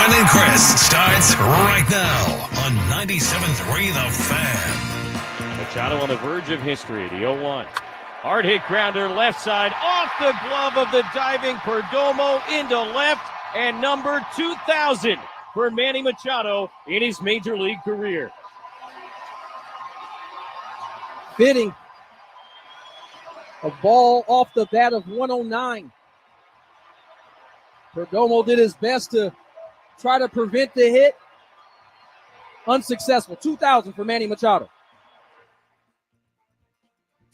Gwynn and Chris starts right now on 97.3 The Fan. Machado on the verge of history. The 0-1. Hard hit grounder left side off the glove of the diving Perdomo into left, and number 2,000 for Manny Machado in his major league career. Fitting. A ball off the bat of 109. Perdomo did his best to try to prevent the hit. Unsuccessful. 2,000 for Manny Machado.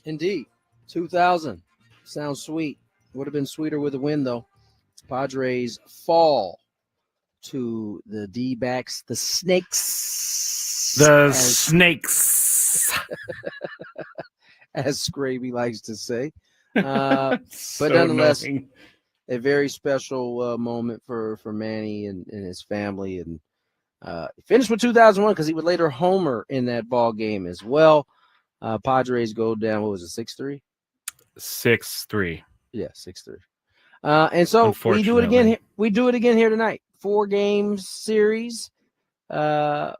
Indeed. 2,000. Sounds sweet. Would have been sweeter with a win, though. Padres fall to the Dbacks. The Snakes. Snakes. As Skraby likes to say. But So nonetheless, annoying. a very special moment for Manny and his family. And he finished with 2001 because he would later homer in that ball game as well. Padres go down, what was it, 6-3? 6-3. Yeah, 6-3. And so we do it again. Unfortunately. We do it again here tonight. 4 games series. 3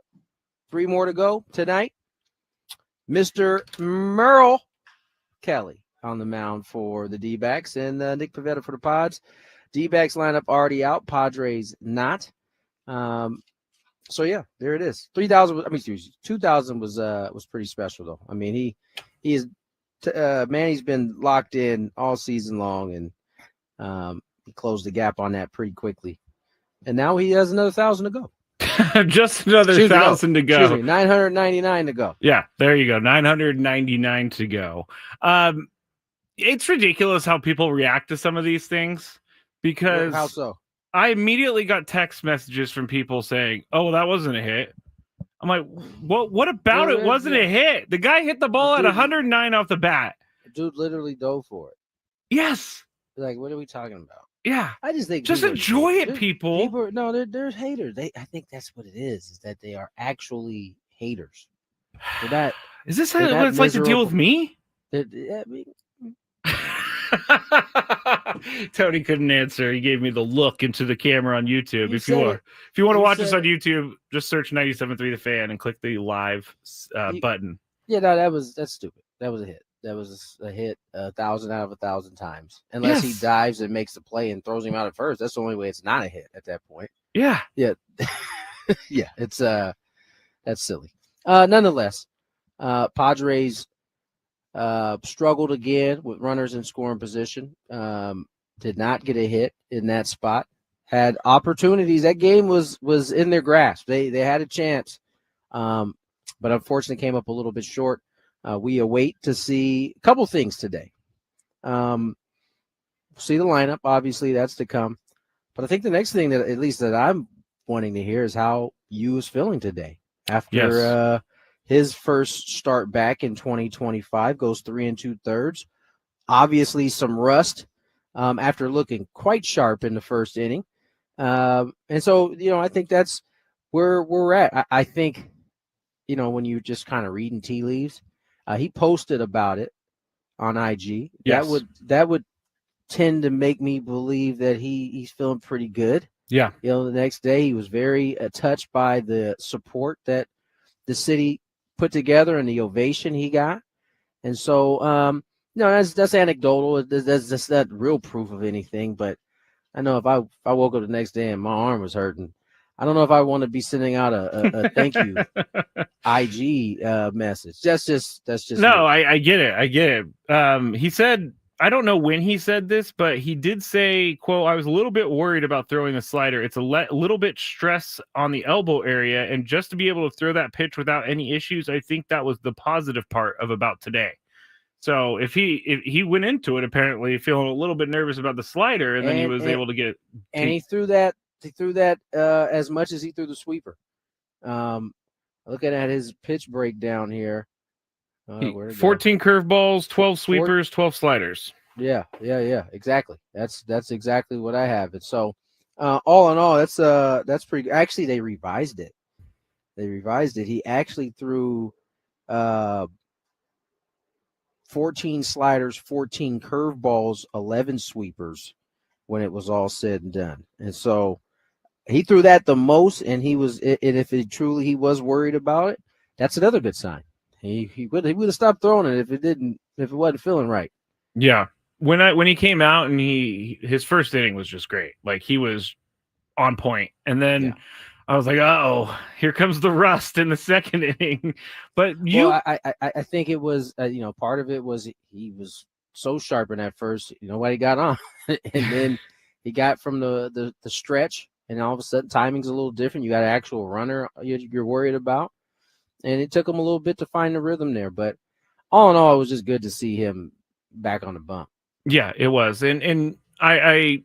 more to go tonight. Mr. Merrill Kelly on the mound for the D-backs and Nick Pivetta for the Pods. D-backs lineup already out. Padres not. So yeah, there it is. 2,000 was pretty special though. I mean, he is Manny's been locked in all season long, and he closed the gap on that pretty quickly. And now he has another 1,000 to go. Just another 1,000 to go. 999 to go. Yeah, there you go. 999 to go. It's ridiculous how people react to some of these things because How so? I immediately got text messages from people saying, "Oh, that wasn't a hit." I'm like, what about it wasn't a hit? The guy hit the ball at 109 off the bat. Dude literally dove for it. Yes. Like, what are we talking about? Yeah. I just think Just enjoy it, people. They're haters. I think that's what it is that they are actually haters. They're not. Is this they're what not it's like to deal with me? I mean, Tony couldn't answer. He gave me the look into the camera on YouTube. You If you want to You watch us said on YouTube, just search 97.3 The Fan and click the live button. yeah, no, that's stupid. That was a hit. That was a hit 1,000 out of 1,000 times. Unless he Yes. dives and makes the play and throws him out at first. That's the only way it's not a hit at that point. Yeah. Yeah. Yeah, it's that's silly. Nonetheless, Padres struggled again with runners in scoring position. Did not get a hit in that spot. Had opportunities. That game was in their grasp. They had a chance, but unfortunately came up a little bit short. We await to see a couple things today. See the lineup. Obviously, that's to come. But I think the next thing that, at least that I'm wanting to hear, is how Yu is feeling today after his first start back in 2025. Goes 3 2/3. Obviously, some rust after looking quite sharp in the first inning. And so, I think that's where we're at. I think, when you just kind of reading tea leaves, he posted about it on IG. Yes. That would tend to make me believe that he's feeling pretty good. Yeah. The next day he was very touched by the support that the city put together and the ovation he got. And so, that's anecdotal. That's not real proof of anything. But I know if I woke up the next day and my arm was hurting, I don't know if I want to be sending out a thank you IG message. That's just No, I get it. He said, I don't know when he said this, but he did say, quote, "I was a little bit worried about throwing the slider. It's a little bit stress on the elbow area. And just to be able to throw that pitch without any issues, I think that was the positive part of about today." So if he went into it apparently feeling a little bit nervous about the slider, and then he was able to get and he threw that as much as he threw the sweeper. Looking at his pitch breakdown here. 14 curveballs, 12 sweepers, 12 sliders. Yeah, exactly. That's exactly what I have. And so, all in all, that's pretty. Actually, they revised it. He actually threw 14 sliders, 14 curveballs, 11 sweepers when it was all said and done. And so, he threw that the most, and he was. And if he was worried about it, that's another good sign. He would have stopped throwing it if it wasn't feeling right. Yeah. When he came out and his first inning was just great. Like he was on point. And then I was like, oh, here comes the rust in the second inning. But I think it was part of it was he was so sharp in that first, what he got on. And then he got from the stretch, and all of a sudden timing's a little different. You got an actual runner you're worried about. And it took him a little bit to find the rhythm there. But all in all, it was just good to see him back on the bump. Yeah, it was. And I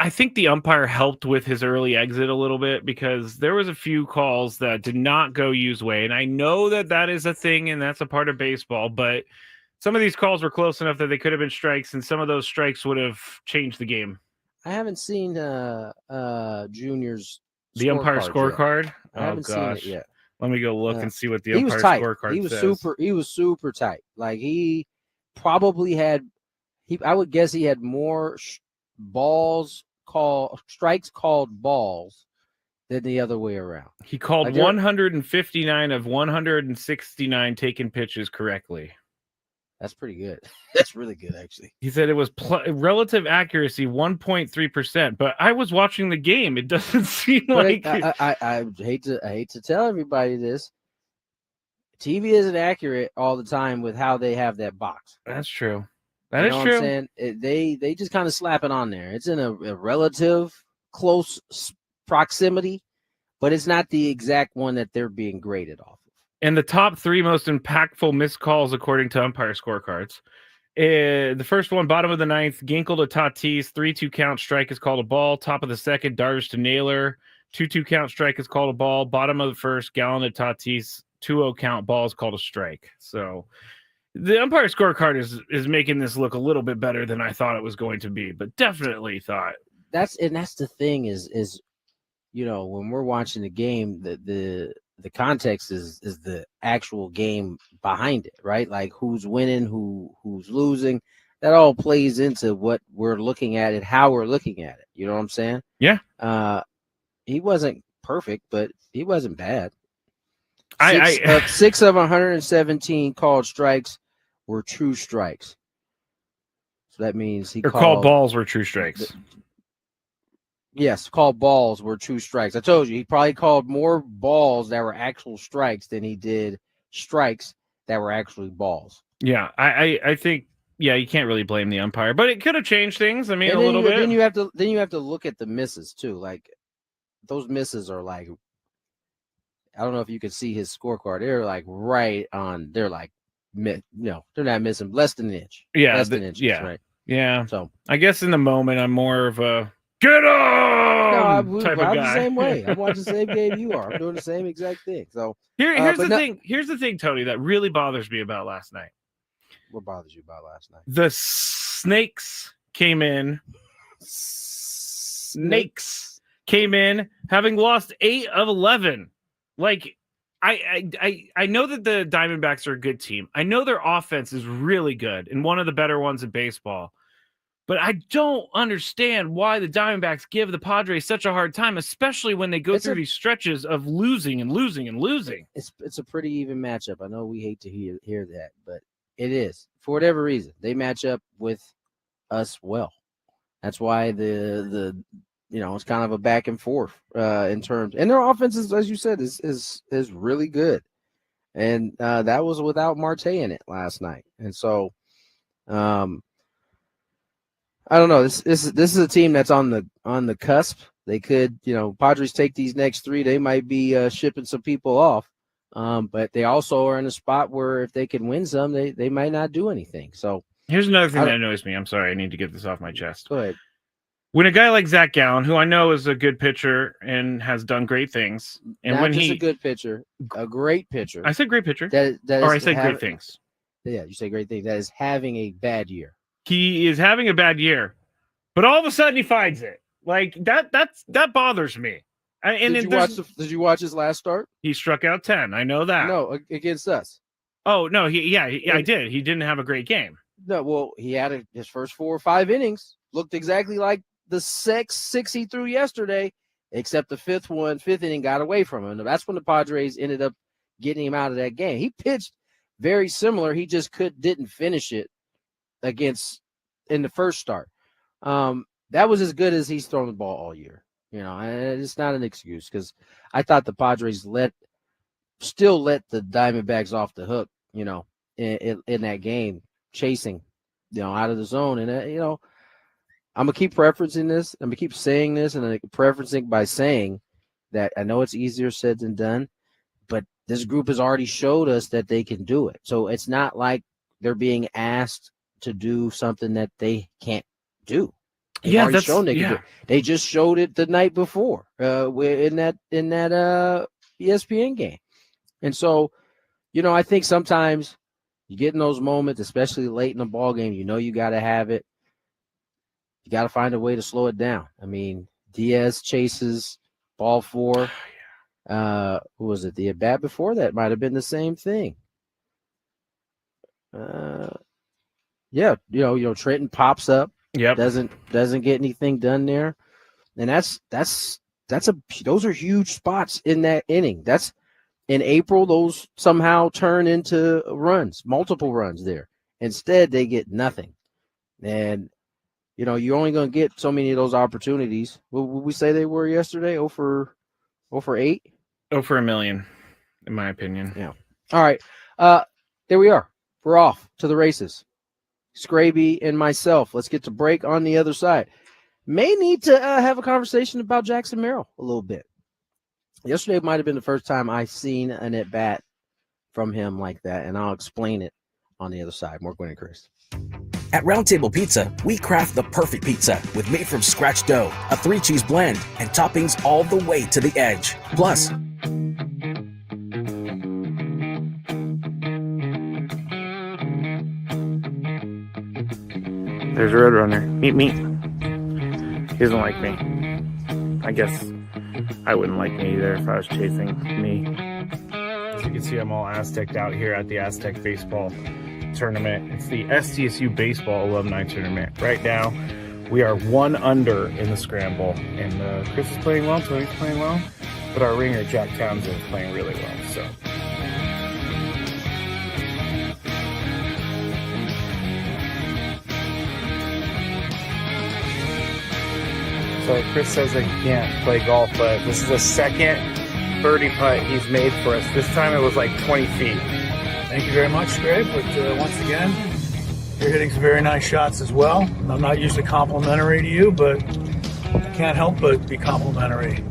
think the umpire helped with his early exit a little bit, because there was a few calls that did not go Yu's way. And I know that is a thing, and that's a part of baseball, but some of these calls were close enough that they could have been strikes, and some of those strikes would have changed the game. I haven't seen Junior's umpire scorecard. Yet. I haven't seen it yet. Let me go look and see what the umpire scorecard says. He was super tight. Like he probably had. I would guess he had more strikes called balls than the other way around. He called 159 of 169 taken pitches correctly. That's pretty good. That's really good, actually. He said it was relative accuracy 1.3%, but I was watching the game. It doesn't seem like I hate to tell everybody this. TV isn't accurate all the time with how they have that box. That's true. That is true. What I'm saying? They just kind of slap it on there. It's in a relative close proximity, but it's not the exact one that they're being graded off of. And the top 3 most impactful missed calls according to umpire scorecards. The first one, bottom of the 9th, Ginkel to Tatis, 3-2 count, strike is called a ball. Top of the 2nd, Darvish to Naylor, 2-2 count, strike is called a ball. Bottom of the 1st, Gallen to Tatis, 2-0 count, ball is called a strike. So the umpire scorecard is making this look a little bit better than I thought it was going to be, but definitely thought. That's the thing is when we're watching the game, the context is the actual game behind it, right? Like who's winning, who's losing. That all plays into what we're looking at and how we're looking at it. You know what I'm saying? Yeah. He wasn't perfect, but he wasn't bad. 6 of 117 called strikes were true strikes. So that means he called balls were true strikes. Yes, called balls were true strikes. I told you, he probably called more balls that were actual strikes than he did strikes that were actually balls. Yeah, I think, you can't really blame the umpire, but it could have changed things. I mean, a little bit. Then you have to look at the misses too. Like those misses are like, I don't know if you can see his scorecard. They're like right on. They're like, they're not missing less than an inch. Yeah, less than inches, right? Yeah. So I guess in the moment, I'm more of a get on type of guy. I'm the same way. I'm watching the same game you are. I'm doing the same exact thing. So here's the thing. Here's the thing, Tony, that really bothers me about last night. What bothers you about last night? The Snakes came in. Having lost 8 of 11. Like, I know that the Diamondbacks are a good team. I know their offense is really good and one of the better ones in baseball. But I don't understand why the Diamondbacks give the Padres such a hard time, especially when they go through these stretches of losing and losing and losing. It's a pretty even matchup. I know we hate to hear that, but it is. For whatever reason, they match up with us well. That's why it's kind of a back and forth in terms, and their offense is, as you said, is really good, and that was without Marte in it last night, and so I don't know. This is a team that's on the cusp. They could, Padres take these next 3, they might be shipping some people off, but they also are in a spot where if they can win some, they might not do anything. So here's another thing that annoys me. I'm sorry, I need to get this off my chest. Go ahead. When a guy like Zach Gallen, who I know is a good pitcher and has done great things, and not just a good pitcher, a great pitcher. I said great pitcher. I said great things. Yeah, you say great things. That is having a bad year. He is having a bad year, but all of a sudden he finds it. Like that bothers me. Did you watch his last start? He struck out 10. I know that. No, against us. Oh no, I did. He didn't have a great game. No, well, he had his first 4 or 5 innings looked exactly like the 6 he threw yesterday, except the fifth inning got away from him. That's when the Padres ended up getting him out of that game. He pitched very similar. He just didn't finish it in the first start. That was as good as he's thrown the ball all year. And it's not an excuse because I thought the Padres still let the Diamondbacks off the hook, in that game, chasing, out of the zone. And, I'm going to keep referencing this. I'm going to keep saying this and preferencing by saying that I know it's easier said than done, but this group has already showed us that they can do it. So it's not like they're being asked to do something that they can't do. They've already shown they can do it. They just showed it the night before in that ESPN game. And so, I think sometimes you get in those moments, especially late in the ball game, you got to have it. You got to find a way to slow it down. I mean, Diaz chases ball 4. Who was it? The at bat before that might have been the same thing. Trenton pops up. Yep. Doesn't get anything done there. And those are huge spots in that inning. That's in April, those somehow turn into multiple runs there. Instead, they get nothing. And you're only going to get so many of those opportunities. What would we say they were yesterday? 0 for 8? 0 for a million, in my opinion. Yeah. All right. There we are. We're off to the races. Skraby and myself. Let's get to break on the other side. May need to have a conversation about Jackson Merrill a little bit. Yesterday might have been the first time I've seen an at-bat from him like that, and I'll explain it on the other side. More Gwynn Chris. At Round Table Pizza, we craft the perfect pizza with made-from-scratch dough, a 3-cheese blend, and toppings all the way to the edge. Plus, there's a Roadrunner. Meet me. He doesn't like me. I guess I wouldn't like me either if I was chasing me. As you can see, I'm all Aztec'd out here at the Aztec Baseball Tournament. It's the SDSU Baseball Alumni Tournament. Right now, we are 1 under in the scramble. And Chris is playing well, so he's playing well. But our ringer, Jack Townsend, is playing really well. So Chris says I can't play golf, but this is the second birdie putt he's made for us. This time it was like 20 feet. Thank you very much, Skraby. But once again, you're hitting some very nice shots as well. I'm not usually complimentary to you, but I can't help but be complimentary.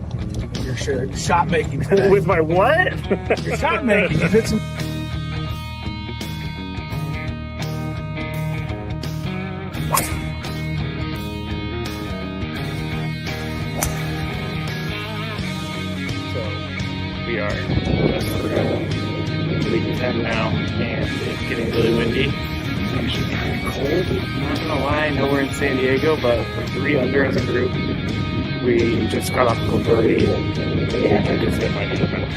Your shot making today. With my what? Your shot making. You've hit some. We are league 10 now, and it's getting really windy. It's actually kind of cold. I'm not gonna lie, I know we're in San Diego, but we're 3 under as a group. We just got off the birdie, and I just hit my defense.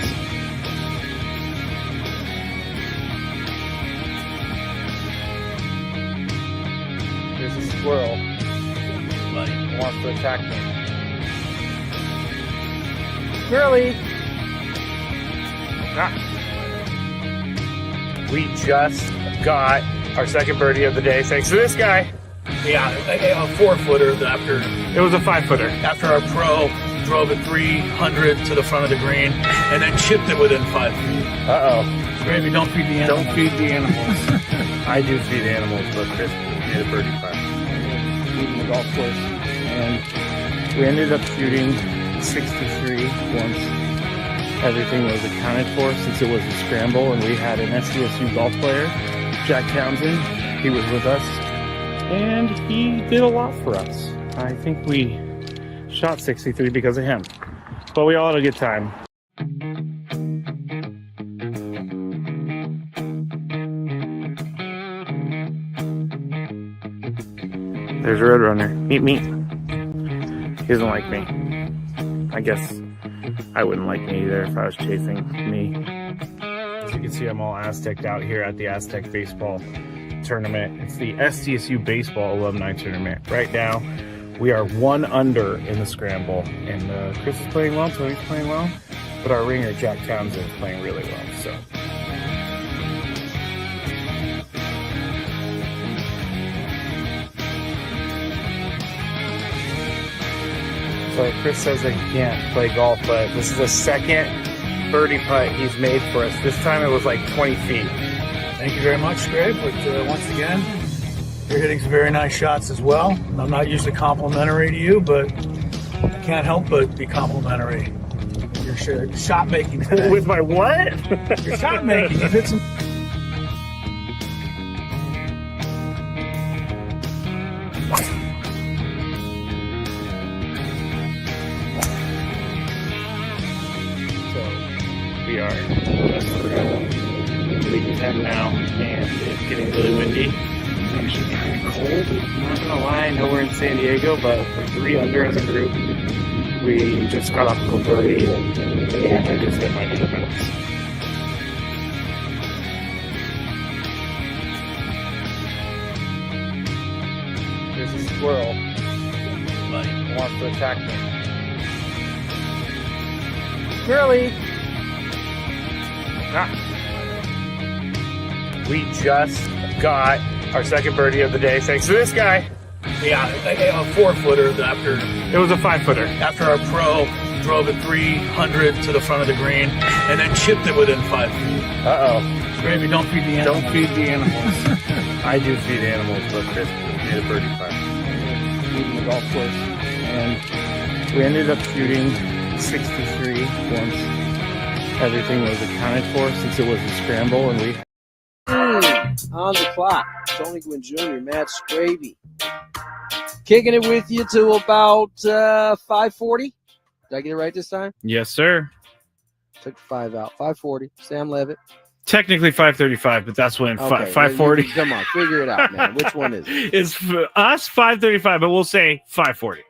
There's a squirrel, but he wants to attack me. Squirrely! We just got our second birdie of the day thanks to this guy. Yeah, a 4-footer after. It was a 5-footer. After our pro drove it 300 to the front of the green and then chipped it within 5 feet. Skraby, don't feed the animals. Don't feed the animals. I do feed animals, but Chris made a birdie putt. Leaving the golf course. And we ended up shooting 63 once everything was accounted for, since it was a scramble and we had an SDSU golf player, Jack Townsend. He was with us and he did a lot for us. I think we shot 63 because of him, but we all had a good time. There's a Roadrunner. Meet me. He doesn't like me. I guess I wouldn't like me either if I was chasing me. As you can see, I'm all Aztec'd out here at the Aztec Baseball Tournament. It's the SDSU Baseball Alumni Tournament. Right now, We are 1 under in the scramble, and Chris is playing well, Tony's playing well, but our ringer, Jack Townsend, is playing really well, so. So Chris says I can't play golf, but this is the second birdie putt he's made for us. This time it was like 20 feet. Thank you very much, Skraby. But once again, you're hitting some very nice shots as well. I'm not usually complimentary to you, but I can't help but be complimentary. Your shot making today. With my what? Your shot making. You've hit some. We are league 10 now, and it's getting really windy. It's actually kind of cold. I'm not gonna lie, I know we're in San Diego, but we're 3 under as a group. We just got off the birdie, and I just hit my defense. There's a squirrel. He wants to attack me. Merrill. We just got our second birdie of the day thanks to this guy. Yeah, a 4-footer after. It was a 5-footer. After our pro drove it 300 to the front of the green and then chipped it within 5 feet. Skraby, don't feed the animals. Don't feed the animals. I do feed animals, but Chris made a birdie putt. Leaving the golf course, and we ended up shooting 63 once everything was accounted for, since it was a scramble, and we. On the clock, Tony Gwynn Jr., Matt Skraby. Kicking it with you to about 5:40. Did I get it right this time? Yes, sir. Took 5 out. 5:40. Sam Levitt. Technically 5:35, but that's when 5:40. Come on, figure it out, man. Which one is it? It's for us 5:35, but we'll say 5:40.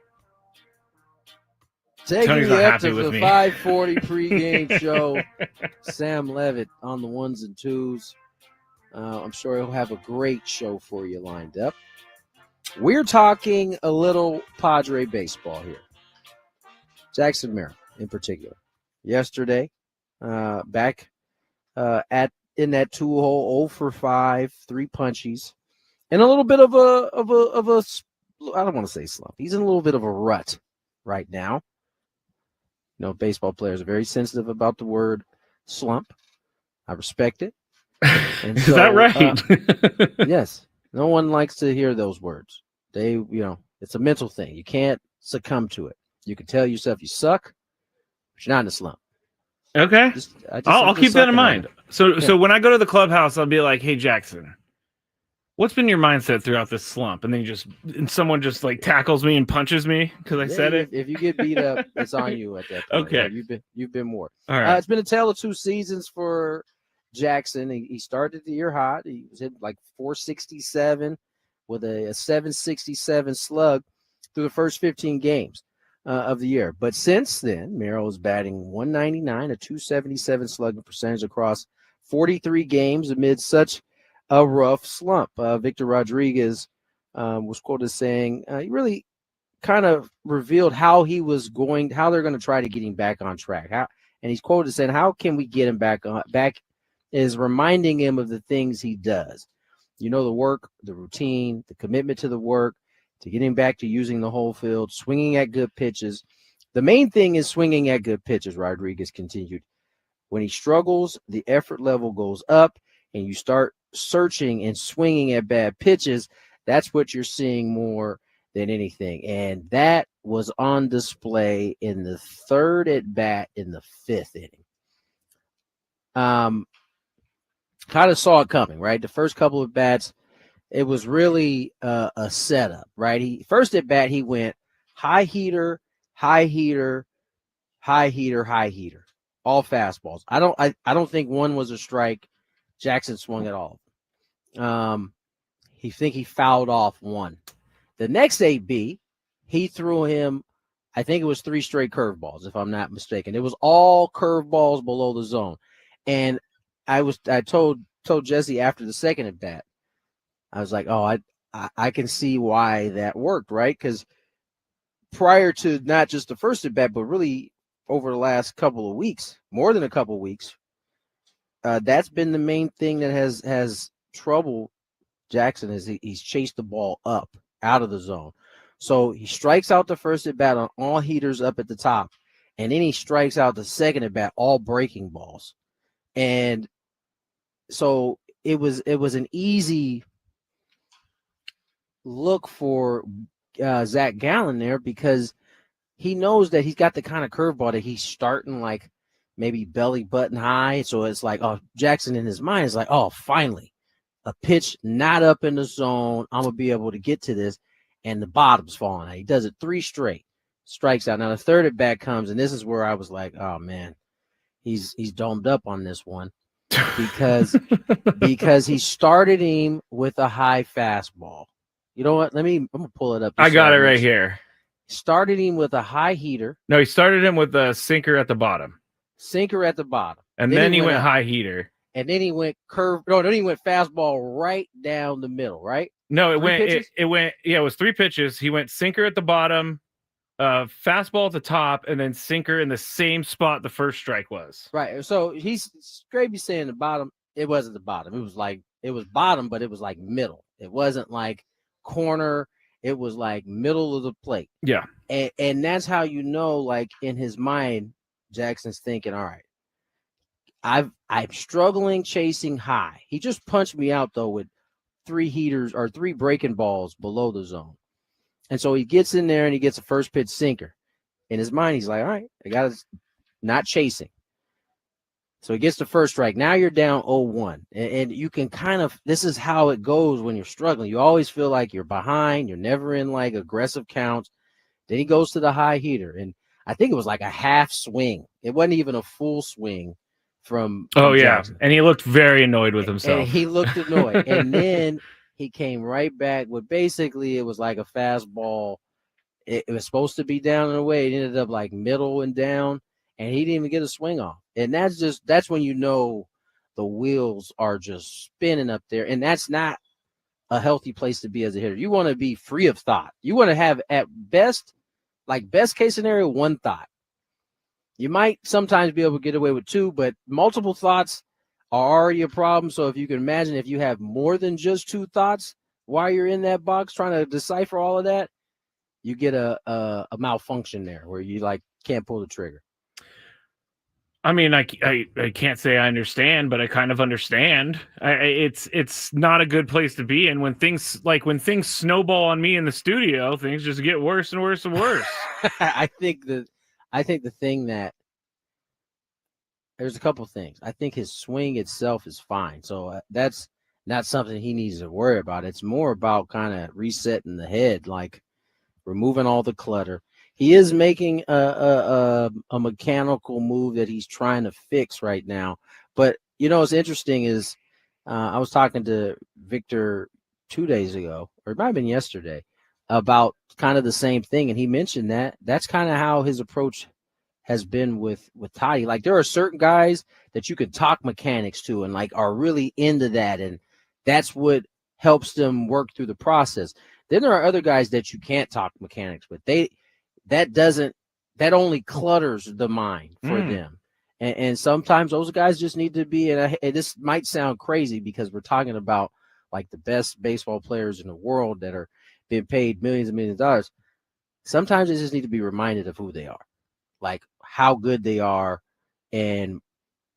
Taking Tony's you not up happy to with the me. 5:40 pregame show. Sam Levitt on the ones and twos. I'm sure he'll have a great show for you lined up. We're talking a little Padre baseball here. Jackson Merrill in particular. Yesterday, back in that 2-hole, 0 for 5, 3 punchies, and a little bit of a I don't want to say slump. He's in a little bit of a rut right now. You know, baseball players are very sensitive about the word slump. I respect it. And Is that right? Yes. No one likes to hear those words. It's a mental thing. You can't succumb to it. You can tell yourself you suck, but you're not in a slump. Okay. I'll keep that in mind. So when I go to the clubhouse, I'll be like, "Hey, Jackson, what's been your mindset throughout this slump?" And then someone just like tackles me and punches me because I said it. If you get beat up, it's on you at that point. Okay. You've been more. All right. It's been a tale of 2 seasons for Jackson. He started the year hot. He was hitting like 467 with a 767 slug through the first 15 games of the year. But since then, Merrill is batting 199, a 277 slugging percentage across 43 games amid such a rough slump. Victor Rodriguez was quoted saying he really kind of revealed how they're going to try to get him back on track. And he's quoted saying, "How can we get him back is reminding him of the things he does. You know, the work, the routine, the commitment to the work, to getting back to using the whole field, swinging at good pitches. The main thing is swinging at good pitches," Rodriguez continued. "When he struggles, the effort level goes up, and you start searching and swinging at bad pitches. That's what you're seeing more than anything." And that was on display in the 3rd at bat in the 5th inning. Kind of saw it coming, right? The first couple of bats, it was really a setup, right? First at bat, he went high heater, high heater, high heater, high heater, all fastballs. I don't think one was a strike. Jackson swung at all. He fouled off one. The next AB, he threw him, I think it was 3 straight curveballs, if I'm not mistaken. It was all curveballs below the zone. And I told Jesse after the second at bat, I was like, "Oh, I can see why that worked," right? Because prior to not just the first at bat, but really over the last couple of weeks, more than a couple of weeks, that's been the main thing that has troubled Jackson is he's chased the ball up out of the zone. So he strikes out the first at bat on all heaters up at the top, and then he strikes out the second at bat, all breaking balls. And so it was an easy look for Zach Gallen there because he knows that he's got the kind of curveball that he's starting like maybe belly button high. So it's like, oh, Jackson in his mind is like, oh, finally, a pitch not up in the zone. I'm going to be able to get to this. And the bottom's falling out. He does it 3 straight, strikes out. Now the third at bat comes, and this is where I was like, oh, man, he's domed up on this one because he started him with a high fastball. You know what? I'm going to pull it up. I got it right here. Started him with a high heater. No, he started him with a sinker at the bottom. And then he went high heater. And then he went curve. No, then he went fastball right down the middle, right? No, it was 3 pitches. He went sinker at the bottom, fastball at the top, and then sinker in the same spot the first strike was. Right. So Skraby saying the bottom. It wasn't the bottom. It was bottom, but it was like middle. It wasn't like corner. It was like middle of the plate. Yeah. And that's how you know, like in his mind, Jackson's thinking, all right, I'm struggling chasing high. He just punched me out though with 3 heaters or 3 breaking balls below the zone. And so he gets in there and he gets a first pitch sinker. In his mind, he's like, all right, I got to not chasing. So he gets the first strike. Now you're down 0-1. And you can kind of, this is how it goes when you're struggling. You always feel like you're behind. You're never in like aggressive counts. Then he goes to the high heater. And I think it was like a half swing. It wasn't even a full swing from Jackson. And he looked very annoyed with himself. And he looked annoyed. And then he came right back with basically it was like a fastball. It was supposed to be down and away. It ended up like middle and down. And he didn't even get a swing off. And that's when you know the wheels are just spinning up there. And that's not a healthy place to be as a hitter. You want to be free of thought. You want to have at best case scenario, 1 thought. You might sometimes be able to get away with 2, but multiple thoughts are already a problem. So if you can imagine if you have more than just 2 thoughts while you're in that box trying to decipher all of that, you get a malfunction there where you like can't pull the trigger. I mean, I can't say I understand, but I kind of understand. It's not a good place to be in when things snowball on me in the studio. Things just get worse and worse and worse. I think the thing that there's a couple things. I think his swing itself is fine, so that's not something he needs to worry about. It's more about kind of resetting the head, like removing all the clutter. He is making a mechanical move that he's trying to fix right now. But, you know, what's interesting is I was talking to Victor 2 days ago, or it might have been yesterday, about kind of the same thing. And he mentioned that's kind of how his approach has been with Toddy. Like there are certain guys that you could talk mechanics to and like are really into that. And that's what helps them work through the process. Then there are other guys that you can't talk mechanics with. That only clutters the mind for them. And sometimes those guys just need to be and this might sound crazy because we're talking about like the best baseball players in the world that are being paid millions and millions of dollars. Sometimes they just need to be reminded of who they are, like how good they are and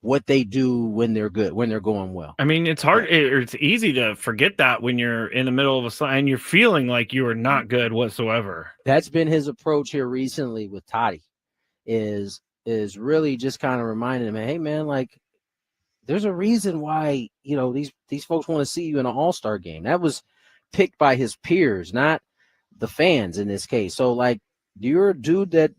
what they do when they're good, when they're going well. I mean, it's hard. It's easy to forget that when you're in the middle of a slide and you're feeling like you are not good whatsoever. That's been his approach here recently with Toddy is really just kind of reminding him, hey man, like there's a reason why, you know, these folks want to see you in an all-star game. That was picked by his peers, not the fans in this case. So like you're a dude that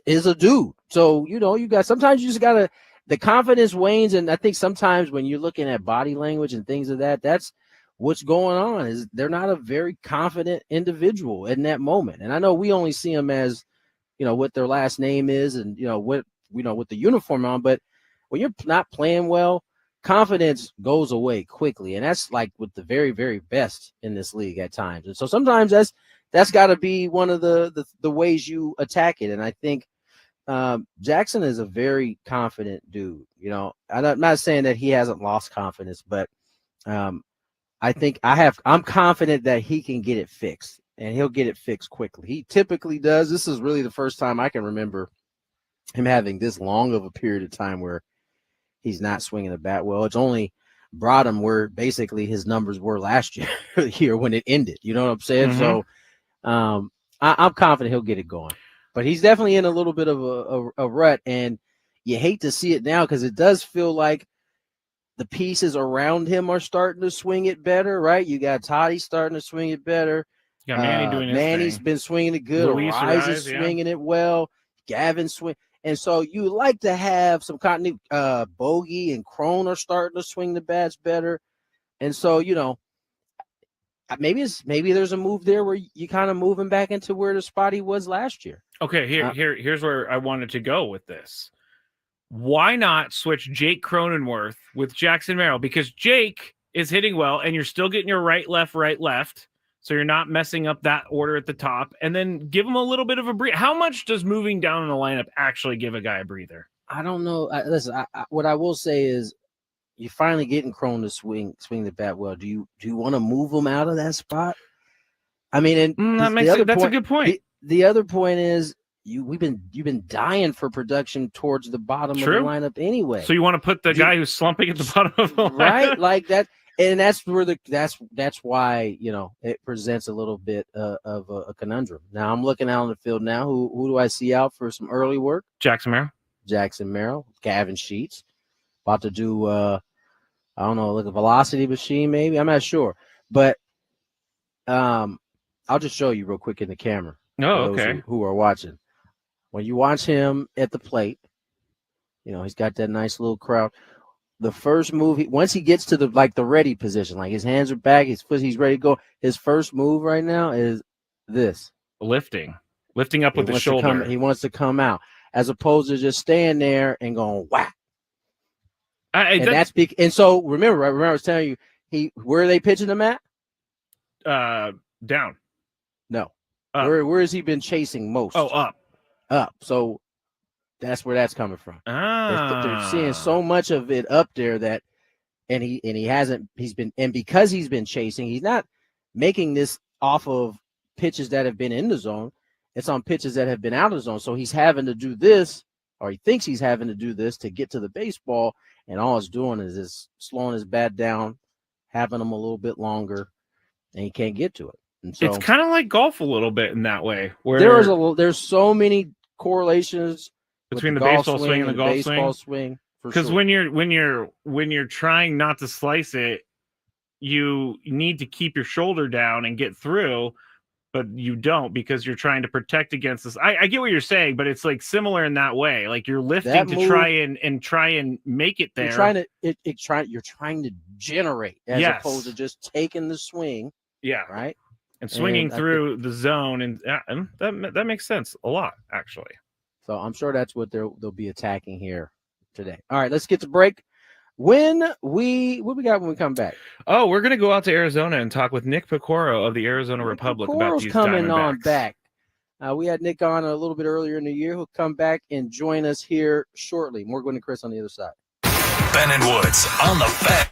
is a dude. So, you know, sometimes you just gotta, the confidence wanes, and I think sometimes when you're looking at body language and things of that, that's what's going on. Is they're not a very confident individual in that moment. And I know we only see them as, you know, what their last name is, and you know what with the uniform on. But when you're not playing well, confidence goes away quickly, and that's like with the very, very best in this league at times. And so sometimes that's got to be one of the ways you attack it. And I think Jackson is a very confident dude. You know, I'm not saying that he hasn't lost confidence, but I think I'm confident that he can get it fixed, and he'll get it fixed quickly. He typically does. This is really the first time I can remember him having this long of a period of time where he's not swinging the bat well. It's only brought him where basically his numbers were last year when it ended. You know what I'm saying? Mm-hmm. So I'm confident he'll get it going. But he's definitely in a little bit of a rut, and you hate to see it now because it does feel like the pieces around him are starting to swing it better, right? You got Toddy starting to swing it better. You got Manny doing his Manny's thing. been swinging it good. Arise is swinging it well. Gavin swing. And so you like to have some continuity. Bogey and Crone are starting to swing the bats better. And so, you know, maybe there's a move there where you kind of move him back into where the spot he was last year. Okay, here's where I wanted to go with this. Why not switch Jake Cronenworth with Jackson Merrill? Because Jake is hitting well, and you're still getting your right, left. So you're not messing up that order at the top. And then give him a little bit of a breather. How much does moving down in the lineup actually give a guy a breather? I don't know. Listen, what I will say is you're finally getting Crone to swing the bat well. Do you want to move him out of that spot? I mean, and that's a good point. The other point is you've been dying for production towards the bottom of the lineup anyway. So you want to put the guy who's slumping at the bottom of the lineup? Right? Like that. And that's where that's why, you know, it presents a little bit of a conundrum. Now I'm looking out on the field now. Who do I see out for some early work? Jackson Merrill, Gavin Sheets, about to do I don't know, like a velocity machine maybe. I'm not sure, but I'll just show you real quick in the camera. Oh, okay. Who are watching? When you watch him at the plate, you know he's got that nice little crowd. The first move, once he gets to the ready position, like his hands are back, he's ready to go. His first move right now is this: lifting up with the shoulder. He wants to come out, as opposed to just staying there and going whack. And so remember, I was telling you, where are they pitching him at? Down. No. Where has he been chasing most? Oh, up. So that's where that's coming from. They're seeing so much of it up there because he's been chasing, he's not making this off of pitches that have been in the zone. It's on pitches that have been out of the zone. So he's having to do this, or he thinks he's having to do this to get to the baseball, and all it's doing is just slowing his bat down, having him a little bit longer, and he can't get to it. And so it's kind of like golf a little bit in that way, where there's so many correlations between the baseball swing and the golf swing. Because when you're trying not to slice it, you need to keep your shoulder down and get through, but you don't because you're trying to protect against this. I get what you're saying, but it's like similar in that way. Like you're lifting to try and make it there. You're trying to generate as opposed to just taking the swing. Yeah. Right. And swinging through the zone, and that makes sense a lot, actually. So I'm sure that's what they'll be attacking here today. All right, let's get to break. What we got when we come back? Oh, we're gonna go out to Arizona and talk with Nick Pecoro of the Arizona Republic about these coming Diamondbacks. On back. We had Nick on a little bit earlier in the year. He'll come back and join us here shortly. More Gwynn Chris on the other side. Ben and Woods on the Fan.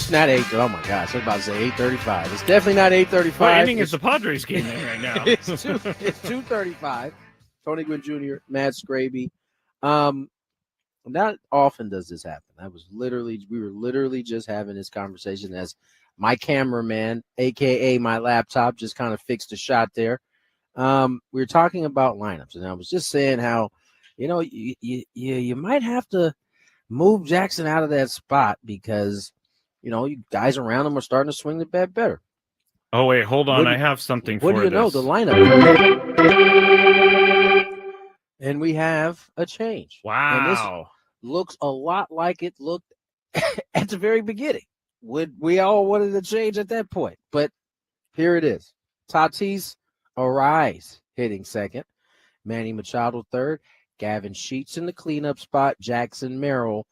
Not 8. Oh my gosh, I was about to say 8:35. It's definitely not 8:35. What inning is the Padres game in right now? It's 2:35. Tony Gwynn Jr., Matt Skraby. Not often does this happen. We were literally just having this conversation as my cameraman, aka my laptop, just kind of fixed a shot there. We were talking about lineups, and I was just saying how, you might have to move Jackson out of that spot because, you guys around him are starting to swing the bat better. Oh, wait, hold on. I have something for this. What do you know? The lineup. And we have a change. Wow. And this looks a lot like it looked at the very beginning. We all wanted a change at that point. But here it is. Tatis Arise hitting second. Manny Machado third. Gavin Sheets in the cleanup spot. Jackson Merrill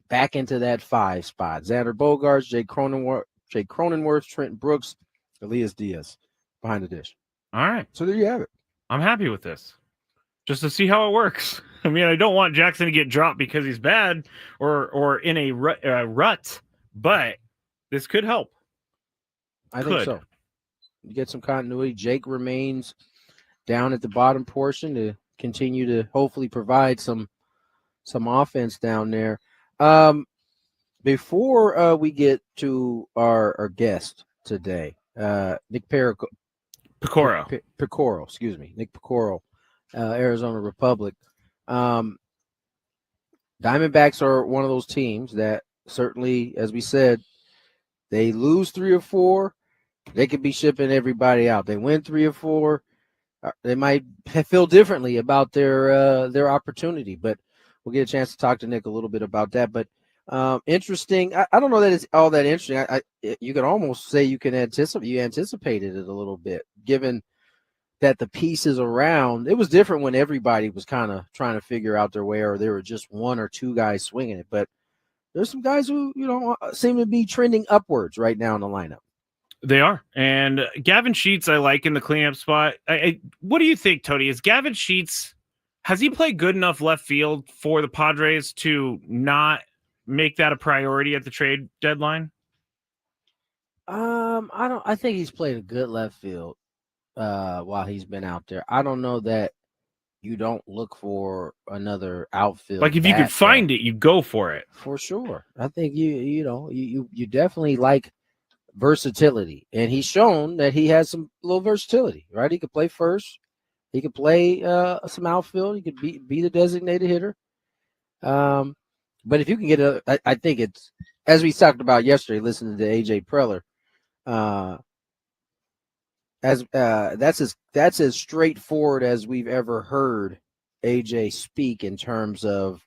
back into that 5 spot. Xander Bogaerts, Jake Cronenworth, Trent Brooks, Elias Diaz behind the dish. All right. So there you have it. I'm happy with this. Just to see how it works. I mean, I don't want Jackson to get dropped because he's bad or in a rut, but this could help. I think so. You get some continuity. Jake remains down at the bottom portion to continue to hopefully provide some offense down there. Before we get to our guest today, Nick Picoro, excuse me, Nick Picoro, Arizona Republic. Diamondbacks are one of those teams that certainly, as we said, they lose 3 or 4, they could be shipping everybody out. They win 3 or 4, they might feel differently about their opportunity. But we'll get a chance to talk to Nick a little bit about that. But interesting. I don't know that it's all that interesting. You could almost say you anticipated it a little bit, given that the pieces around, it was different when everybody was kind of trying to figure out their way, or there were just 1 or 2 guys swinging it. But there's some guys who, seem to be trending upwards right now in the lineup. They are. And Gavin Sheets, I like in the cleanup spot. What do you think, Tony? Is Gavin Sheets, has he played good enough left field for the Padres to not make that a priority at the trade deadline? I think he's played a good left field while he's been out there. I don't know that you don't look for another outfield. Like if you could find it, you go for it. For sure. I think you definitely like versatility, and he's shown that he has some little versatility, right? He could play first, he could play some outfield, he could be the designated hitter. But if you can get I think it's, as we talked about yesterday, listening to AJ Preller, that's as straightforward as we've ever heard AJ speak in terms of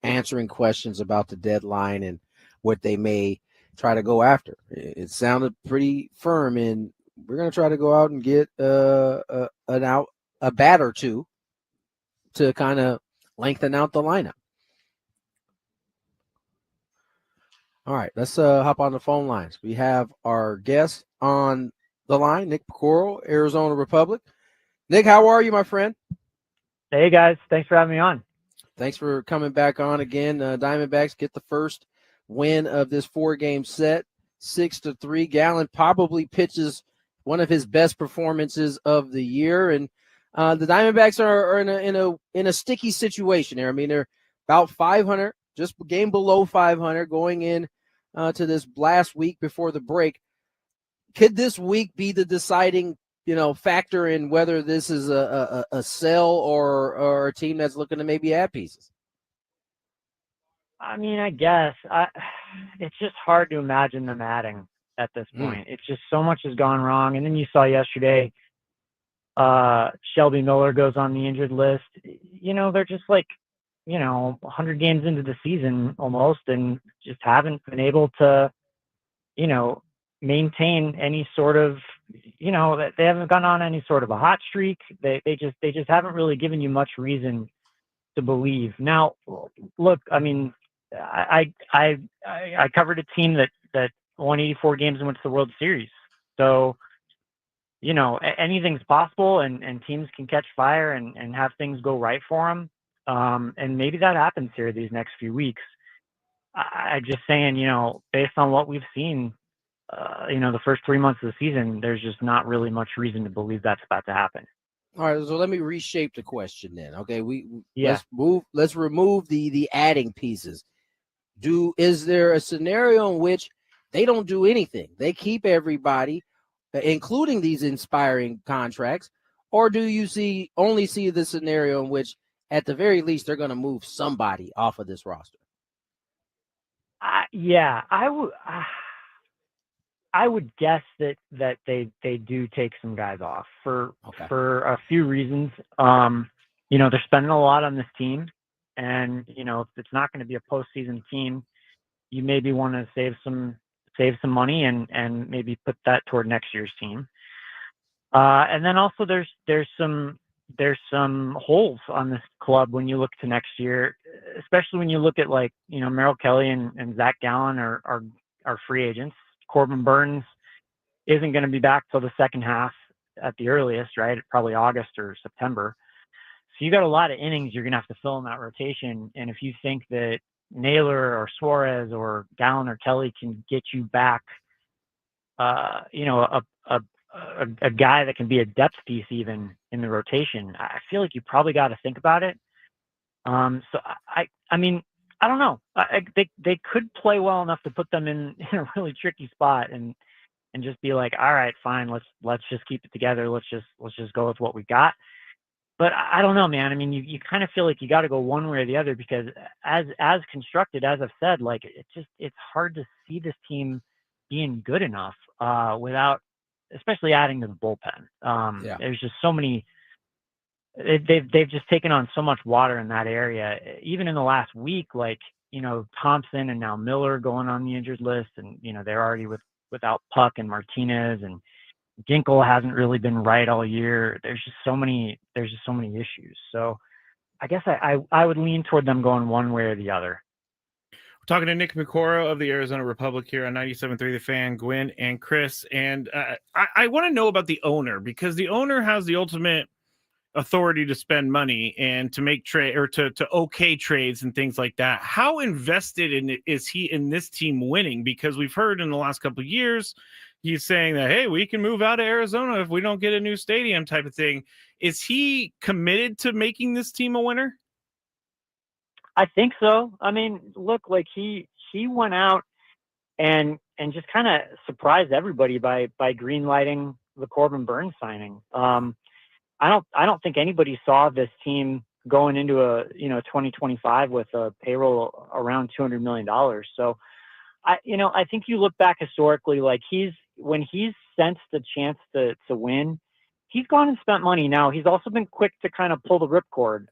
answering questions about the deadline and what they may try to go after. It sounded pretty firm in, we're going to try to go out and get a bat or 2 to kind of lengthen out the lineup. All right, let's hop on the phone lines. We have our guest on the line, Nick Picoro, Arizona Republic. Nick, how are you, my friend? Hey, guys. Thanks for having me on. Thanks for coming back on again. Diamondbacks get the first win of this 4-game set, 6-3. Gallen probably pitches one of his best performances of the year, and the Diamondbacks are in a sticky situation here. I mean, they're about 500, just a game below 500, going in to this last week before the break. Could this week be the deciding, factor in whether this is a sell or a team that's looking to maybe add pieces? I mean, I guess it's just hard to imagine them adding at this point. It's just so much has gone wrong. And then you saw yesterday, Shelby Miller goes on the injured list. They're just like, 100 games into the season almost, and just haven't been able to, maintain any sort of, that they haven't gone on any sort of a hot streak. They just haven't really given you much reason to believe. Now, look, I mean, I covered a team that won 84 games and went to the World Series. So, anything's possible, and teams can catch fire and have things go right for them. And maybe that happens here these next few weeks. I'm just saying, based on what we've seen, the first 3 months of the season, there's just not really much reason to believe that's about to happen. All right, so let me reshape the question then. Okay, Yeah. let's remove the adding pieces. Is there a scenario in which they don't do anything? They keep everybody, including these inspiring contracts, or do you only see the scenario in which at the very least they're going to move somebody off of this roster? I would guess that they do take some guys off for a few reasons. They're spending a lot on this team, and if it's not going to be a postseason team, you maybe want to save some money and maybe put that toward next year's team. And then also there's some holes on this club when you look to next year, especially when you look at Merrill Kelly and Zach Gallen are free agents. Corbin Burns isn't going to be back till the second half at the earliest, right? Probably August or September. So you got a lot of innings you're going to have to fill in that rotation. And if you think that Naylor or Suarez or Gallen or Kelly can get you back, a guy that can be a depth piece even in the rotation, I feel like you probably got to think about it. So I mean, I don't know. They could play well enough to put them in a really tricky spot and just be like, all right, fine, let's just keep it together. Let's just go with what we got. But I don't know, man. I mean, you kind of feel like you got to go one way or the other because as constructed, as I've said, it's hard to see this team being good enough without, especially adding to the bullpen. There's just so many. They've just taken on so much water in that area. Even in the last week, Thompson and now Miller going on the injured list, and they're already without Puck and Martinez, and Ginkel hasn't really been right all year. There's just so many issues. So I guess I would lean toward them going one way or the other. We're talking to Nick Picoro of the Arizona Republic here on 97.3 The Fan, Gwynn and Chris. And I want to know about the owner, because the owner has the ultimate authority to spend money and to make trade or to okay trades and things like that. How invested is he in this team winning? Because we've heard in the last couple of years, he's saying that, hey, we can move out of Arizona if we don't get a new stadium type of thing. Is he committed to making this team a winner? I think so. I mean, look, he went out and just kind of surprised everybody by greenlighting the Corbin Burns signing. I don't think anybody saw this team going into 2025 with a payroll around $200 million. So I think you look back historically, when he's sensed the chance to win, he's gone and spent money. Now he's also been quick to kind of pull the ripcord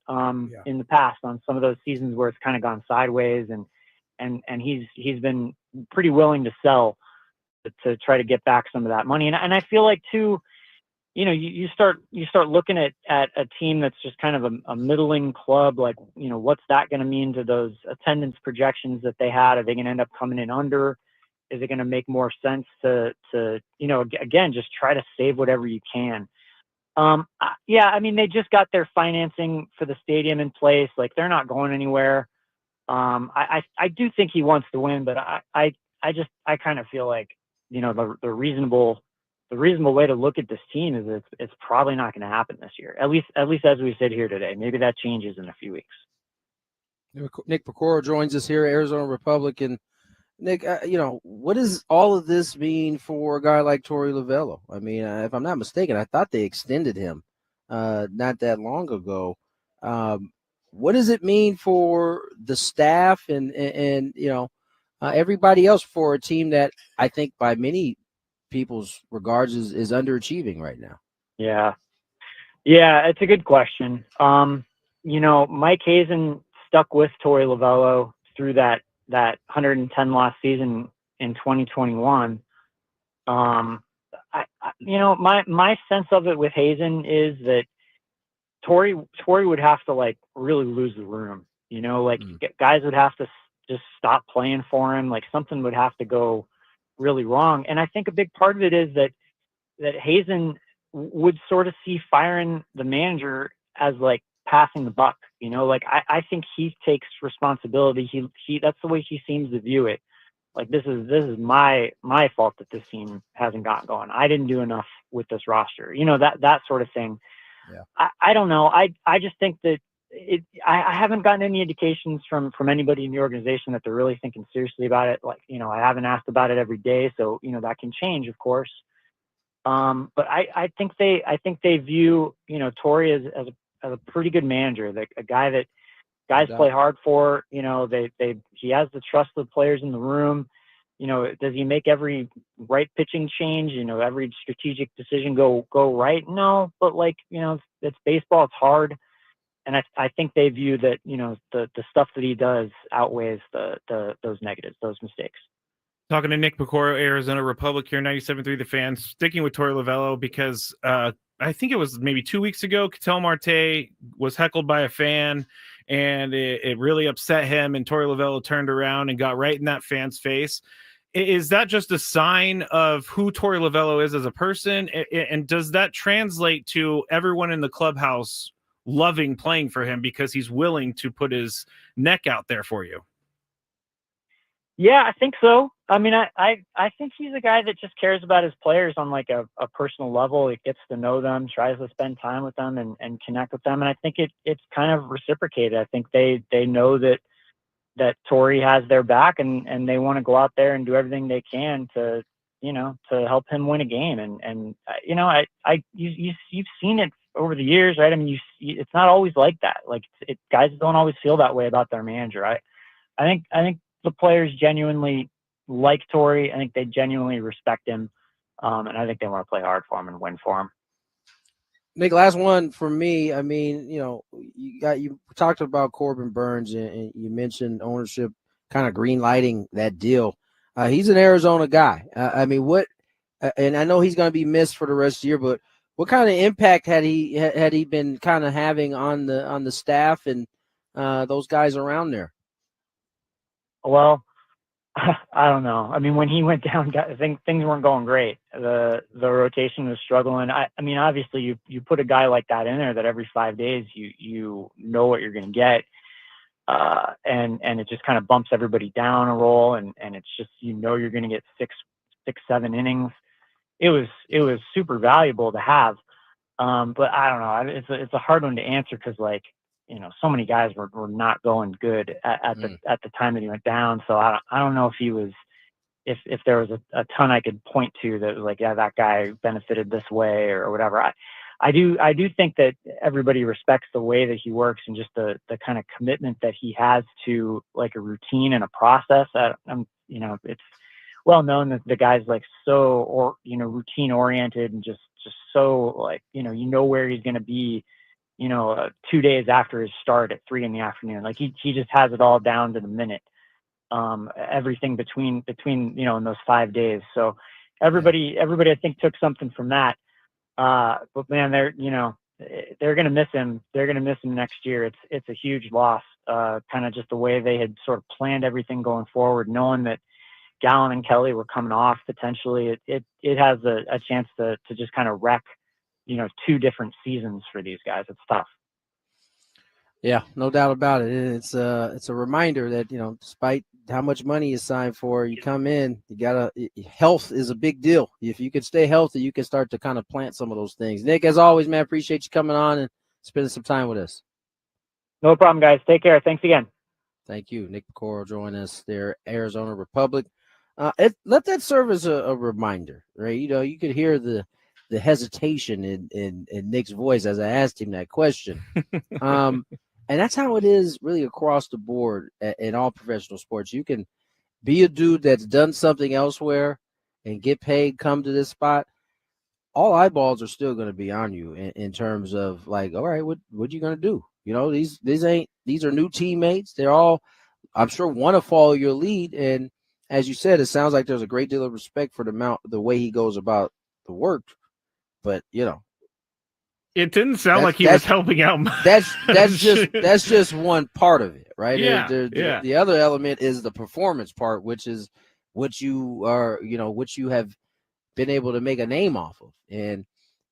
in the past on some of those seasons where it's kind of gone sideways, and he's been pretty willing to sell to try to get back some of that money. And I feel like too, you start looking at a team that's just kind of a middling club. What's that going to mean to those attendance projections that they had? Are they going to end up coming in under? Is it going to make more sense to again, just try to save whatever you can? I mean, they just got their financing for the stadium in place. They're not going anywhere. I do think he wants to win, but I kind of feel like, the reasonable way to look at this team is it's probably not going to happen this year. At least as we sit here today. Maybe that changes in a few weeks. Nick Picoro joins us here at Arizona Republic. And Nick, what does all of this mean for a guy like Torey Lovullo? I mean, if I'm not mistaken, I thought they extended him not that long ago. What does it mean for the staff and everybody else for a team that I think by many people's regards is underachieving right now? Yeah, it's a good question. Mike Hazen stuck with Torey Lovullo through that 110 loss season in 2021. My sense of it with Hazen is that Torey would have to really lose the room. Guys would have to just stop playing for him. Something would have to go really wrong. And I think a big part of it is that Hazen would sort of see firing the manager as passing the buck. Like I think he takes responsibility. He that's the way he seems to view it. Like this is my fault that this team hasn't gotten going. I didn't do enough with this roster. That sort of thing. Yeah. I don't know. I just think that I haven't gotten any indications from anybody in the organization that they're really thinking seriously about it. Like, I haven't asked about it every day, so that can change, of course. But I think they view Torrey as a pretty good manager, like a guy that guys play hard for. He has the trust of the players in the room. Does he make every right pitching change? Every strategic decision go right? No, but it's baseball. It's hard. And I think they view that, the stuff that he does outweighs those negatives, those mistakes. Talking to Nick Pecoro, Arizona Republic here, 97.3 The Fan, sticking with Torey Lovullo because I think it was maybe 2 weeks ago, Ketel Marte was heckled by a fan, and it really upset him, and Torey Lovullo turned around and got right in that fan's face. Is that just a sign of who Torey Lovullo is as a person? And does that translate to everyone in the clubhouse loving playing for him because he's willing to put his neck out there for you? Yeah, I think so. I mean, I think he's a guy that just cares about his players on like a personal level. He gets to know them, tries to spend time with them and connect with them. And I think it's kind of reciprocated. I think they know that Torrey has their back and they want to go out there and do everything they can to help him win a game. And you've seen it over the years, right? I mean, it's not always like that. Like guys don't always feel that way about their manager. I think the players genuinely like Torrey. I think they genuinely respect him. And I think they want to play hard for him and win for him. Nick, last one for me. I mean, you talked about Corbin Burns and you mentioned ownership kind of green lighting that deal. He's an Arizona guy. I mean, and I know he's going to be missed for the rest of the year, but what kind of impact had he been kind of having on the staff and those guys around there? Well, I don't know. I mean, when he went down, things weren't going great. The rotation was struggling. I mean, obviously, you put a guy like that in there that every 5 days you know what you're going to get, and it just kind of bumps everybody down a roll, and it's just you're going to get six, 7 innings. It was super valuable to have, but I don't know. It's a hard one to answer because so many guys were not going good at the time that he went down. So I don't know if he was, if there was a ton I could point to that was like, yeah, that guy benefited this way or whatever. I do think that everybody respects the way that he works and just the kind of commitment that he has to like a routine and a process. It's well known that the guy's like so routine oriented and just so like where he's going to be 2 days after his start at 3 p.m. Like he just has it all down to the minute. Everything between in those 5 days. So everybody I think took something from that. But man, they're going to miss him. They're going to miss him next year. It's a huge loss. Kind of just the way they had sort of planned everything going forward, knowing that Gallen and Kelly were coming off potentially. It has a chance to just kind of wreck 2 different seasons for these guys. It's tough. Yeah, no doubt about it. It's a reminder that, despite how much money you sign for, you come in, health is a big deal. If you can stay healthy, you can start to kind of plant some of those things. Nick, as always, man, appreciate you coming on and spending some time with us. No problem, guys. Take care. Thanks again. Thank you. Nick Pecoro joining us there, Arizona Republic. Let that serve as a reminder, right? You could hear the hesitation in Nick's voice as I asked him that question. And that's how it is really across the board in all professional sports. You can be a dude that's done something elsewhere and get paid, come to this spot. All eyeballs are still going to be on you in terms of like, all right, what you going to do? These are new teammates. They're all, I'm sure, want to follow your lead. And as you said, it sounds like there's a great deal of respect for the way he goes about the work. But it didn't sound like he was helping out. That's just one part of it, right? Yeah, The other element is the performance part, which is what you are, what you have been able to make a name off of. And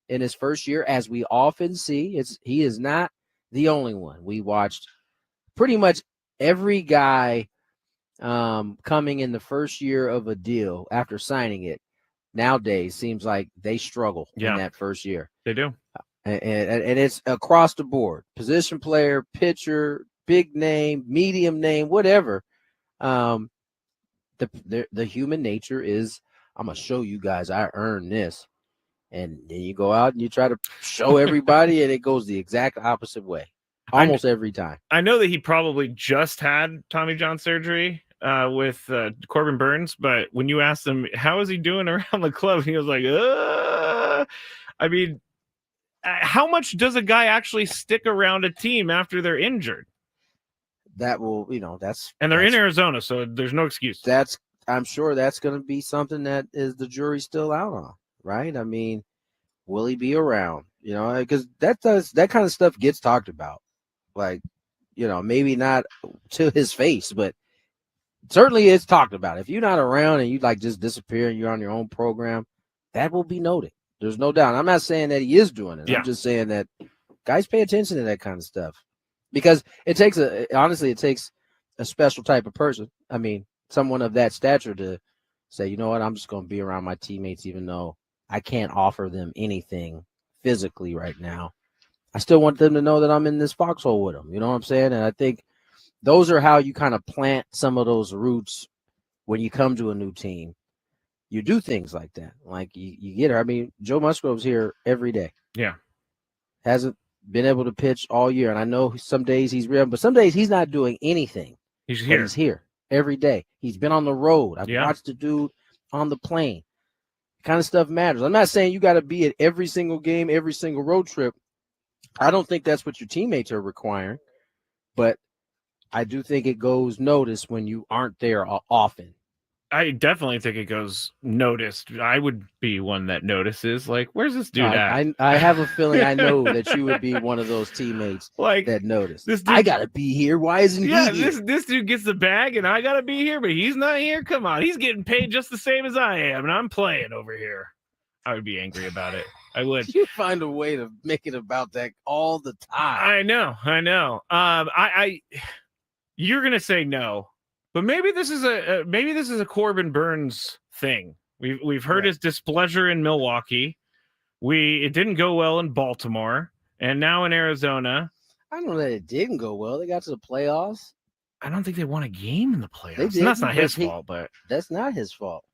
in his first year, as we often see, he is not The only one. We watched pretty much every guy coming in the first year of a deal after signing it. Nowadays, seems like they struggle in that first year. They do. And it's across the board. Position player, pitcher, big name, medium name, whatever. The human nature is, I'm going to show you guys I earned this. And then you go out and you try to show everybody, and it goes the exact opposite way almost every time. I know that he probably just had Tommy John surgery with Corbin Burns, but when you asked him, how is he doing around the club? He was like, I mean, how much does a guy actually stick around a team after they're injured? That will, and they're in Arizona, so there's no excuse. I'm sure that's going to be something that is the jury's still out on, right? I mean, will he be around? Because that kind of stuff gets talked about, like, maybe not to his face, but certainly it's talked about. If you're not around and you just disappear and you're on your own program, that will be noted. There's no doubt. I'm not saying that he is doing it. I'm just saying that guys pay attention to that kind of stuff, because it takes a special type of person. I mean, someone of that stature to say, you know what, I'm just going to be around my teammates, even though I can't offer them anything physically right now. I still want them to know that I'm in this foxhole with them. You know what I'm saying? And I think those are how you kind of plant some of those roots when you come to a new team. You do things like that. Like you get her. I mean, Joe Musgrove's here every day. Yeah. Hasn't been able to pitch all year. And I know some days he's real, but some days he's not doing anything. He's here. He's here every day. He's been on the road. I've watched the dude on the plane. Kind of stuff matters. I'm not saying you got to be at every single game, every single road trip. I don't think that's what your teammates are requiring, but I do think it goes noticed when you aren't there often. I definitely think it goes noticed. I would be one that notices, like, where's this dude at? I have a feeling I know that you would be one of those teammates that notice. This dude, I got to be here. Why isn't he here? This dude gets the bag and I got to be here, but he's not here? Come on. He's getting paid just the same as I am, and I'm playing over here. I would be angry about it. I would. You find a way to make it about that all the time. I know. You're going to say no. But maybe this is a Corbin Burns thing. We've heard his displeasure in Milwaukee. It didn't go well in Baltimore, and now in Arizona. I don't know that it didn't go well. They got to the playoffs. I don't think they won a game in the playoffs. And that's not his fault, but that's not his fault.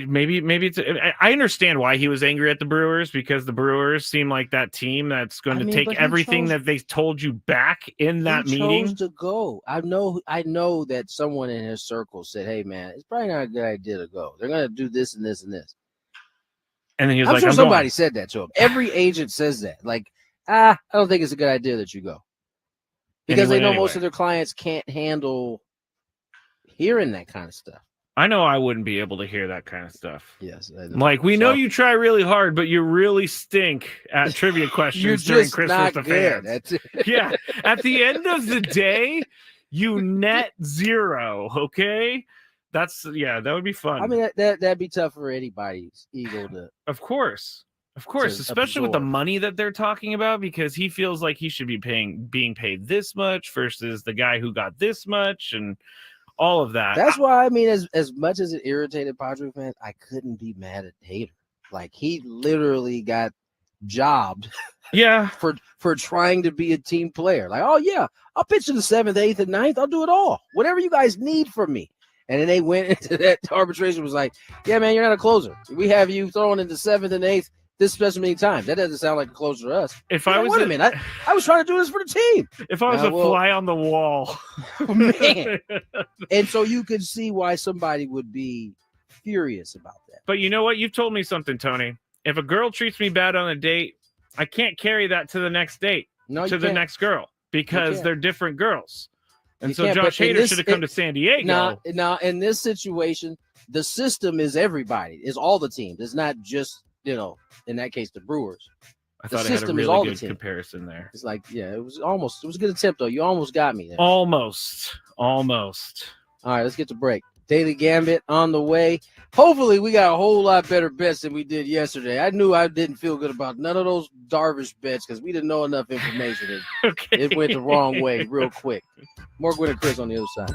Maybe it's. I understand why he was angry at the Brewers, because the Brewers seem like that team that's going to take everything that they told you back in that meeting. Chose to go. I know that someone in his circle said, "Hey, man, it's probably not a good idea to go. They're going to do this and this and this." And then he was I'm sure somebody said that to him. Every agent says that. Like, I don't think it's a good idea that you go, because they know most of their clients can't handle hearing that kind of stuff. I know I wouldn't be able to hear that kind of stuff. Yes. Like, we know you try really hard, but you really stink at trivia questions during Christmas with the fans. That's it. Yeah. At the end of the day, you net zero. Okay. That would be fun. I mean, that'd be tough for anybody's ego to. Of course, especially with the money that they're talking about, because he feels like he should be being paid this much versus the guy who got this much, and all of that. That's why, I mean, as much as it irritated Padres fans, I couldn't be mad at Hader. Like, he literally got jobbed for trying to be a team player. Like, oh yeah, I'll pitch in the 7th, 8th, and 9th. I'll do it all. Whatever you guys need from me. And then they went into that arbitration, was like, yeah, man, you're not a closer. We have you throwing in the 7th and 8th this special many times. That doesn't sound like a closer to us. Wait a minute, I was trying to do this for the team. If I was fly on the wall. Man. And so you could see why somebody would be furious about that. But you know what? You've told me something, Tony. If a girl treats me bad on a date, I can't carry that to the next date, to the next girl, because they're different girls. And so Josh Hader should have come to San Diego. Now, in this situation, the system is everybody. It's all the teams. It's not just, in that case, the Brewers. I thought I had a really good comparison there. It's like, it was a good attempt, though. You almost got me there. Almost. All right, let's get to break. Daily Gambit on the way. Hopefully, we got a whole lot better bets than we did yesterday. I knew I didn't feel good about none of those Darvish bets because we didn't know enough information. Okay. It went the wrong way real quick. More Gwynn Chris on the other side.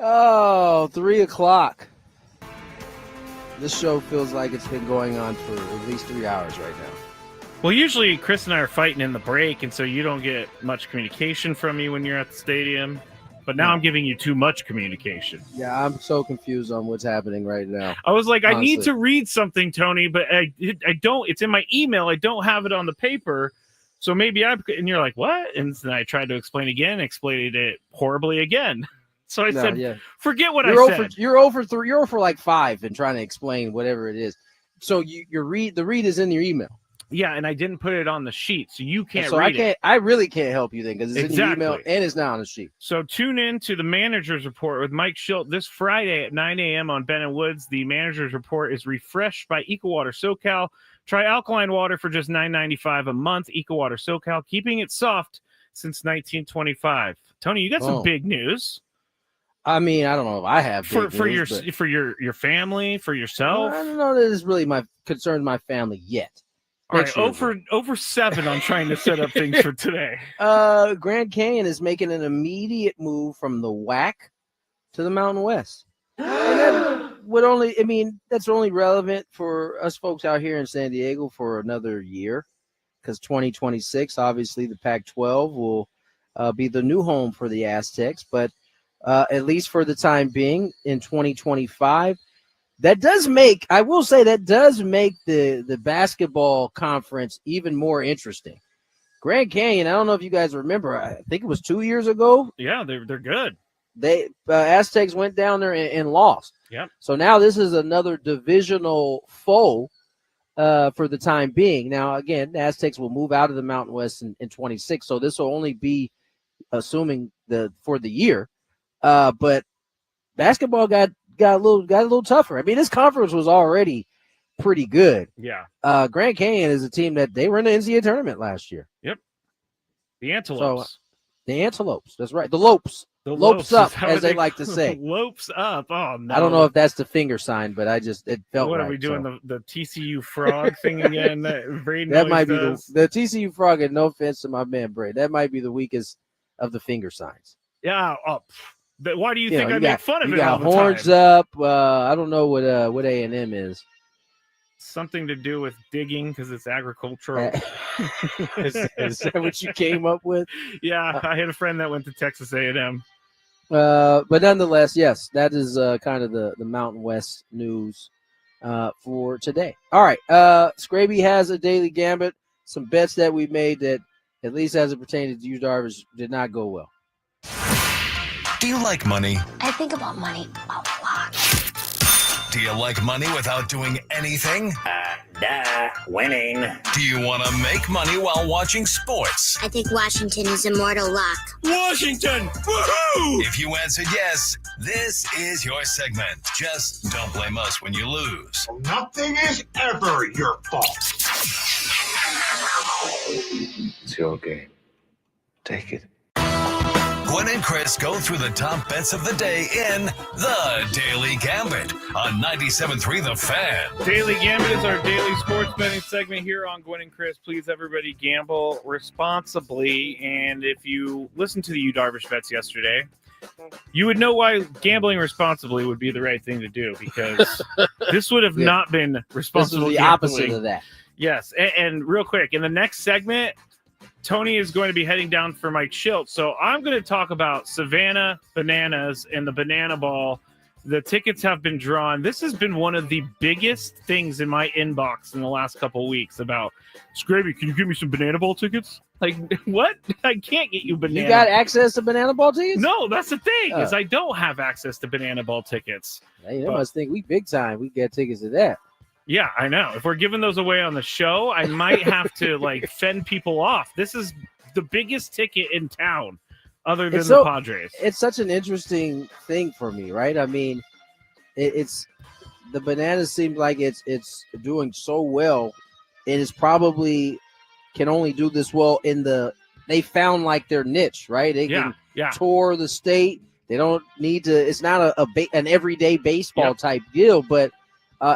Oh, 3 o'clock. This show feels like it's been going on for at least 3 hours right now. Well, usually Chris and I are fighting in the break, and so you don't get much communication from me when you're at the stadium. But now I'm giving you too much communication. Yeah, I'm so confused on what's happening right now. I was like, honestly. I need to read something, Tony, but I don't. It's in my email. I don't have it on the paper. So maybe and you're like, what? And then I tried to explain again, explained it horribly again. So I said, forget what I said. You're over 3. You're over like 5 and trying to explain whatever it is. So the read is in your email. Yeah, and I didn't put it on the sheet, so you can't read it. I really can't help you then because it's in your email and it's not on the sheet. So tune in to the Manager's Report with Mike Schilt this Friday at 9 a.m. on Ben and Woods. The Manager's Report is refreshed by EcoWater SoCal. Try alkaline water for just $9.95 a month. EcoWater SoCal, keeping it soft since 1925. Tony, you got some big news. I mean, I don't know if I have for your family, for yourself. I don't know that it's really concerned my family yet. All right, over 7 on trying to set up things for today. Grand Canyon is making an immediate move from the WAC to the Mountain West. And that's only relevant for us folks out here in San Diego for another year, because 2026, obviously, the Pac-12 will be the new home for the Aztecs. But at least for the time being, in 2025. That does make the basketball conference even more interesting. Grand Canyon, I don't know if you guys remember, I think it was 2 years ago. Yeah, they're good. They Aztecs went down there and lost. Yep. So now this is another divisional foe for the time being. Now, again, the Aztecs will move out of the Mountain West in 26, so this will only be assuming for the year. But basketball got a little tougher. I mean, this conference was already pretty good. Yeah. Grand Canyon is a team that they were in the NCAA tournament last year. Yep. The Antelopes. So, the Antelopes. That's right. The Lopes. The Lopes up, as they like to say. Lopes up. Oh no. I don't know if that's the finger sign, but it felt what right. Are we doing the TCU frog thing again? That might be the TCU frog. And no offense to my man Braden, that might be the weakest of the finger signs. Yeah. Why do you think I make fun of it? You got all the horns time? up. I don't know what A&M is. Something to do with digging because it's agricultural. Is that what you came up with? Yeah, I had a friend that went to Texas A&M. But nonetheless, yes, that is kind of the Mountain West news for today. All right, Skraby has a daily gambit. Some bets that we made that, at least as it pertained to Yu Darvish, did not go well. Do you like money? I think about money a lot. Do you like money without doing anything? Winning. Do you want to make money while watching sports? I think Washington is immortal luck. Washington! Woohoo! If you answered yes, this is your segment. Just don't blame us when you lose. Nothing is ever your fault. It's your game. Take it. Gwynn and Chris go through the top bets of the day in the Daily Gambit on 97.3 The Fan. Daily Gambit is our daily sports betting segment here on Gwynn and Chris. Please, everybody, gamble responsibly. And if you listened to the Yu Darvish bets yesterday, you would know why gambling responsibly would be the right thing to do, because this would have not been responsible. This is the opposite of that. Yes. And real quick, in the next segment, Tony is going to be heading down for Mike Schilt. So I'm going to talk about Savannah Bananas and the Banana Ball. The tickets have been drawn. This has been one of the biggest things in my inbox in the last couple of weeks about, Skraby, can you give me some Banana Ball tickets? Like, what? I can't get you Banana. You got access to Banana Ball tickets? No, that's the thing, is I don't have access to Banana Ball tickets. Hey, you must think we big time. We get tickets to that. Yeah, I know. If we're giving those away on the show, I might have to fend people off. This is the biggest ticket in town, other than the Padres. It's such an interesting thing for me, right? I mean, it's the Bananas seem like it's doing so well. It is probably can only do this well they found like their niche, right? They can tour the state. They don't need to. It's not an everyday baseball type deal, but.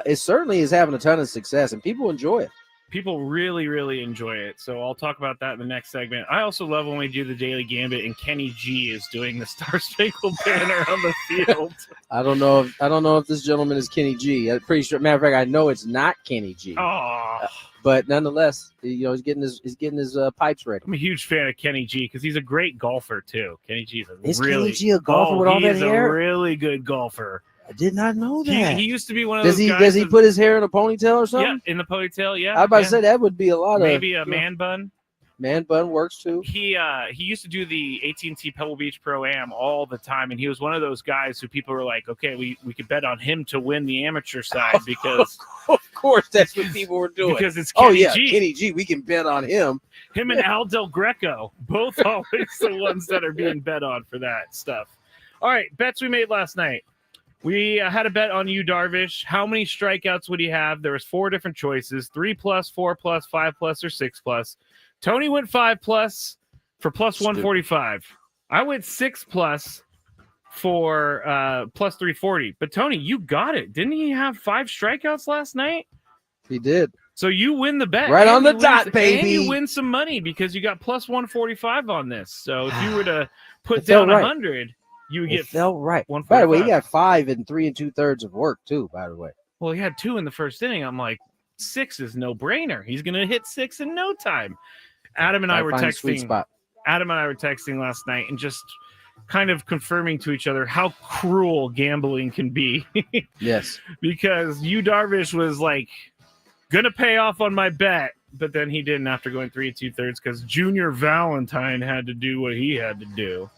It certainly is having a ton of success, and people enjoy it. People really, really enjoy it. So I'll talk about that in the next segment. I also love when we do the Daily Gambit and Kenny G is doing the Star Spangled Banner on the field. I don't know if this gentleman is Kenny G. I'm pretty sure. Matter of fact, I know it's not Kenny G. Oh, but nonetheless, he's getting his pipes ready. I'm a huge fan of Kenny G because he's a great golfer too. Kenny G is Kenny G a golfer with all that hair? He's a really good golfer. I did not know that. He used to be one of those guys. Does he put his hair in a ponytail or something? Yeah, in the ponytail. Yeah, I was about to say that would be a lot maybe a man bun. Man bun works too. He used to do the AT&T Pebble Beach Pro-Am all the time, and he was one of those guys who people were like, okay, we could bet on him to win the amateur side because of course that's what people were doing. Because it's Kenny G. Kenny G. We can bet on him. Him and Al Del Greco, both always the ones that are being bet on for that stuff. All right, bets we made last night. We had a bet on Yu Darvish. How many strikeouts would he have? There was 4 different choices: 3+, 4+, 5+, or 6+. Tony went 5+ for plus 145. I went 6+ for plus 340. But Tony, you got it. Didn't he have 5 strikeouts last night? He did. So you win the bet. Right on the dot, baby. And you win some money because you got plus 145 on this. So if you were to put down 100, you would get felt right. 145. By the way, he got 5 and 3 2/3 of work too. By the way, well, he had 2 in the first inning. I'm like, 6 is no brainer. He's going to hit 6 in no time. Adam and I were texting. Adam and I were texting last night and just kind of confirming to each other how cruel gambling can be. Yes, because Yu Darvish was like gonna pay off on my bet, but then he didn't after going 3 2/3 because Junior Valentine had to do what he had to do.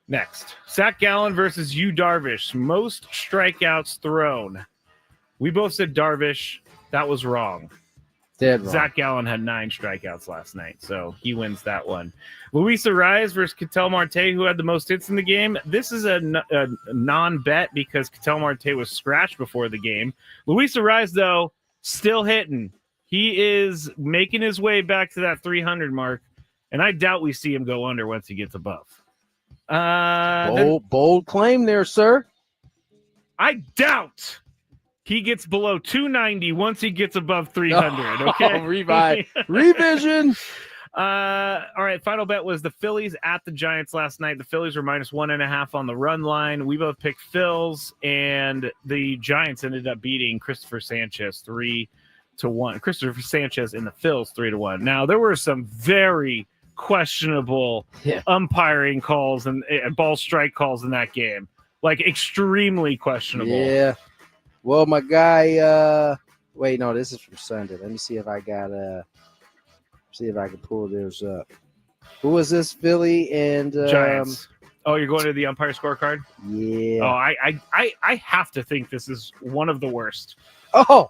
Next, Zach Gallen versus Yu Darvish. Most strikeouts thrown. We both said Darvish. That was wrong. Dead wrong. Zach Gallen had 9 strikeouts last night, so he wins that one. Luis Ariz versus Ketel Marte, who had the most hits in the game. This is a non-bet because Ketel Marte was scratched before the game. Luis Ariz, though, still hitting. He is making his way back to that 300 mark, and I doubt we see him go under once he gets above. Bold claim there, sir. I doubt he gets below 290 once he gets above 300. Okay. Revision. All right. Final bet was the Phillies at the Giants last night. The Phillies were -1.5 on the run line. We both picked Phils, and the Giants ended up beating Christopher Sanchez 3-1. Christopher Sanchez in the Phils 3-1. Now, there were some very questionable umpiring calls and ball strike calls in that game. Like, extremely questionable. Yeah. Well, my guy, wait, no, this is from Sunday. Let me see if I got see if I can pull this up. Who was this? Philly and Giants. Oh, you're going to the umpire scorecard? Yeah. Oh, I have to think this is one of the worst. Oh.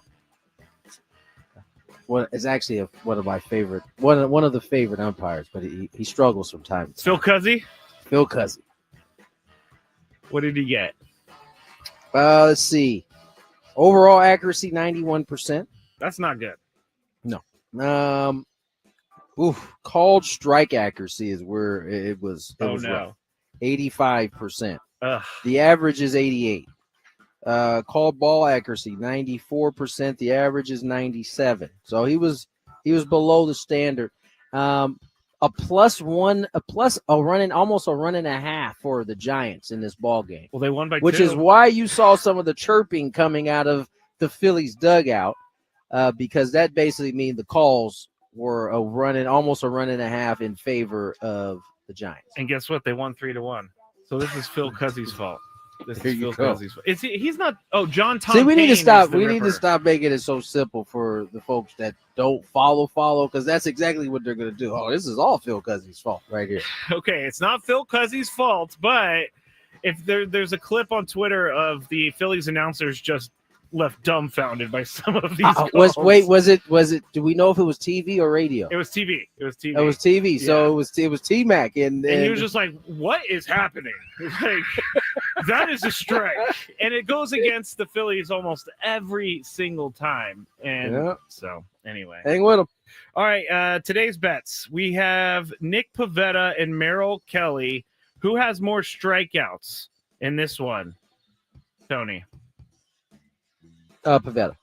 Well, it's actually one of my favorite, one of the favorite umpires, but he struggles from time to time. Phil Cuzzy? Phil Cuzzy. What did he get? Let's see. Overall accuracy, 91%. That's not good. No. Called strike accuracy is where it was. Rough. 85%. Ugh. The average is 88. Called ball accuracy, 94%. The average is 97. So he was below the standard. Almost a run and a half for the Giants in this ball game. Well, they won by 2. Which is why you saw some of the chirping coming out of the Phillies dugout, because that basically means the calls were almost a run and a half in favor of the Giants. And guess what? They won 3-1. So this is Phil Cuzzy's fault. This Here is you Phil go. Cuzzy's fault. He's not. Oh, John Tom. See, we need to Payne stop. is the We need to ripper. stop making it so simple for the folks that don't follow, because that's exactly what they're going to do. Oh, this is all Phil Cuzzy's fault right here. Okay, it's not Phil Cuzzy's fault, but if there's a clip on Twitter of the Phillies announcers just left dumbfounded by some of these calls. Was it? Do we know if it was TV or radio? It was TV. It was TV. It was TV. Yeah. So it was T-Mac, and he was just like, "What is happening? Like, that is a strike," and it goes against the Phillies almost every single time. And so, anyway, hang with them. All right, today's bets: we have Nick Pivetta and Merrill Kelly. Who has more strikeouts in this one? Tony. Pivetta.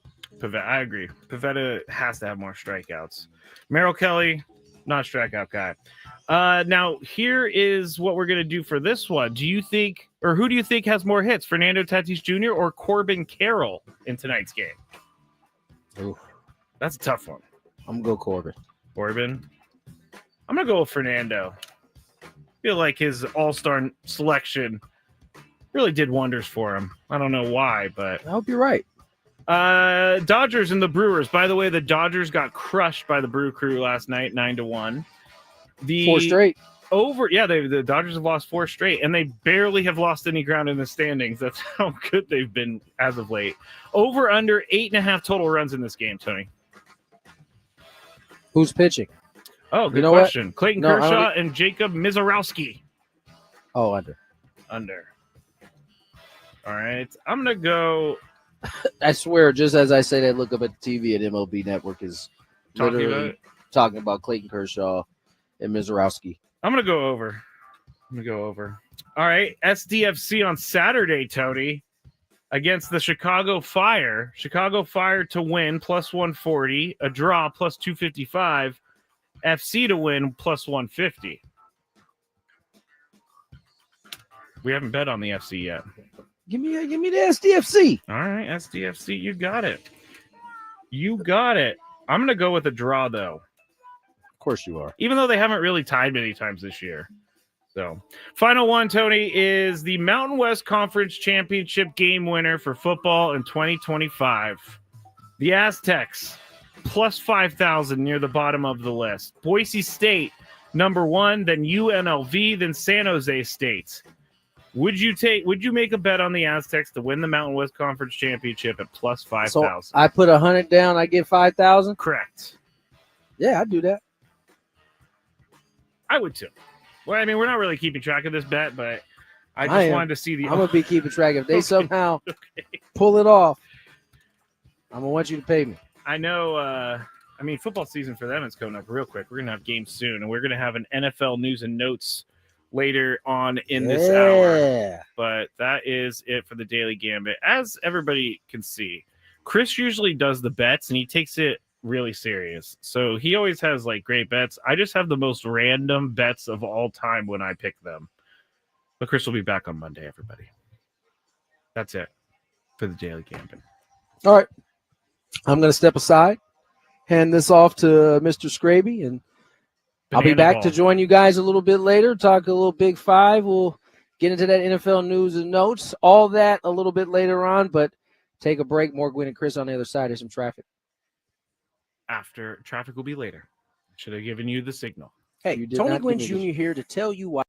I agree. Pivetta has to have more strikeouts. Merrill Kelly, not a strikeout guy. Now, here is what we're going to do for this one. Do you think, or who do you think has more hits, Fernando Tatis Jr. or Corbin Carroll in tonight's game? Ooh. That's a tough one. I'm going to go Corbin. Corbin? I'm going to go with Fernando. I feel like his all-star selection really did wonders for him. I don't know why, but I hope you're right. Dodgers and the Brewers. By the way, the Dodgers got crushed by the Brew Crew last night, 9-1. 4 straight. The Dodgers have lost 4 straight, and they barely have lost any ground in the standings. That's how good they've been as of late. Over under 8.5 total runs in this game, Tony. Who's pitching? Oh, good question. What? Clayton Kershaw and Jacob Mizorowski. Oh, under. Under. All right. I'm going to go. I swear, just as I say that, look up at the TV at MLB Network is literally talking about Clayton Kershaw and Mizorowski. I'm going to go over. All right. SDFC on Saturday, Tony, against the Chicago Fire. Chicago Fire to win, plus 140. A draw, plus 255. FC to win, plus 150. We haven't bet on the FC yet. Give me the SDFC. All right, SDFC, you got it. I'm going to go with a draw, though. Of course you are. Even though they haven't really tied many times this year. So, final one, Tony, is the Mountain West Conference Championship game winner for football in 2025. The Aztecs, plus 5,000 near the bottom of the list. Boise State, number 1, then UNLV, then San Jose State. Would you make a bet on the Aztecs to win the Mountain West Conference Championship at plus 5,000? So I put 100 down, I get 5,000? Correct. Yeah, I'd do that. I would too. Well, I mean, we're not really keeping track of this bet, but I just wanted to see the. I'm going to be keeping track. If they somehow pull it off, I'm going to want you to pay me. I know. Football season for them is coming up real quick. We're going to have games soon, and we're going to have an NFL news and notes later on in this hour. But that is it for the Daily Gambit. As everybody can see, Chris usually does the bets, and he takes it really serious. So he always has like great bets. I just have the most random bets of all time when I pick them. But Chris will be back on Monday, everybody. That's it for the Daily Gambit. All right. I'm going to step aside, hand this off to Mr. Skraby, and I'll be back to join you guys a little bit later, talk a little Big Five. We'll get into that NFL news and notes, all that a little bit later on, but take a break. More Gwynn and Chris on the other side. There's some traffic. After traffic will be later. Should have given you the signal. Hey, Tony Gwynn Jr. here to tell you why.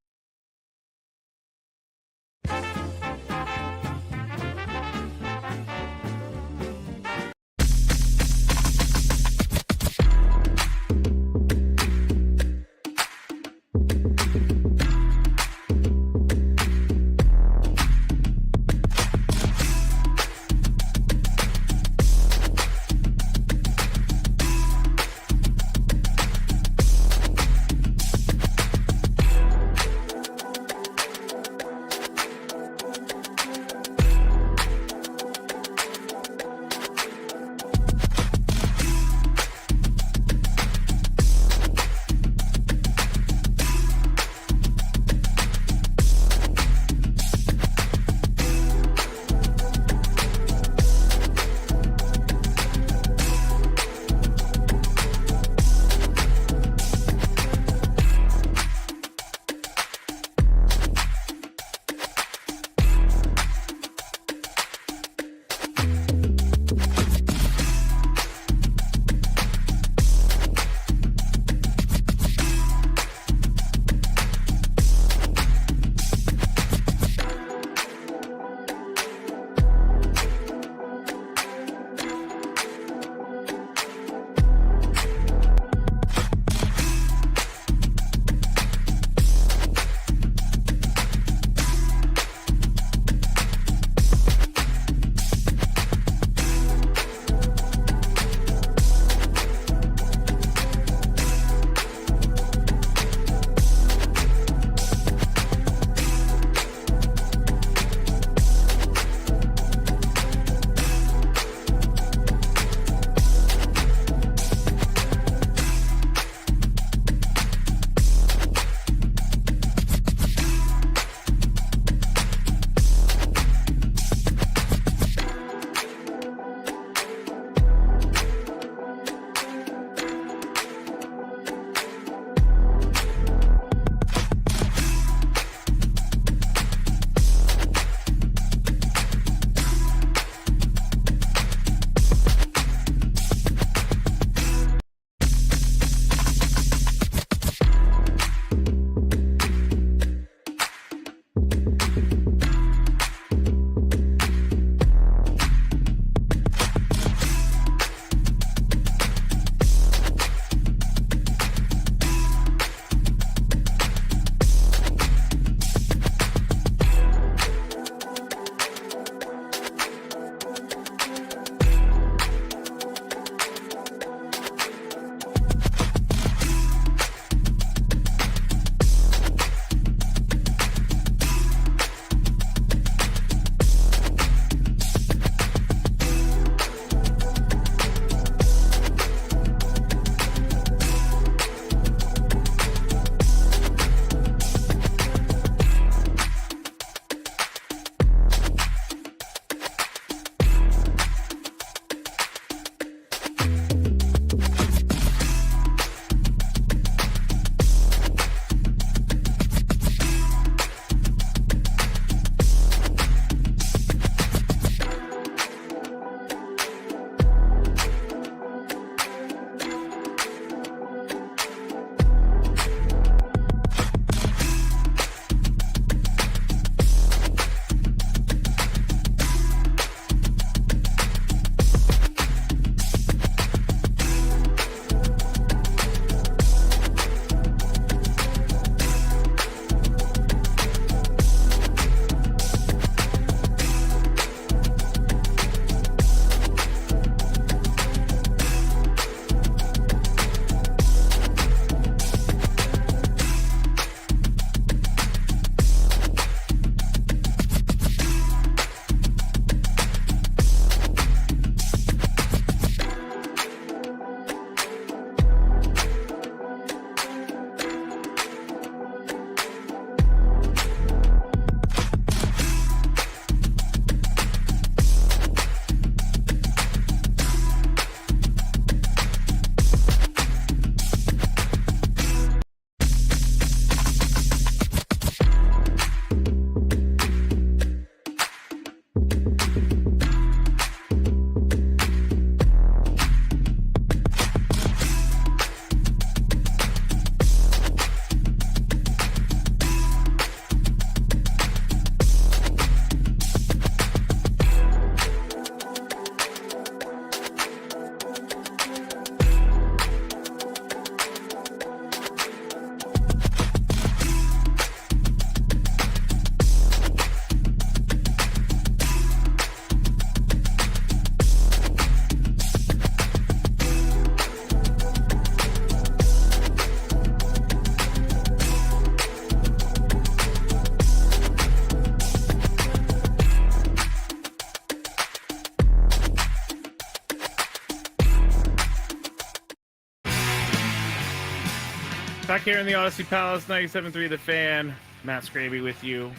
here in the Odyssey Palace, 97.3 The Fan. Matt Skraby with you.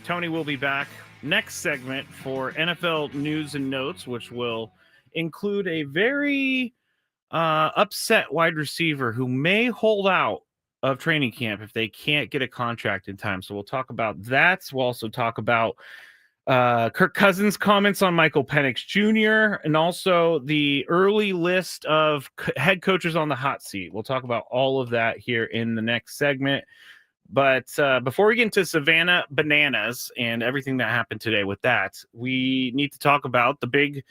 Tony will be back next segment for NFL news and notes, which will include a very upset wide receiver who may hold out of training camp if they can't get a contract in time. So we'll talk about that. We'll also talk about Kirk Cousins' comments on Michael Penix Jr. and also the early list of head coaches on the hot seat. We'll talk about all of that here in the next segment. But before we get into Savannah Bananas and everything that happened today with that, we need to talk about the big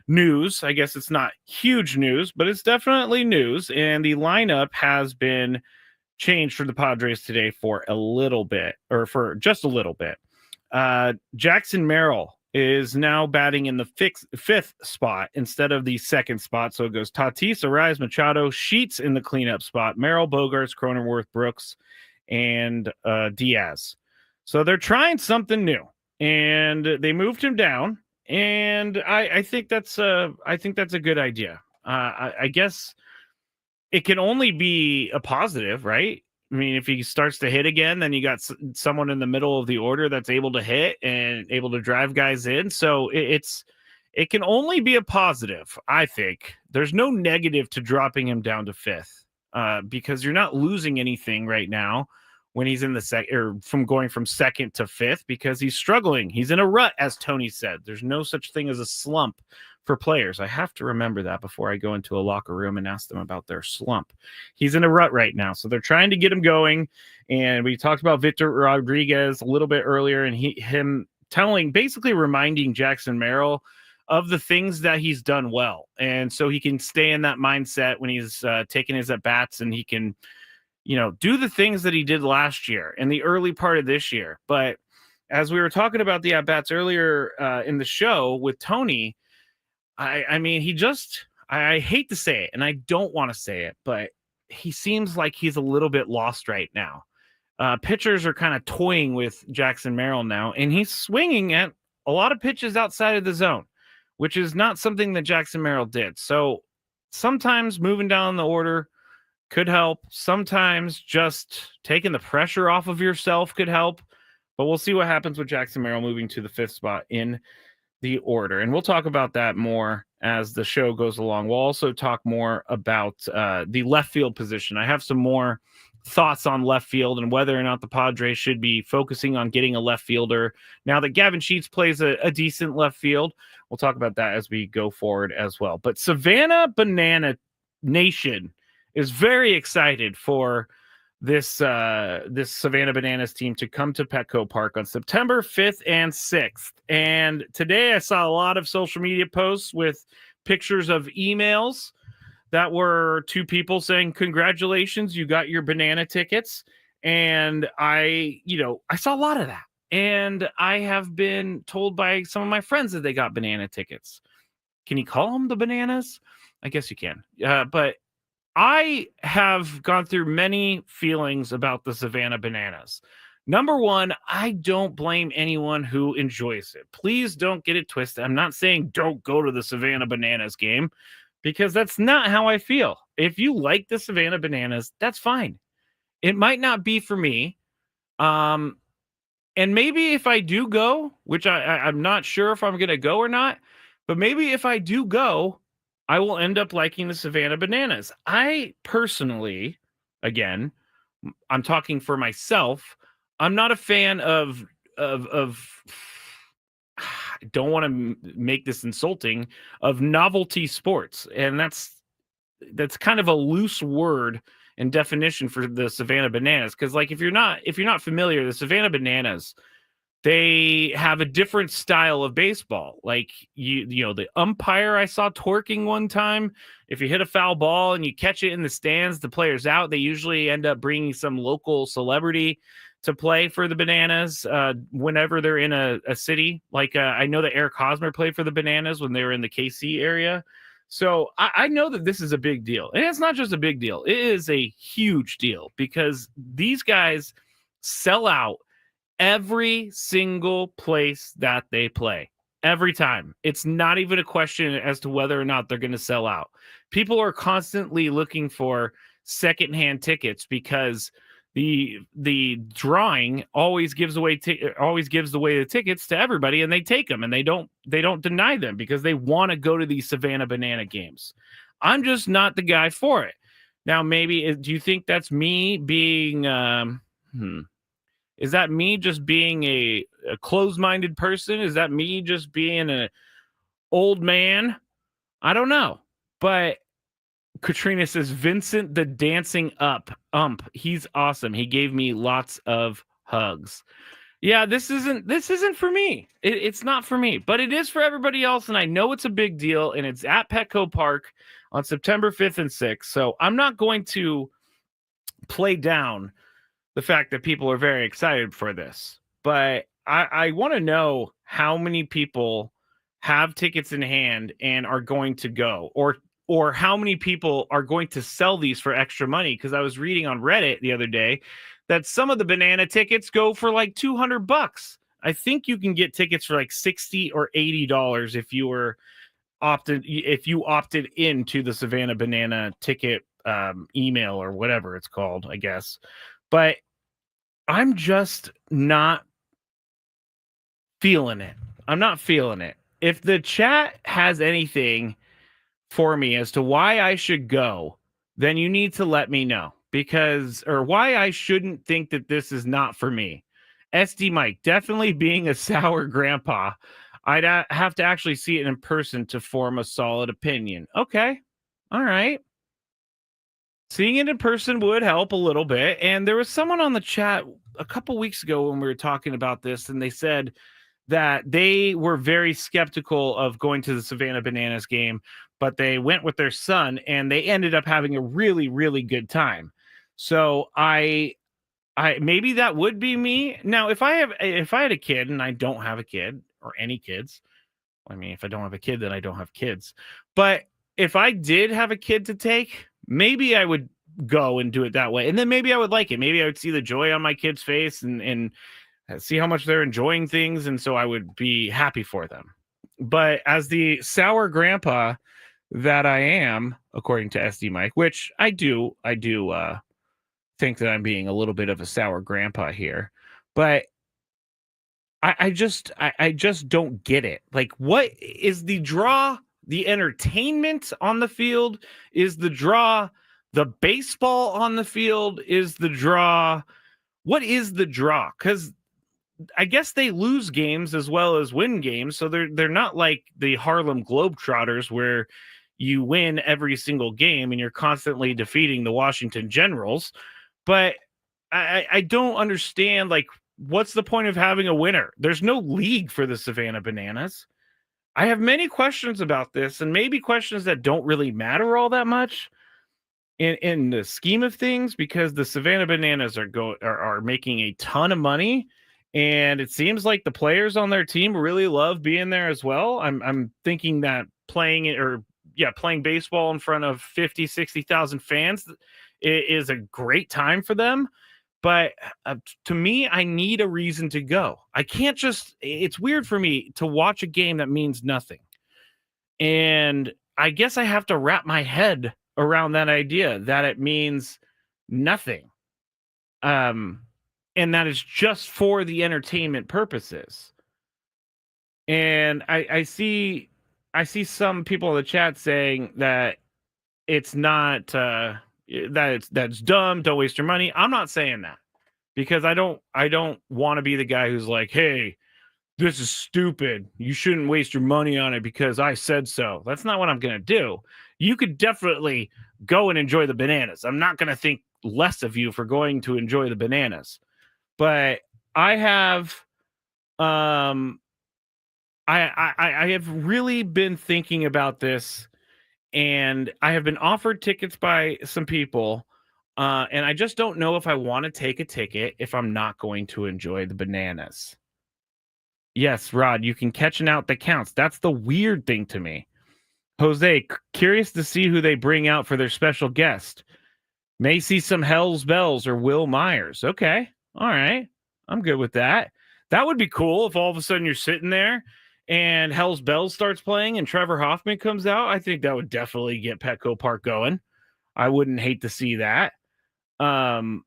news. I guess it's not huge news, but it's definitely news. And the lineup has been changed for the Padres today for a little bit, or for just a little bit. Jackson Merrill is now batting in the fifth spot instead of the second spot. So it goes Tatis, Arraez, Machado, Sheets in the cleanup spot, Merrill, Bogarts, Cronenworth, Brooks, and Diaz. So they're trying something new, and they moved him down. And I think that's a good idea. I guess it can only be a positive, right? I mean, if he starts to hit again, then you got someone in the middle of the order that's able to hit and able to drive guys in. So it can only be a positive, I think. There's no negative to dropping him down to fifth because you're not losing anything right now when he's in the second, or from going from second to fifth, because he's struggling. He's in a rut, as Tony said. There's no such thing as a slump for players. I have to remember that before I go into a locker room and ask them about their slump. He's in a rut right now, so they're trying to get him going. And we talked about Victor Rodriguez a little bit earlier, and him basically reminding Jackson Merrill of the things that he's done well. And so he can stay in that mindset when he's taking his at-bats, and he can, do the things that he did last year and the early part of this year. But as we were talking about the at-bats earlier in the show with Tony, I mean, I hate to say it, and I don't want to say it, but he seems like he's a little bit lost right now. Pitchers are kind of toying with Jackson Merrill now, and he's swinging at a lot of pitches outside of the zone, which is not something that Jackson Merrill did. So sometimes moving down the order could help. Sometimes just taking the pressure off of yourself could help. But we'll see what happens with Jackson Merrill moving to the fifth spot in the order. And we'll talk about that more as the show goes along. We'll also talk more about the left field position. I have some more thoughts on left field and whether or not the Padres should be focusing on getting a left fielder now that Gavin Sheets plays a decent left field. We'll talk about that as we go forward as well. But Savannah Banana Nation is very excited for this Savannah Bananas team to come to Petco Park on September 5th and 6th. And today I saw a lot of social media posts with pictures of emails that were two people saying, congratulations, you got your banana tickets. And I saw a lot of that. And I have been told by some of my friends that they got banana tickets. Can you call them the Bananas? I guess you can. But I have gone through many feelings about the Savannah Bananas. Number one, I don't blame anyone who enjoys it. Please don't get it twisted. I'm not saying don't go to the Savannah Bananas game, because that's not how I feel. If you like the Savannah Bananas, that's fine. It might not be for me. And maybe if I do go, which I'm not sure if I'm going to go or not, but maybe if I do go, I will end up liking the Savannah Bananas. I personally, again, I'm talking for myself, I'm not a fan of I don't want to make this insulting, of novelty sports. And that's kind of a loose word and definition for the Savannah Bananas. Because like if you're not familiar, the Savannah Bananas, they have a different style of baseball. Like the umpire I saw twerking one time. If you hit a foul ball and you catch it in the stands, the player's out. They usually end up bringing some local celebrity to play for the Bananas whenever they're in a city. Like I know that Eric Hosmer played for the Bananas when they were in the KC area. So I know that this is a big deal. And it's not just a big deal. It is a huge deal because these guys sell out every single place that they play. Every time. It's not even a question as to whether or not they're going to sell out. People are constantly looking for secondhand tickets because the drawing always gives away the tickets to everybody, and they take them, and they don't deny them because they want to go to these Savannah Banana games. I'm just not the guy for it. Now, maybe do you think that's me being is that me just being a closed-minded person? Is that me just being an old man? I don't know. But Katrina says, Vincent the Dancing Ump. He's awesome. He gave me lots of hugs. Yeah, this isn't for me. It's not for me, but it is for everybody else, and I know it's a big deal, and it's at Petco Park on September 5th and 6th. So I'm not going to play down the fact that people are very excited for this, but I want to know how many people have tickets in hand and are going to go, or how many people are going to sell these for extra money. Because I was reading on Reddit the other day that some of the banana tickets go for like $200. I think you can get tickets for like $60 or $80 if you opted into the Savannah Banana ticket email or whatever it's called, I guess. But I'm just not feeling it. I'm not feeling it. If the chat has anything for me as to why I should go, then you need to let me know, or why I shouldn't think that this is not for me. SD Mike, definitely being a sour grandpa. I'd have to actually see it in person to form a solid opinion. Okay. All right. Seeing it in person would help a little bit. And there was someone on the chat a couple weeks ago when we were talking about this, and they said that they were very skeptical of going to the Savannah Bananas game, but they went with their son and they ended up having a really, really good time. So I maybe that would be me. Now, if I had a kid, and I don't have a kid or any kids, I mean, if I don't have a kid, then I don't have kids. But if I did have a kid to take, maybe I would go and do it that way. And then maybe I would like it. Maybe I would see the joy on my kid's face and see how much they're enjoying things. And so I would be happy for them. But as the sour grandpa that I am, according to SD Mike, which I do think that I'm being a little bit of a sour grandpa here, but I just don't get it. Like, what is the draw? The entertainment on the field? Is the draw the baseball on the field? Is the draw? What is the draw? Because I guess they lose games as well as win games, so they're not like the Harlem Globetrotters where you win every single game and you're constantly defeating the Washington Generals. But I don't understand, like, what's the point of having a winner? There's no league for the Savannah Bananas. I have many questions about this, and maybe questions that don't really matter all that much in the scheme of things, because the Savannah Bananas are making a ton of money, and it seems like the players on their team really love being there as well. I'm thinking that playing baseball in front of 50, 60,000 fans is a great time for them. But to me, I need a reason to go. I can't just, it's weird for me to watch a game that means nothing. And I guess I have to wrap my head around that idea that it means nothing. And that is just for the entertainment purposes. And I see some people in the chat saying that it's not, that's dumb. Don't waste your money. I'm not saying that, because I don't want to be the guy who's like, hey, this is stupid. You shouldn't waste your money on it because I said so. That's not what I'm going to do. You could definitely go and enjoy the bananas. I'm not going to think less of you for going to enjoy the bananas. But I have, I have really been thinking about this. And I have been offered tickets by some people, and I just don't know if I want to take a ticket if I'm not going to enjoy the bananas. Yes, Rod, you can catch an out that counts. That's the weird thing to me. Jose, curious to see who they bring out for their special guest. May see some Hell's Bells or Will Myers. Okay, all right. I'm good with that. That would be cool if all of a sudden you're sitting there and Hell's Bells starts playing and Trevor Hoffman comes out. I think that would definitely get Petco Park going. I wouldn't hate to see that. Padres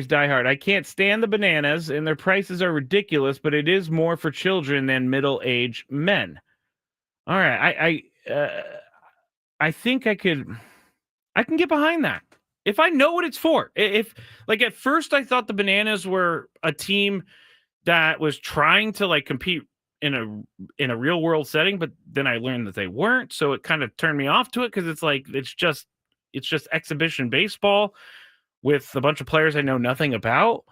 diehard. I can't stand the bananas, and their prices are ridiculous, but it is more for children than middle-aged men. All right, I think I can get behind that if I know what it's for. If like at first I thought the Bananas were a team that was trying to like compete in a real world setting, but then I learned that they weren't, so it kind of turned me off to it because it's like it's just exhibition baseball with a bunch of players I know nothing about.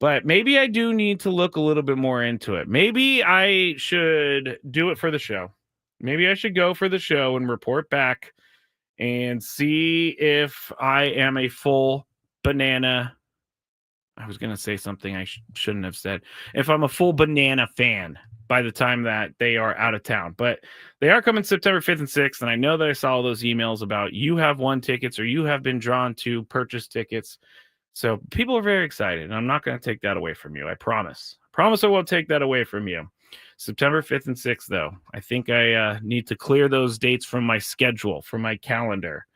But maybe I do need to look a little bit more into it. Maybe I should do it for the show. Maybe I should go for the show and report back and see if I am a full banana. I was going to say something I shouldn't have said. If I'm a full banana fan by the time that they are out of town. But they are coming September 5th and 6th, and I know that I saw all those emails about you have won tickets or you have been drawn to purchase tickets. So people are very excited, and I'm not going to take that away from you. I promise. I promise I won't take that away from you. September 5th and 6th, though. I think I need to clear those dates from my schedule, from my calendar.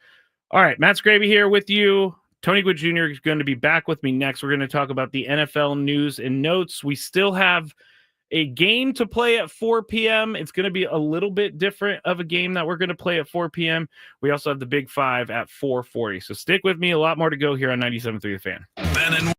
All right, Matt Skraby here with you. Tony Gwynn Jr. is going to be back with me next. We're going to talk about the NFL news and notes. We still have a game to play at 4 p.m. It's going to be a little bit different of a game that we're going to play at 4 p.m. We also have the Big Five at 4:40. So stick with me. A lot more to go here on 97.3 The Fan. Ben and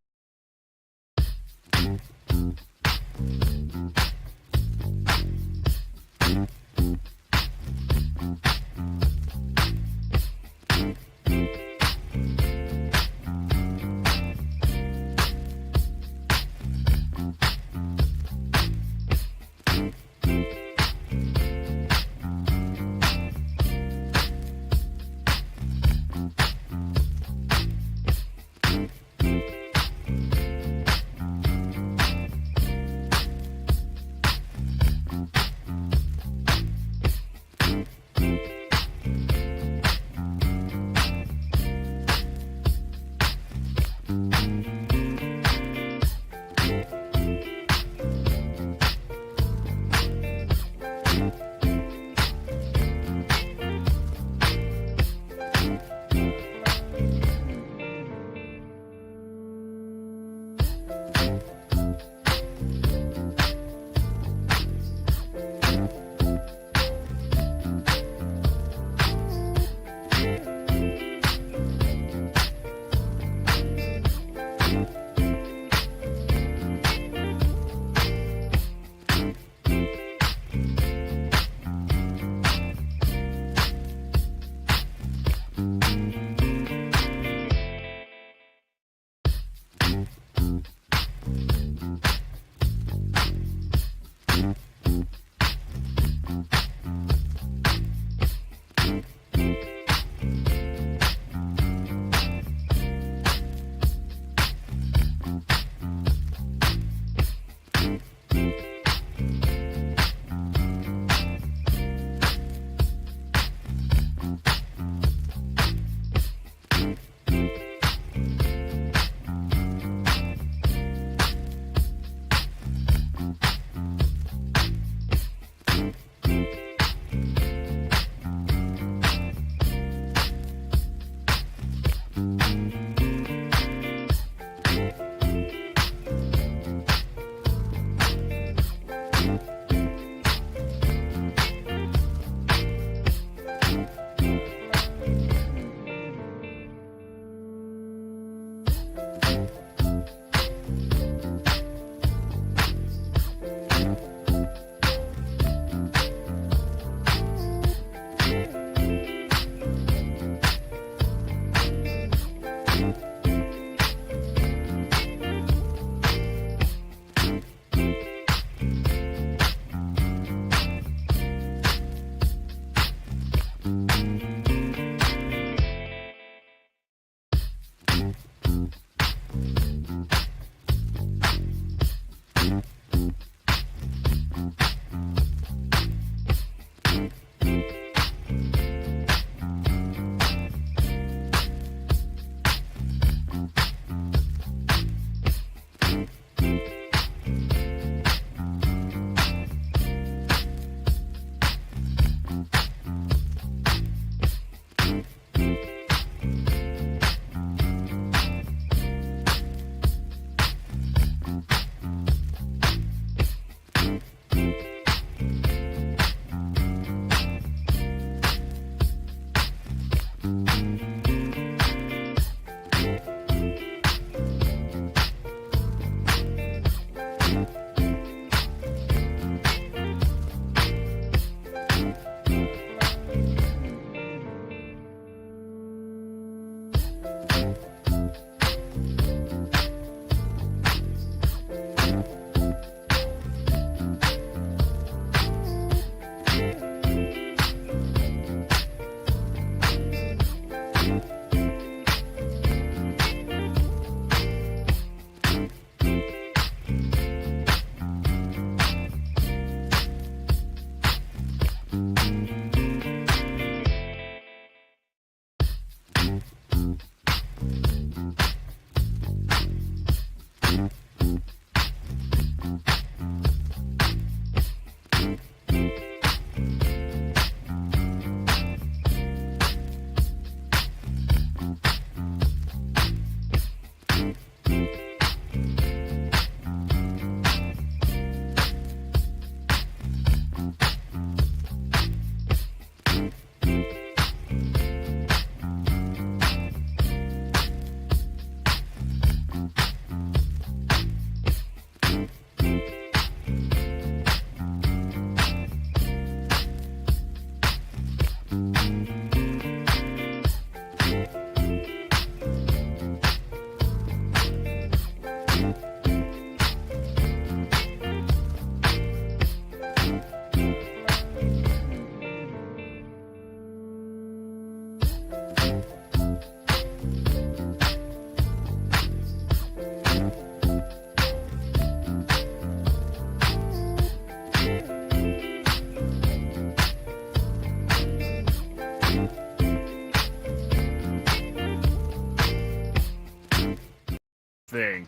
thing.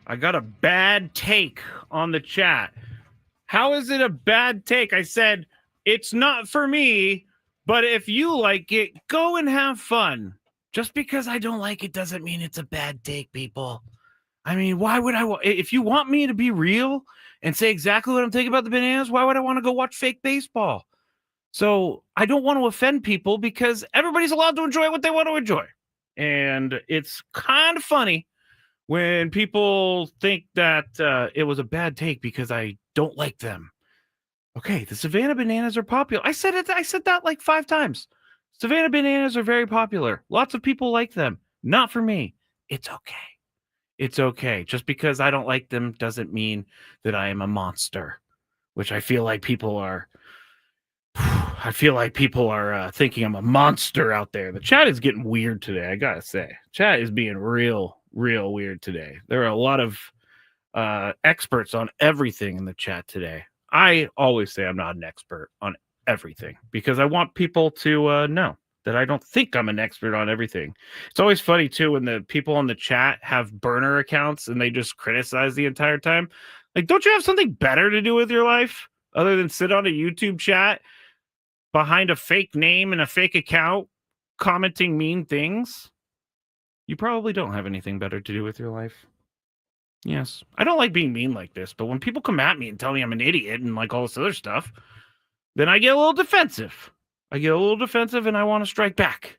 I got a bad take on the chat. How is it a bad take? I said, it's not for me, but if you like it, go and have fun. Just because I don't like it doesn't mean it's a bad take, people. I mean, why would if you want me to be real and say exactly what I'm thinking about the Bananas, why would I want to go watch fake baseball? So I don't want to offend people because everybody's allowed to enjoy what they want to enjoy. And it's kind of funny when people think that it was a bad take because I don't like them. Okay, the Savannah Bananas are popular. I said that like 5 times. Savannah Bananas are very popular. Lots of people like them. Not for me. It's okay. It's okay. Just because I don't like them doesn't mean that I am a monster, which I feel like people are. I feel like people are thinking I'm a monster out there. The chat is getting weird today, I gotta say. Chat is being real weird today. There are a lot of experts on everything in the chat today. I always say I'm not an expert on everything because I want people to know that I don't think I'm an expert on everything. It's always funny, too, when the people on the chat have burner accounts and they just criticize the entire time. Like, don't you have something better to do with your life other than sit on a YouTube chat behind a fake name and a fake account commenting mean things? You probably don't have anything better to do with your life. Yes. I don't like being mean like this, but when people come at me and tell me I'm an idiot and like all this other stuff, then I get a little defensive. And I want to strike back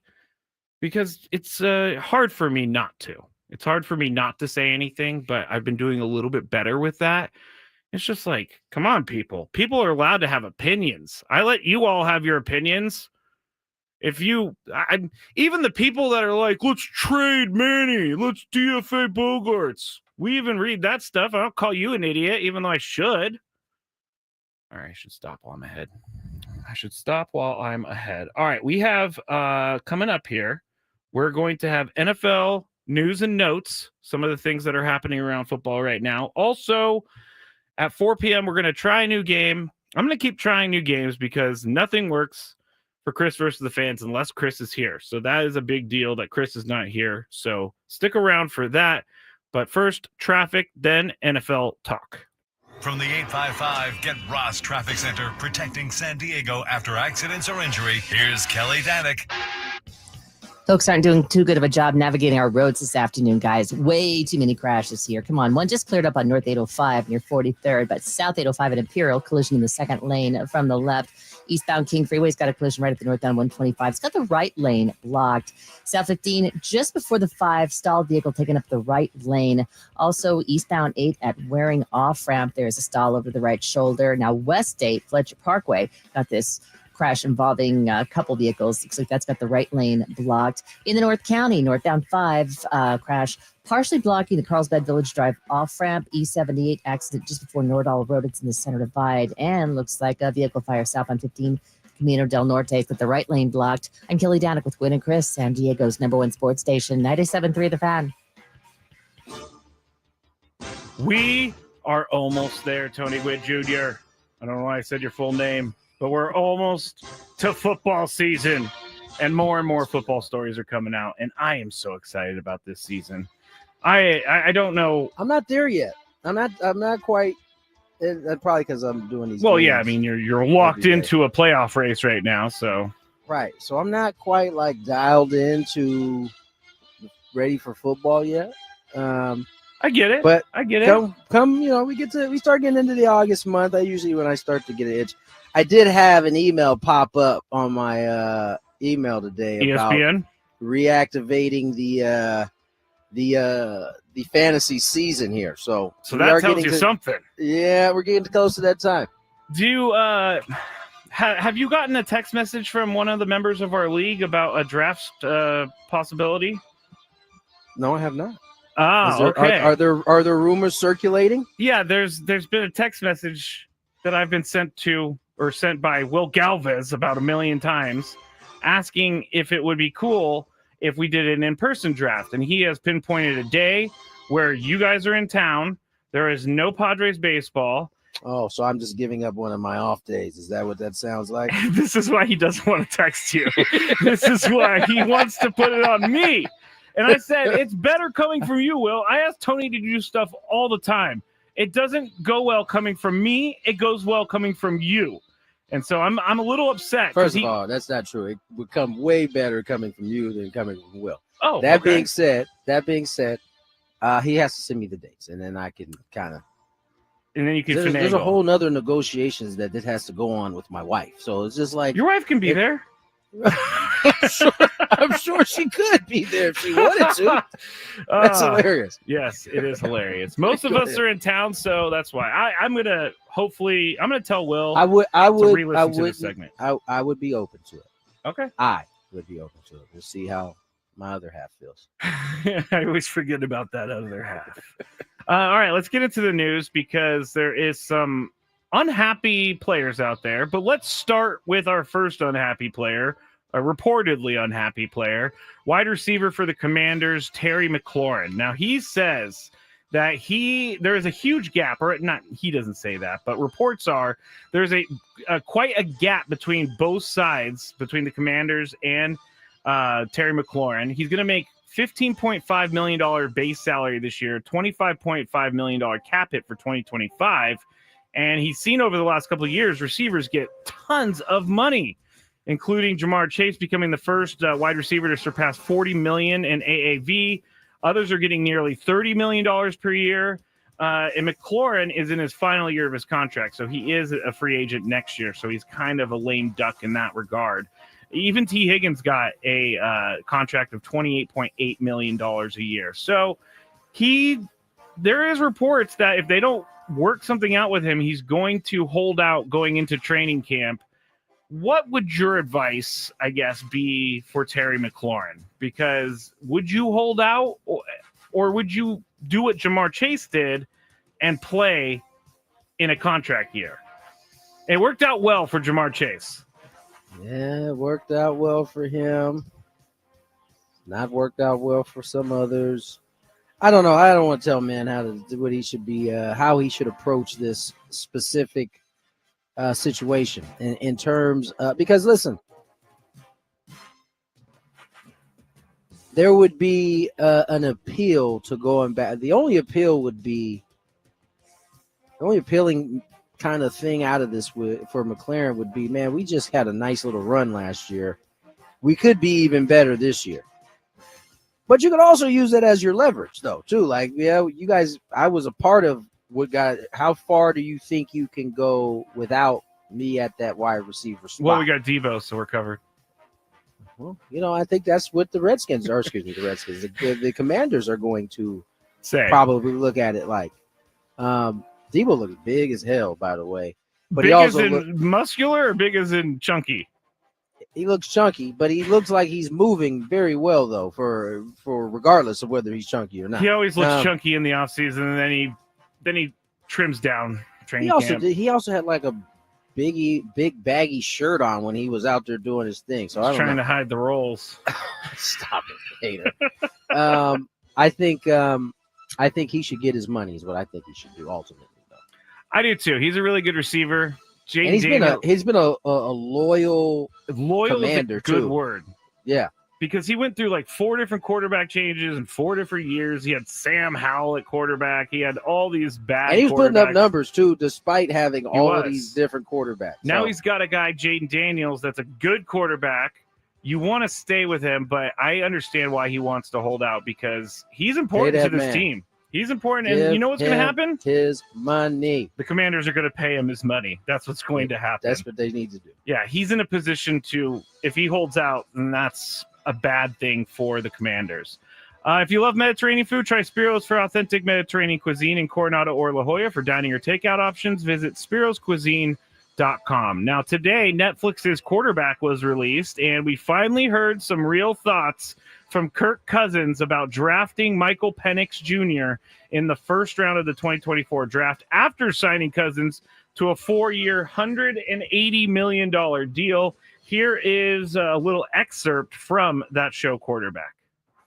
because it's hard for me not to. It's hard for me not to say anything, but I've been doing a little bit better with that. It's just like, come on, people. People are allowed to have opinions. I let you all have your opinions. Even the people that are like, let's trade Manny, let's DFA Bogarts. We even read that stuff. I don't call you an idiot, even though I should. All right, I should stop while I'm ahead. All right, we have coming up here, we're going to have NFL news and notes, some of the things that are happening around football right now. Also, at 4 p.m., we're going to try a new game. I'm going to keep trying new games because nothing works for Chris versus the fans unless Chris is here. So that is a big deal that Chris is not here. So stick around for that. But first, traffic, then NFL talk. From the 855 Get Ross Traffic Center, protecting San Diego after accidents or injury, here's Kelly Danick. Folks aren't doing too good of a job navigating our roads this afternoon, guys. Way too many crashes here. Come on, one just cleared up on North 805 near 43rd, but South 805 at Imperial, collision in the second lane from the left. Eastbound King Freeway's got a collision right at the northbound 125. It's got the right lane blocked. South 15, just before the 5, stalled vehicle taking up the right lane. Also, eastbound 8 at Waring off-ramp, there's a stall over the right shoulder. Now, West 8, Fletcher Parkway, got this crash involving a couple vehicles. Looks like that's got the right lane blocked. In the North County, northbound 5 crash, partially blocking the Carlsbad Village Drive off-ramp. E78 accident just before Nordall Road. It's in the center divide. And looks like a vehicle fire south on 15 Camino del Norte with the right lane blocked. I'm Kelly Danick with Gwynn and Chris, San Diego's #1 sports station, 97.3 The Fan. We are almost there, Tony Gwynn Jr. I don't know why I said your full name, but we're almost to football season, and more football stories are coming out, and I am so excited about this season. I don't know. I'm not there yet. I'm not quite. Probably because I'm doing these. Well, games. yeah, I mean you're locked into a playoff race right now, so right. So I'm not quite like dialed into ready for football yet. I get it, but I get it. Come, we start getting into the August month. I usually when I start to get an itch. I did have an email pop up on my email today ESPN about reactivating the fantasy season here. So that tells you something. Yeah, we're getting close to that time. Do you have you gotten a text message from one of the members of our league about a draft possibility? No, I have not. Okay. Are there rumors circulating? Yeah, there's been a text message that I've been sent by Will Galvez about 1 million times asking if it would be cool if we did an in-person draft. And he has pinpointed a day where you guys are in town. There is no Padres baseball. Oh, so I'm just giving up one of my off days. Is that what that sounds like? This is why he doesn't want to text you. This is why he wants to put it on me. And I said, it's better coming from you, Will. I asked Tony to do stuff all the time. It doesn't go well coming from me. It goes well coming from you. And so I'm a little upset. First of all, that's not true. It would come way better coming from you than coming from Will. Oh, that okay. being said, he has to send me the dates, and then I can kind of. And then you can finagle. There's a whole nother negotiations that this has to go on with my wife. So it's just like your wife can be there. I'm sure she could be there if she wanted to. That's hilarious. Yes, it is hilarious. Most of us are in town, so that's why I'm gonna tell Will. I would to this segment. I would be open to it. Okay. I would be open to it. We'll see how my other half feels. I always forget about that other half. All right, let's get into the news because there is some unhappy players out there. But let's start with our first unhappy player, a reportedly unhappy player, wide receiver for the Commanders, Terry McLaurin. Now, he says that there is a huge gap, or not, he doesn't say that, but reports are there's quite a gap between both sides, between the Commanders and Terry McLaurin. He's going to make $15.5 million base salary this year, $25.5 million cap hit for 2025. And he's seen over the last couple of years, receivers get tons of money, including Jamar Chase becoming the first wide receiver to surpass $40 million in AAV. Others are getting nearly $30 million per year. And McLaurin is in his final year of his contract, so he is a free agent next year. So he's kind of a lame duck in that regard. Even T. Higgins got a contract of $28.8 million a year. So there is reports that if they don't work something out with him, he's going to hold out going into training camp. What would your advice, I guess, be for Terry McLaurin? Because would you hold out or would you do what Jamar Chase did and play in a contract year? It worked out well for Jamar Chase. Yeah, it worked out well for him. Not worked out well for some others. I don't know. I don't want to tell man what he should be, how he should approach this specific situation in terms because listen, there would be an appeal to going back. The only appealing kind of thing out of this for McLaurin would be, man, we just had a nice little run last year. We could be even better this year. But you could also use that as your leverage, though, too. Like, yeah, you guys, I was a part of how far do you think you can go without me at that wide receiver spot? Well, we got Debo, so we're covered. Well, I think that's what the Redskins are. Excuse me, the Redskins. The Commanders are going to probably look at it like. Debo looks big as hell, by the way. But big he also as in muscular or big as in chunky? He looks chunky, but he looks like he's moving very well, though, for regardless of whether he's chunky or not. He always looks chunky in the offseason, and then he trims down training camp. He also had like a big baggy shirt on when he was out there doing his thing. So I don't know. Trying to hide the rolls. Stop it, hater. I think he should get his money is what I think he should do ultimately. Though. I do too. He's a really good receiver. And he's been a loyal commander is a good too. Word. Yeah. Because he went through like 4 different quarterback changes in 4 different years. He had Sam Howell at quarterback. He had all these bad And he was putting up numbers too, despite having all of these different quarterbacks. Now he's got a guy, Jaden Daniels, that's a good quarterback. You want to stay with him, but I understand why he wants to hold out because he's important to this team. He's important, and you know what's going to happen? His money. The Commanders are going to pay him his money. That's what's going to happen. That's what they need to do. Yeah, he's in a position to, if he holds out, then that's a bad thing for the Commanders. If you love Mediterranean food, try Spiro's for authentic Mediterranean cuisine in Coronado or La Jolla. For dining or takeout options, visit spiroscuisine.com. Now, today, Netflix's Quarterback was released, and we finally heard some real thoughts from Kirk Cousins about drafting Michael Penix Jr. in the first round of the 2024 draft after signing Cousins to a 4-year, $180 million deal. Here is a little excerpt from that show, Quarterback.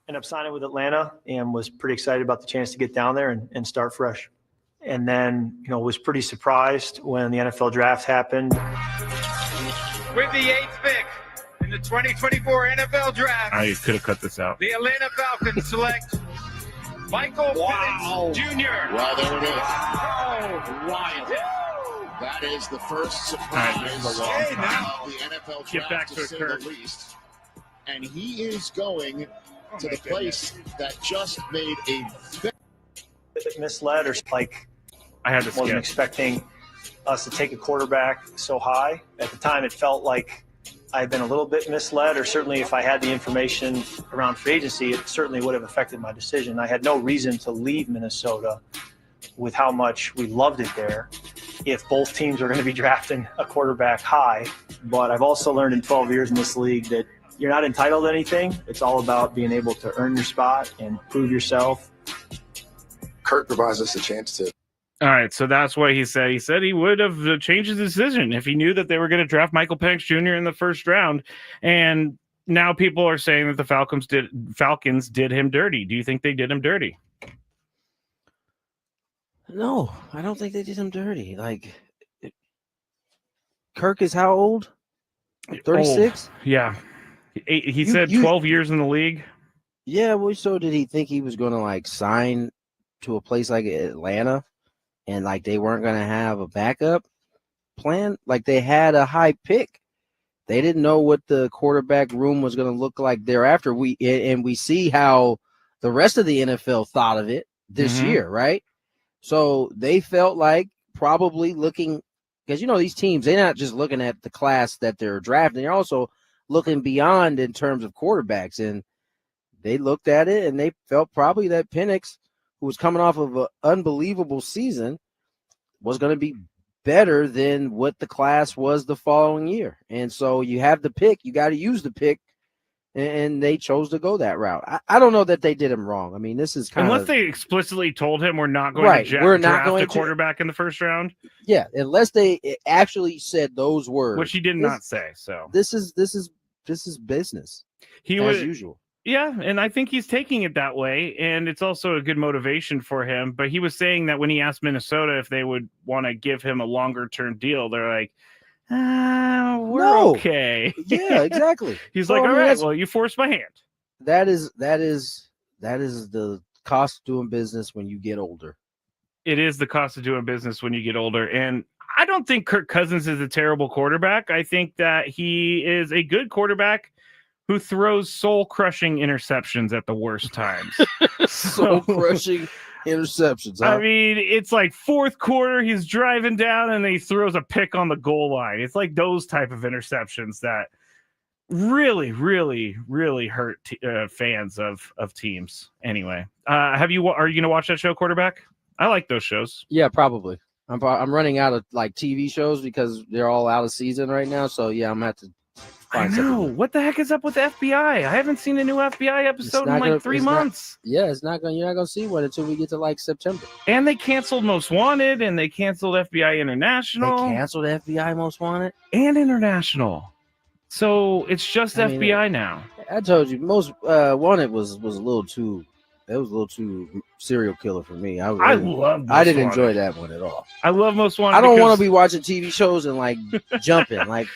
Ended up signing with Atlanta and was pretty excited about the chance to get down there and start fresh. And then, was pretty surprised when the NFL draft happened. With the 8th pick in the 2024 NFL Draft, I could have cut this out. the Atlanta Falcons select Michael Penix Jr. Well, there it is. Wow. Wild. That is the first All right, this surprise is a long of time. the NFL Get back draft, to to it, say Kirk. the least. And he is going to the place that just made a bit misled, or like I had to wasn't skip. expecting us to take a quarterback so high. At the time, it felt like I had been a little bit misled, or certainly if I had the information around free agency, it certainly would have affected my decision. I had no reason to leave Minnesota with how much we loved it there if both teams are going to be drafting a quarterback high. But I've also learned in 12 years in this league that you're not entitled to anything. It's all about being able to earn your spot and prove yourself. Kirk provides us a chance to. All right, so that's what he said. He said he would have changed his decision if he knew that they were going to draft Michael Penix Jr. in the first round. And now people are saying that the Falcons did him dirty. Do you think they did him dirty? No, I don't think they did him dirty. Like, Kirk is how old? 36? Yeah. He said 12 years in the league. Yeah, well, so did he think he was going to, like, sign to a place like Atlanta and, like, they weren't going to have a backup plan? Like, they had a high pick. They didn't know what the quarterback room was going to look like thereafter. We see how the rest of the NFL thought of it this year, right? So they felt like probably looking, because, you know, these teams, they're not just looking at the class that they're drafting. They're also looking beyond in terms of quarterbacks. And they looked at it and they felt probably that Penix, who was coming off of an unbelievable season, was going to be better than what the class was the following year. And so you have the pick, you got to use the pick, and they chose to go that route. I don't know that they did him wrong. I mean, this is kind unless of, they explicitly told him we're not going to draft a quarterback in the first round. Yeah, unless they actually said those words, which he did not say. So this is business. He as was usual. Yeah, and I think he's taking it that way, and it's also a good motivation for him. But he was saying that when he asked Minnesota if they would want to give him a longer-term deal, they're like, we're okay. Yeah, exactly. He's like, all right, well, you forced my hand. That is the cost of doing business when you get older. It is the cost of doing business when you get older. And I don't think Kirk Cousins is a terrible quarterback. I think that he is a good quarterback who throws soul-crushing interceptions at the worst times. Soul-crushing interceptions. Huh? I mean, it's like fourth quarter, he's driving down and he throws a pick on the goal line. It's like those type of interceptions that really, really, really hurt fans of teams. Anyway, are you going to watch that show, Quarterback? I like those shows. Yeah, probably. I'm running out of like TV shows because they're all out of season right now. So yeah, I'm gonna have to. I know. What the heck is up with the FBI? I haven't seen a new FBI episode in like 3 months. You're not gonna see one until we get to like September. And they canceled Most Wanted, and they canceled FBI International. They canceled FBI Most Wanted and International. So it's just FBI now. I told you, Most Wanted was a little too. It was a little too serial killer for me. I didn't enjoy that one at all. I love Most Wanted. I don't want to be watching TV shows and like jumping like.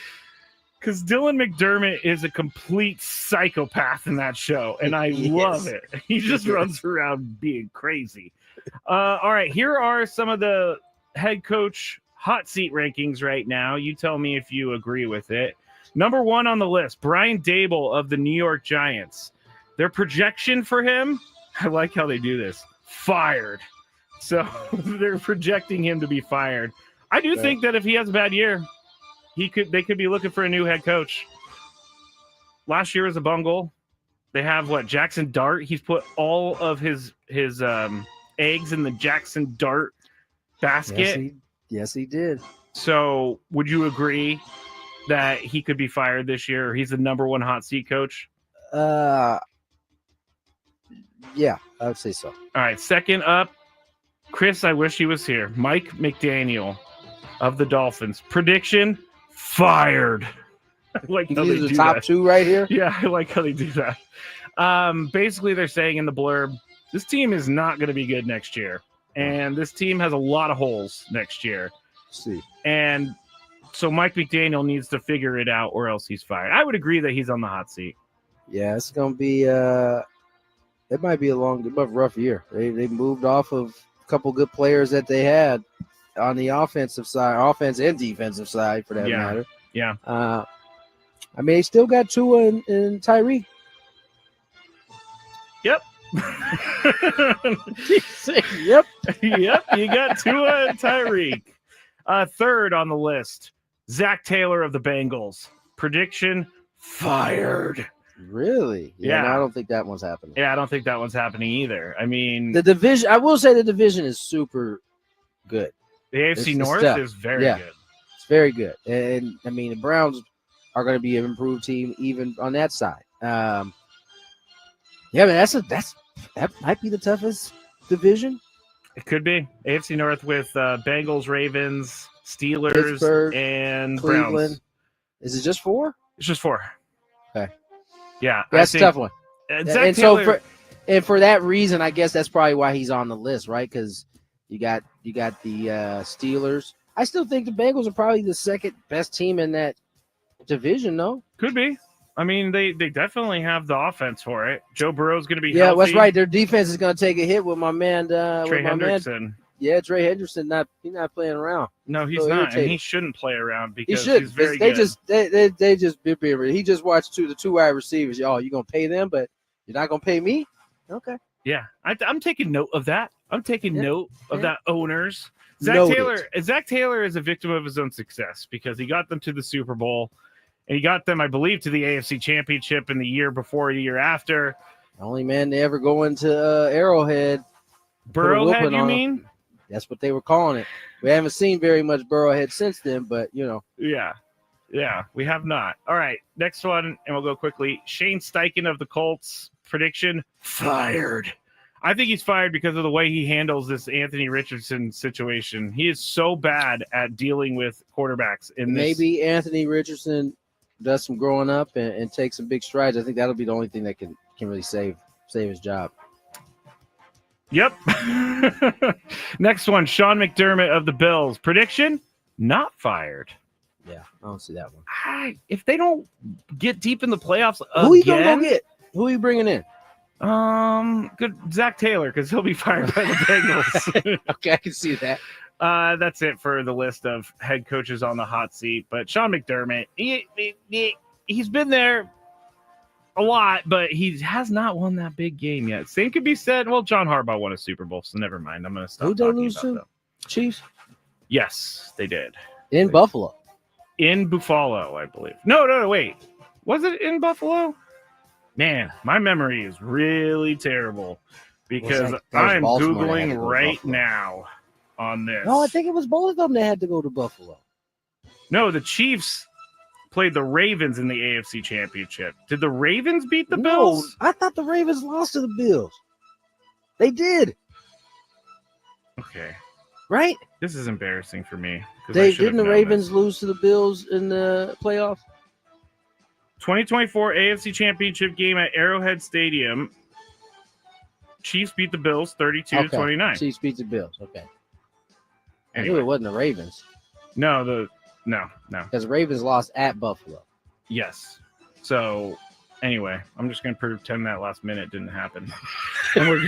Because Dylan McDermott is a complete psychopath in that show, and I love it. He just runs around being crazy. All right, here are some of the head coach hot seat rankings right now. You tell me if you agree with it. Number 1 on the list, Brian Daboll of the New York Giants. Their projection for him, I like how they do this, fired. So they're projecting him to be fired. I do think that if he has a bad year, they could be looking for a new head coach. Last year was a bungle. They have Jackson Dart. He's put all of his eggs in the Jackson Dart basket. Yes, he did. So would you agree that he could be fired this year, or he's the number 1 hot seat coach? Yeah, I would say so. All right, second up, Chris, I wish he was here. Mike McDaniel of the Dolphins. Prediction, fired. I like how they do the top that. 2 right here. Yeah, I like how they do that. Basically, they're saying in the blurb, this team is not going to be good next year. And this team has a lot of holes next year. See. And So Mike McDaniel needs to figure it out or else he's fired. I would agree that he's on the hot seat. Yeah, it's going to be it might be a rough year. They moved off of a couple good players that they had on the offensive side, offense and defensive side for that matter. Yeah. I mean, they still got Tua and Tyreek. Yep. Yep. Yep. You got Tua and Tyreek. Third on the list, Zach Taylor of the Bengals. Prediction: fired. Really? Yeah. No, I don't think that one's happening. Yeah, I don't think that one's happening either. I mean, The division, I will say the division is super good. the AFC It's North tough. is very Yeah. good. It's very good. And I mean, the Browns are going to be an improved team even on that side. Yeah, man, that might be the toughest division. It could be AFC North with Bengals, Ravens, Steelers, Pittsburgh, and Cleveland. Browns. Is it just 4? It's just 4. Okay. Yeah, That's a tough one. Zach And Taylor, so for that reason, I guess that's probably why he's on the list, right? Because you got the Steelers. I still think the Bengals are probably the second best team in that division, though. could be. I mean, they definitely have the offense for it. Joe Burrow's going to be Yeah, healthy. that's right. Their defense is going to take a hit with my man. Trey Hendrickson. Yeah, Trey Hendrickson. He's not playing around. No, he's So not, irritating. and he shouldn't play around He because should. he's very They good. just he just watched the two wide receivers. Y'all, you gonna pay them, but you're not gonna pay me? Okay. Yeah, I'm taking note of that. I'm taking note of that, owners. Zach Noted. Taylor is a victim of his own success because he got them to the Super Bowl, and he got them, I believe, to the AFC Championship in the year before, the year after. The only man to ever go into Arrowhead. put a Burrowhead, whooping you on mean? him. That's what they were calling it. We haven't seen very much Burrowhead since then, but you know. Yeah, we have not. All right, next one, and we'll go quickly. Shane Steichen of the Colts. Prediction: fired. I think he's fired because of the way he handles this Anthony Richardson situation. He is so bad at dealing with quarterbacks. Maybe Anthony Richardson does some growing up and takes some big strides. I think that'll be the only thing that can really save his job. Yep. Next one, Sean McDermott of the Bills. Prediction: not fired. Yeah, I don't see that one. If they don't get deep in the playoffs Who are you again, gonna go get? Who are you bringing in? Good Zach Taylor, because he'll be fired by the Bengals. Okay, I can see that. That's it for the list of head coaches on the hot seat. But Sean McDermott, he's been there a lot, but he has not won that big game yet. Same could be said. Well, John Harbaugh won a Super Bowl, so never mind. I'm going to stop. Who did they lose to? Them. Chiefs? Yes, they did. In Buffalo. In Buffalo, I believe. No, wait. Was it in Buffalo? Man, my memory is really terrible because that was I'm Baltimore that had to Googling go to right Buffalo. now on this. No, I think it was both of them that had to go to Buffalo. No, the Chiefs played the Ravens in the AFC Championship. Did the Ravens beat the Bills? I thought the Ravens lost to the Bills. They did, Okay. right? This is embarrassing for me. 'cause I They should have didn't the known Ravens this. lose to the Bills in the playoffs? 2024 AFC Championship game at Arrowhead Stadium. Chiefs beat the Bills 32-29. Chiefs beat the Bills. Okay. I Anyway. knew it wasn't the Ravens No. because the Ravens lost at Buffalo. Yes. So anyway, I'm just going to pretend that last minute didn't happen. And we're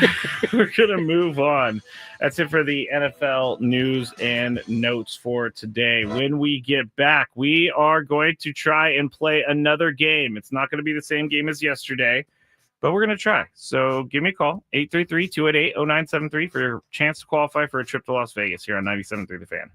going to move on. That's it for the NFL news and notes for today. When we get back, we are going to try and play another game. It's not going to be the same game as yesterday, but we're going to try. So give me a call, 833-288-0973 for your chance to qualify for a trip to Las Vegas here on 97.3 The Fan.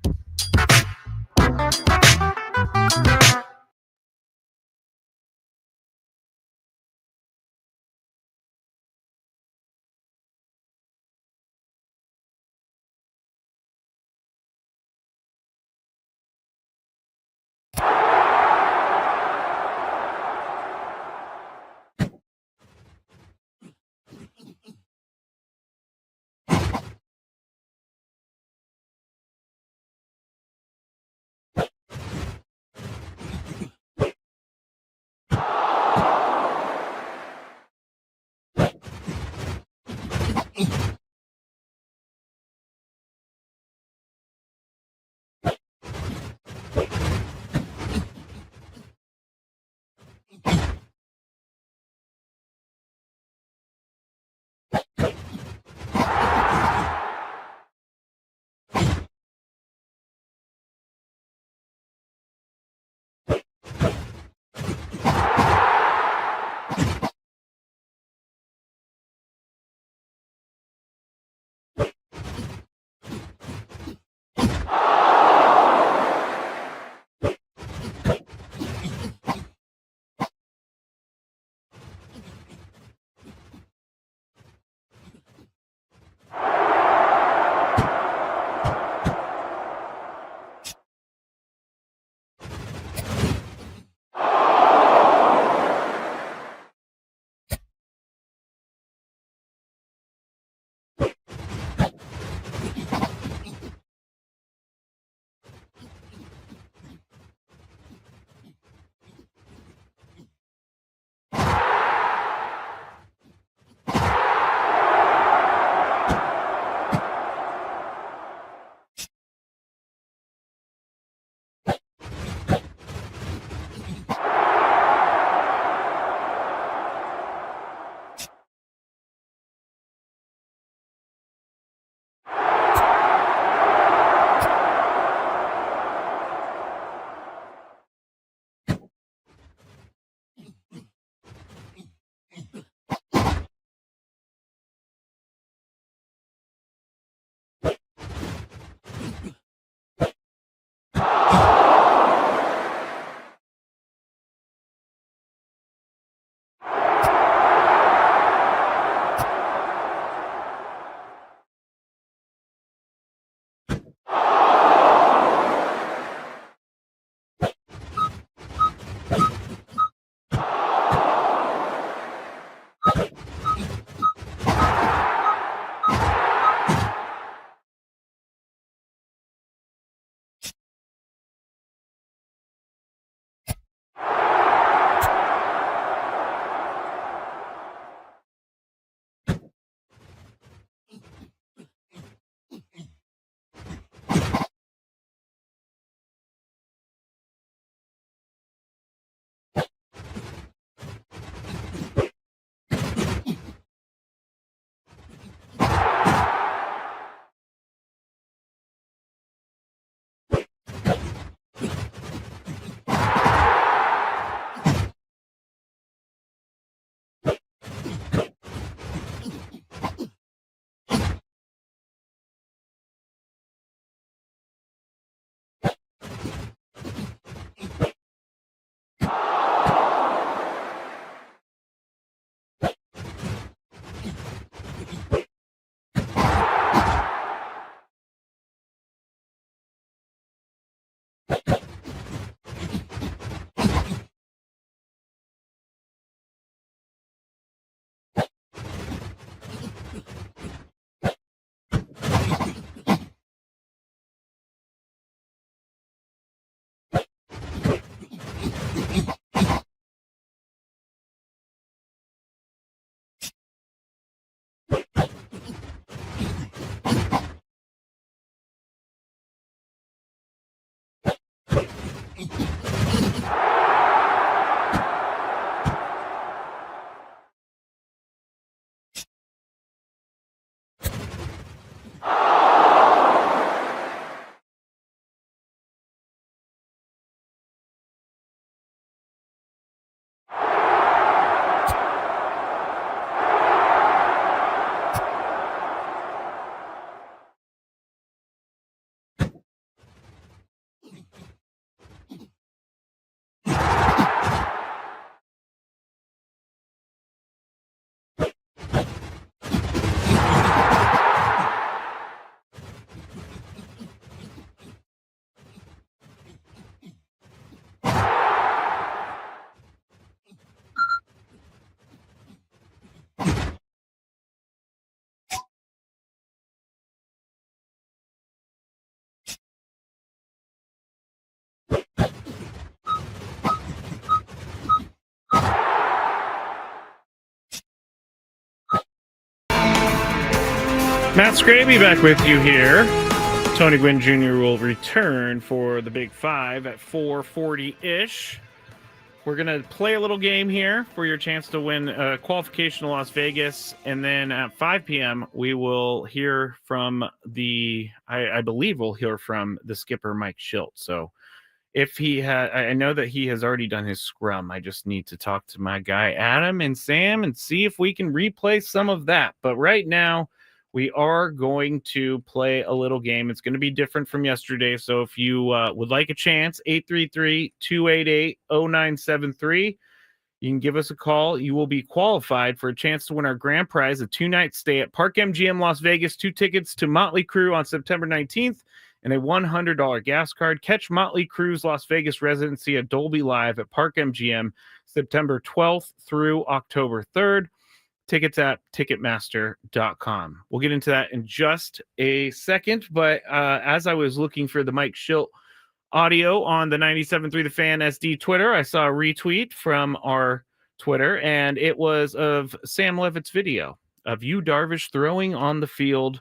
Matt Skraby back with you here. Tony Gwynn Jr. will return for the Big Five at 4:40-ish. We're going to play a little game here for your chance to win a qualification to Las Vegas. And then at 5 p.m., we will hear from I believe we'll hear from the skipper, Mike Schilt. So if I know that he has already done his scrum. I just need to talk to my guy, Adam and Sam, and see if we can replay some of that. But right now, we are going to play a little game. It's going to be different from yesterday. So if you would like a chance, 833-288-0973. You can give us a call. You will be qualified for a chance to win our grand prize, a 2-night stay at Park MGM Las Vegas, 2 tickets to Motley Crue on September 19th, and a $100 gas card. Catch Motley Crue's Las Vegas residency at Dolby Live at Park MGM September 12th through October 3rd. Tickets at Ticketmaster.com. We'll get into that in just a second, but as I was looking for the Mike Schilt audio on the 97.3 The Fan SD Twitter, I saw a retweet from our Twitter, and it was of Sam Levitt's video of Yu Darvish throwing on the field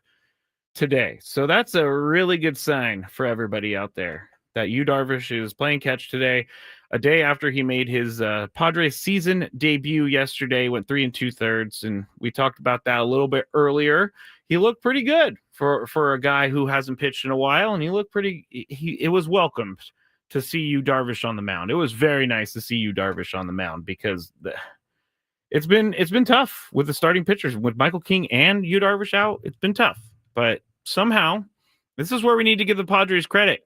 today. So that's a really good sign for everybody out there that Yu Darvish is playing catch today, a day after he made his Padres season debut yesterday, went 3 2/3, and we talked about that a little bit earlier. He looked pretty good for a guy who hasn't pitched in a while, and he looked pretty. It was welcomed to see Yu Darvish on the mound. It was very nice to see Yu Darvish on the mound because it's been tough with the starting pitchers, with Michael King and Yu Darvish out. It's been tough, but somehow this is where we need to give the Padres credit.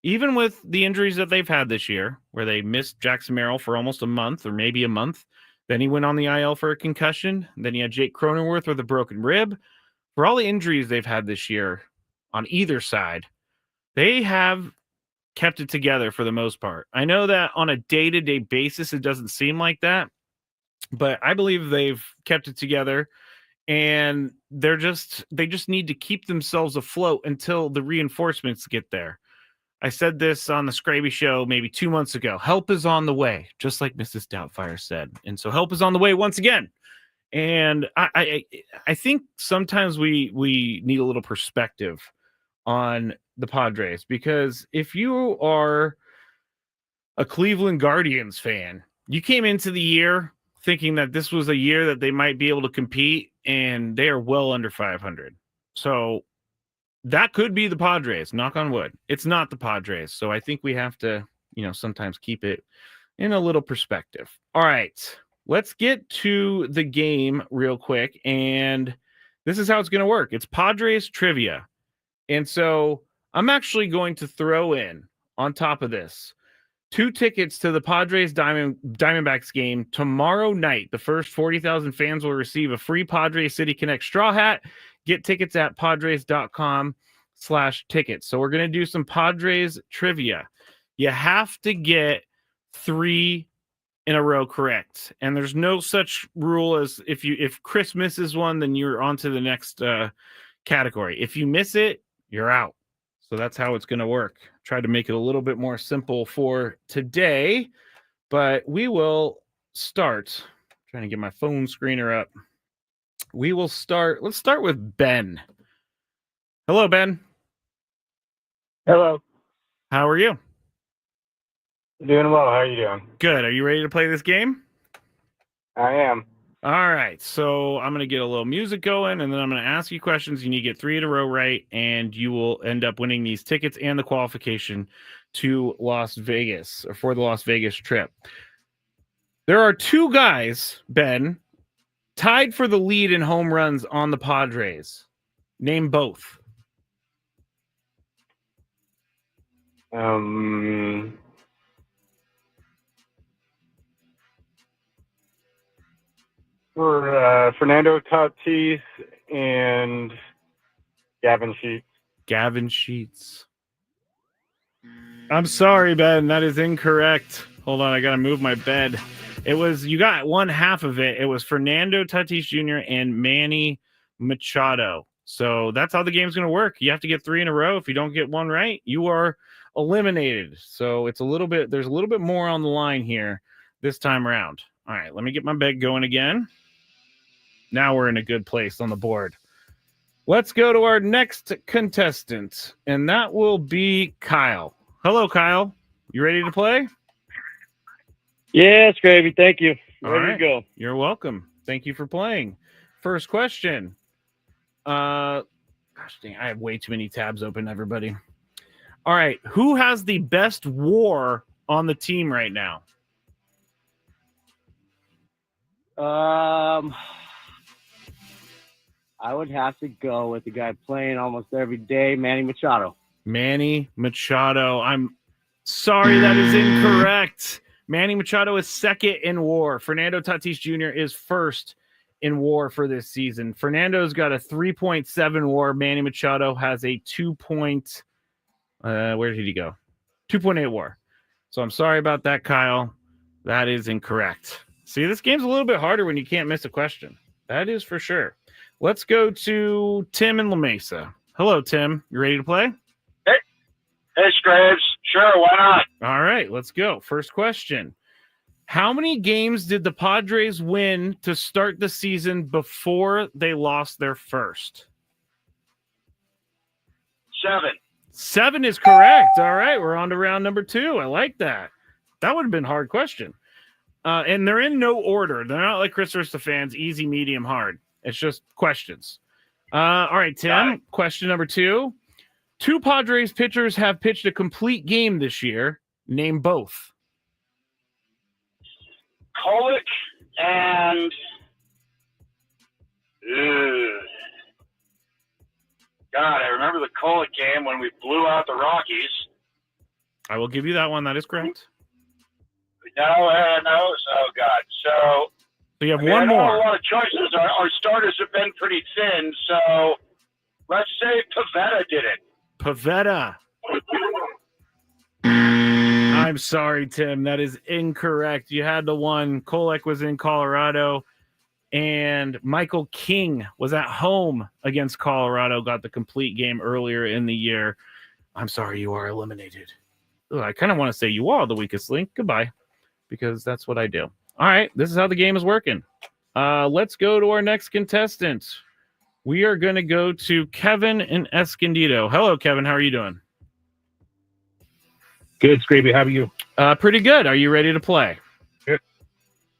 Even with the injuries that they've had this year, where they missed Jackson Merrill for almost a month or maybe a month, then he went on the IL for a concussion, then he had Jake Cronenworth with a broken rib. For all the injuries they've had this year on either side, they have kept it together for the most part. I know that on a day-to-day basis, it doesn't seem like that, but I believe they've kept it together, and they just need to keep themselves afloat until the reinforcements get there. I said this on the Skraby show maybe 2 months ago. Help is on the way, just like Mrs. Doubtfire said. And so help is on the way once again. And I think sometimes we need a little perspective on the Padres, because if you are a Cleveland Guardians fan, you came into the year thinking that this was a year that they might be able to compete, and they are well under 500. So that could be the Padres, knock on wood. It's not the Padres. So I think we have to, sometimes keep it in a little perspective. All right, let's get to the game real quick. And this is how it's going to work. It's Padres trivia. And so I'm actually going to throw in on top of this 2 tickets to the Padres Diamondbacks game tomorrow night. The first 40,000 fans will receive a free Padres City Connect straw hat. Get tickets at padres.com/tickets. So we're going to do some Padres trivia. You have to get 3 in a row correct. And there's no such rule as if Chris misses one, then you're on to the next category. If you miss it, you're out. So that's how it's going to work. Try to make it a little bit more simple for today, but we will start. Trying to get my phone screener up. We will start. Let's start with Ben. Hello, Ben. Hello. How are you? Doing well. How are you doing? Good. Are you ready to play this game? I am. All right. So I'm going to get a little music going, and then I'm going to ask you questions. You need to get 3 in a row right, and you will end up winning these tickets and the qualification to Las Vegas, or for the Las Vegas trip. There are 2 guys, Ben, tied for the lead in home runs on the Padres. Name both. For Fernando Tatis and Gavin Sheets. Gavin Sheets. I'm sorry, Ben. That is incorrect. Hold on. I got to move my bed. You got one half of it. It was Fernando Tatis Jr. and Manny Machado. So that's how the game's going to work. You have to get 3 in a row. If you don't get one right, you are eliminated. So there's a little bit more on the line here this time around. All right, let me get my bed going again. Now we're in a good place on the board. Let's go to our next contestant, and that will be Kyle. Hello, Kyle. You ready to play? Yeah, Skraby. Thank you. All Ready right. to go. You're welcome. Thank you for playing. First question. Gosh dang, I have way too many tabs open, everybody. All right. Who has the best WAR on the team right now? I would have to go with the guy playing almost every day, Manny Machado. Manny Machado. I'm sorry, that is incorrect. Manny Machado is second in WAR. Fernando Tatis Jr. is first in WAR for this season. Fernando's got a 3.7 WAR. Manny Machado has a 2. Where did he go? 2.8 WAR. So I'm sorry about that, Kyle. That is incorrect. See, this game's a little bit harder when you can't miss a question. That is for sure. Let's go to Tim in La Mesa. Hello, Tim. You ready to play? Hey, Scrabs. Sure, why not? All right, let's go. First question. How many games did the Padres win to start the season before they lost their first? 7. 7 is correct. All right, we're on to round number 2. I like that. That would have been a hard question. And they're in no order. They're not like Chris versus the fans, easy, medium, hard. It's just questions. All right, Tim, question number 2. 2 Padres pitchers have pitched a complete game this year. Name both. Kolick and God, I remember the Kolick game when we blew out the Rockies. I will give you that one. That is correct. No. Oh, God. So you have one one more. A lot of choices. Our starters have been pretty thin, so let's say Pavetta did it. Pavetta. I'm sorry, Tim. That is incorrect. You had the one. Kolek was in Colorado, and Michael King was at home against Colorado, got the complete game earlier in the year. I'm sorry, you are eliminated. Ugh, I kind of want to say you are the weakest link. Goodbye, because that's what I do. All right, this is how the game is working. Let's go to our next contestant. We are going to go to Kevin in Escondido. Hello, Kevin. How are you doing? Good, Skraby. How are you? Pretty good. Are you ready to play? Good.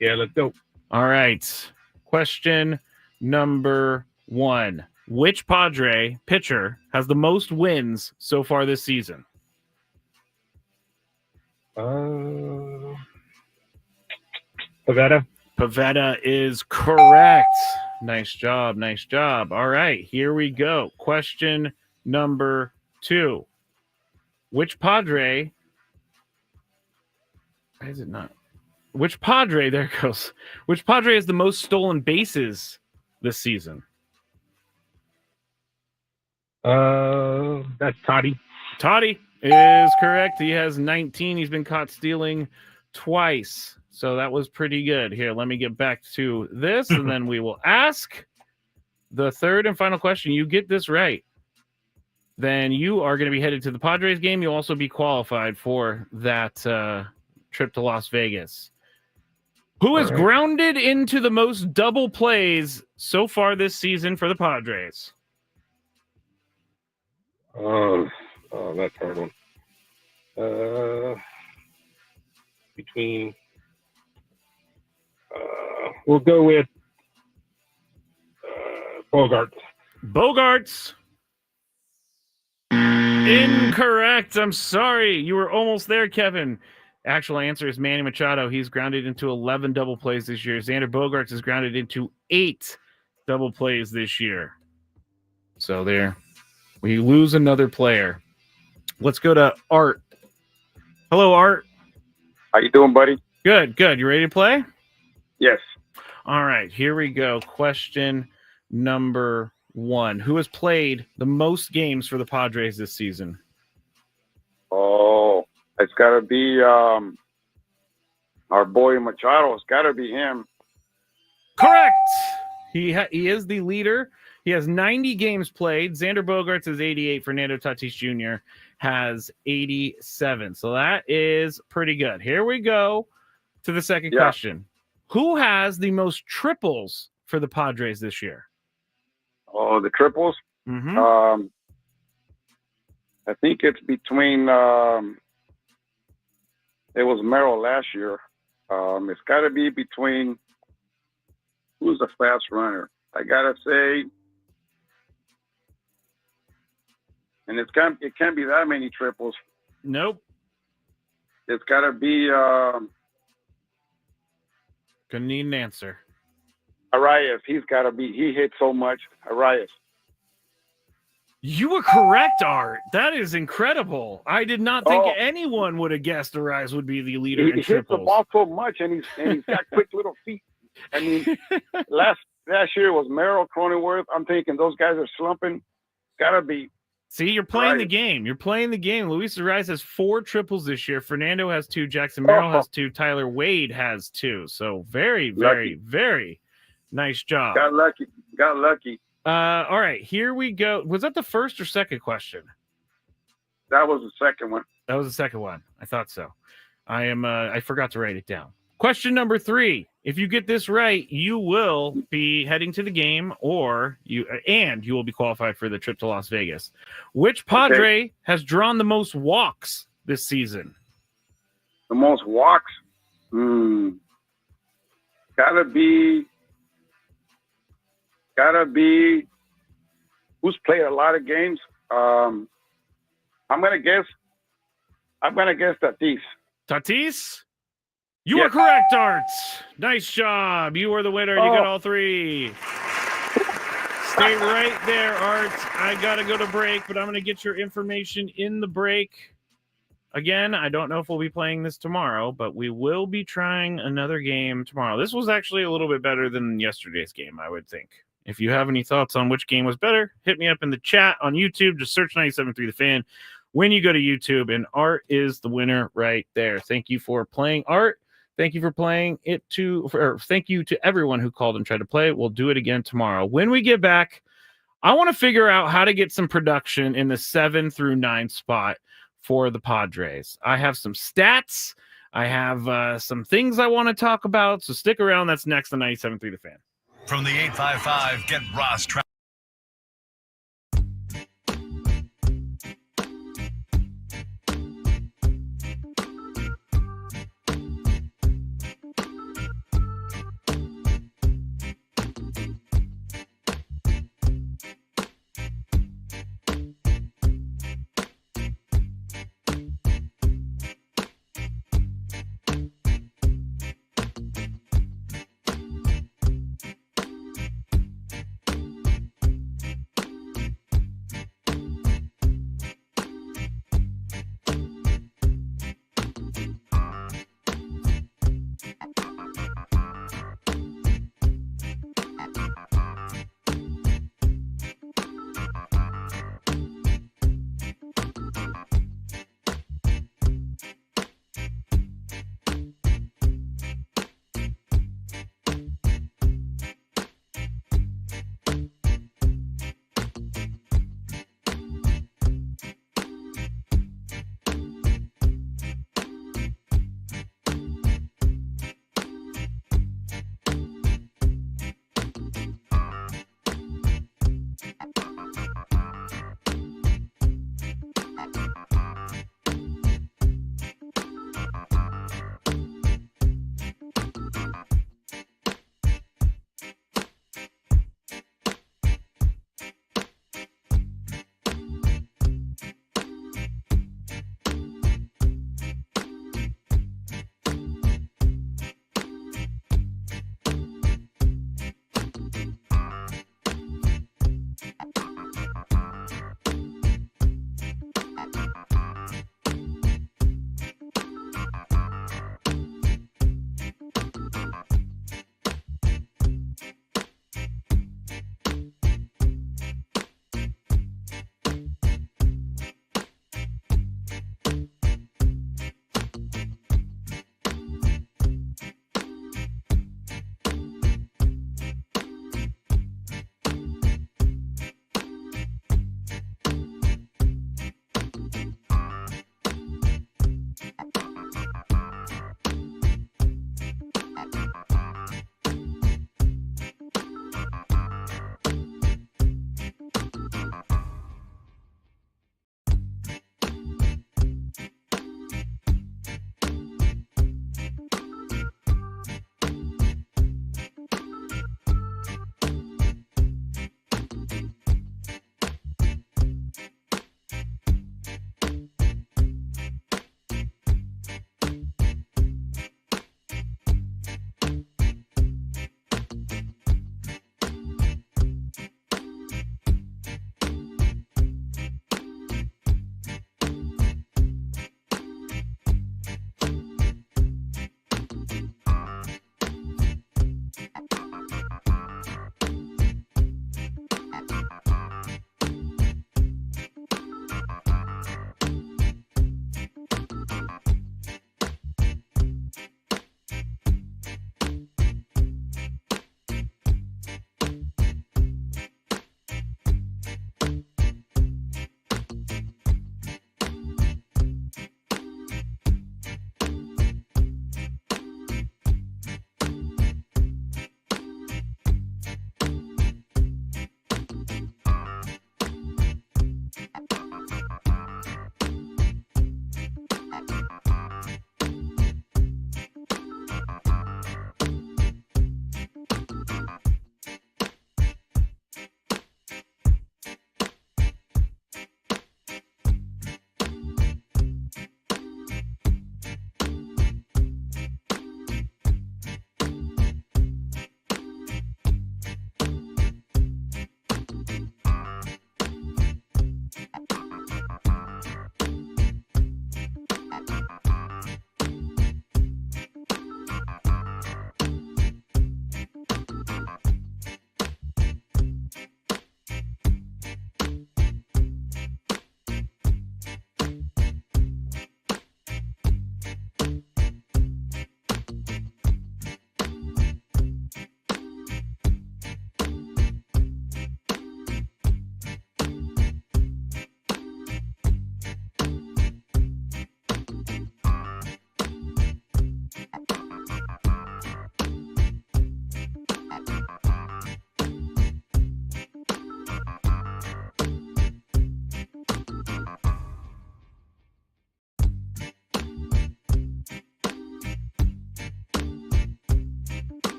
Yeah, let's go. All right. Question number 1. Which Padre pitcher has the most wins so far this season? Pavetta. Pavetta is correct. Nice job. Nice job. All right, here we go. Question number 2. Which Padre? Why is it not? Which Padre? There it goes. Which Padre has the most stolen bases this season? That's Toddy. Toddy is correct. He has 19. He's been caught stealing twice. So that was pretty good. Here, let me get back to this, and then we will ask the third and final question. You get this right, then you are going to be headed to the Padres game. You'll also be qualified for that trip to Las Vegas. Who has grounded into the most double plays so far this season for the Padres? Oh, that's a hard one. We'll go with Bogarts. Bogarts. Incorrect. I'm sorry. You were almost there, Kevin. Actual answer is Manny Machado. He's grounded into 11 double plays this year. Xander Bogaerts is grounded into 8 double plays this year. So there, we lose another player. Let's go to Art. Hello, Art. How you doing, buddy? Good, good. You ready to play? Yes. All right, here we go. Question number 1. Who has played the most games for the Padres this season? Oh, it's got to be our boy Machado. It's got to be him. Correct. He is the leader. He has 90 games played. Xander Bogaerts is 88. Fernando Tatis Jr. has 87. So that is pretty good. Here we go to the second question. Who has the most triples for the Padres this year? Oh, the triples? Mm-hmm. I think it's between. It was Merrill last year. It's got to be between. Who's a fast runner? I gotta say, and it can't be that many triples. Nope. It's got to be. Gonna need an answer. Arias. He's got to be. He hit so much. Arias. You were correct, Art. That is incredible. I did not think anyone would have guessed Arias would be the leader in He hits triples. the ball so much, and he's got quick little feet. I mean, last year was Merrill, Cronenworth. I'm thinking those guys are slumping. Gotta be. See, you're playing the game. You're playing the game. Luis Arias has 4 triples this year. Fernando has 2. Jackson Merrill has 2. Tyler Wade has 2. So very, very, very nice job. Got lucky. Got lucky. All right, here we go. Was that the first or second question? That was the second one. That was the second one. I thought so. I forgot to write it down. Question number 3. If you get this right, you will be heading to the game, or you will be qualified for the trip to Las Vegas. Which Padre has drawn the most walks this season? The most walks? Gotta be. Who's played a lot of games? I'm gonna guess Tatis. Tatis? You are correct, Art. Nice job. You are the winner. You got all 3. Stay right there, Art. I got to go to break, but I'm going to get your information in the break. Again, I don't know if we'll be playing this tomorrow, but we will be trying another game tomorrow. This was actually a little bit better than yesterday's game, I would think. If you have any thoughts on which game was better, hit me up in the chat on YouTube. Just search 97.3 The Fan when you go to YouTube, and Art is the winner right there. Thank you for playing, Art. Thank you for playing it thank you to everyone who called and tried to play. We'll do it again tomorrow. When we get back, I want to figure out how to get some production in the 7 through 9 spot for the Padres. I have some stats. I have some things I want to talk about. So stick around. That's next on 97.3 The Fan. From the 855, get Ross Trout.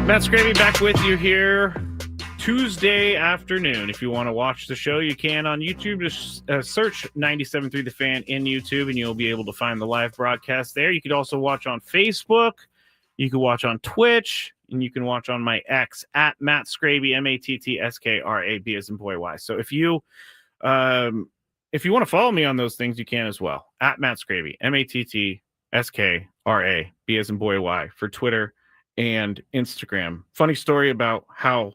Matt Skraby back with you here Tuesday afternoon. If you want to watch the show, you can on YouTube. Just search 97.3 The Fan in YouTube, and you'll be able to find the live broadcast there. You could also watch on Facebook. You can watch on Twitch, and you can watch on my X at Matt Skraby, MATTSKRAB as in boy Y. So if you want to follow me on those things, you can as well. At Matt Skraby, MATTSKRAB as in boy Y for Twitter and Instagram. Funny story about how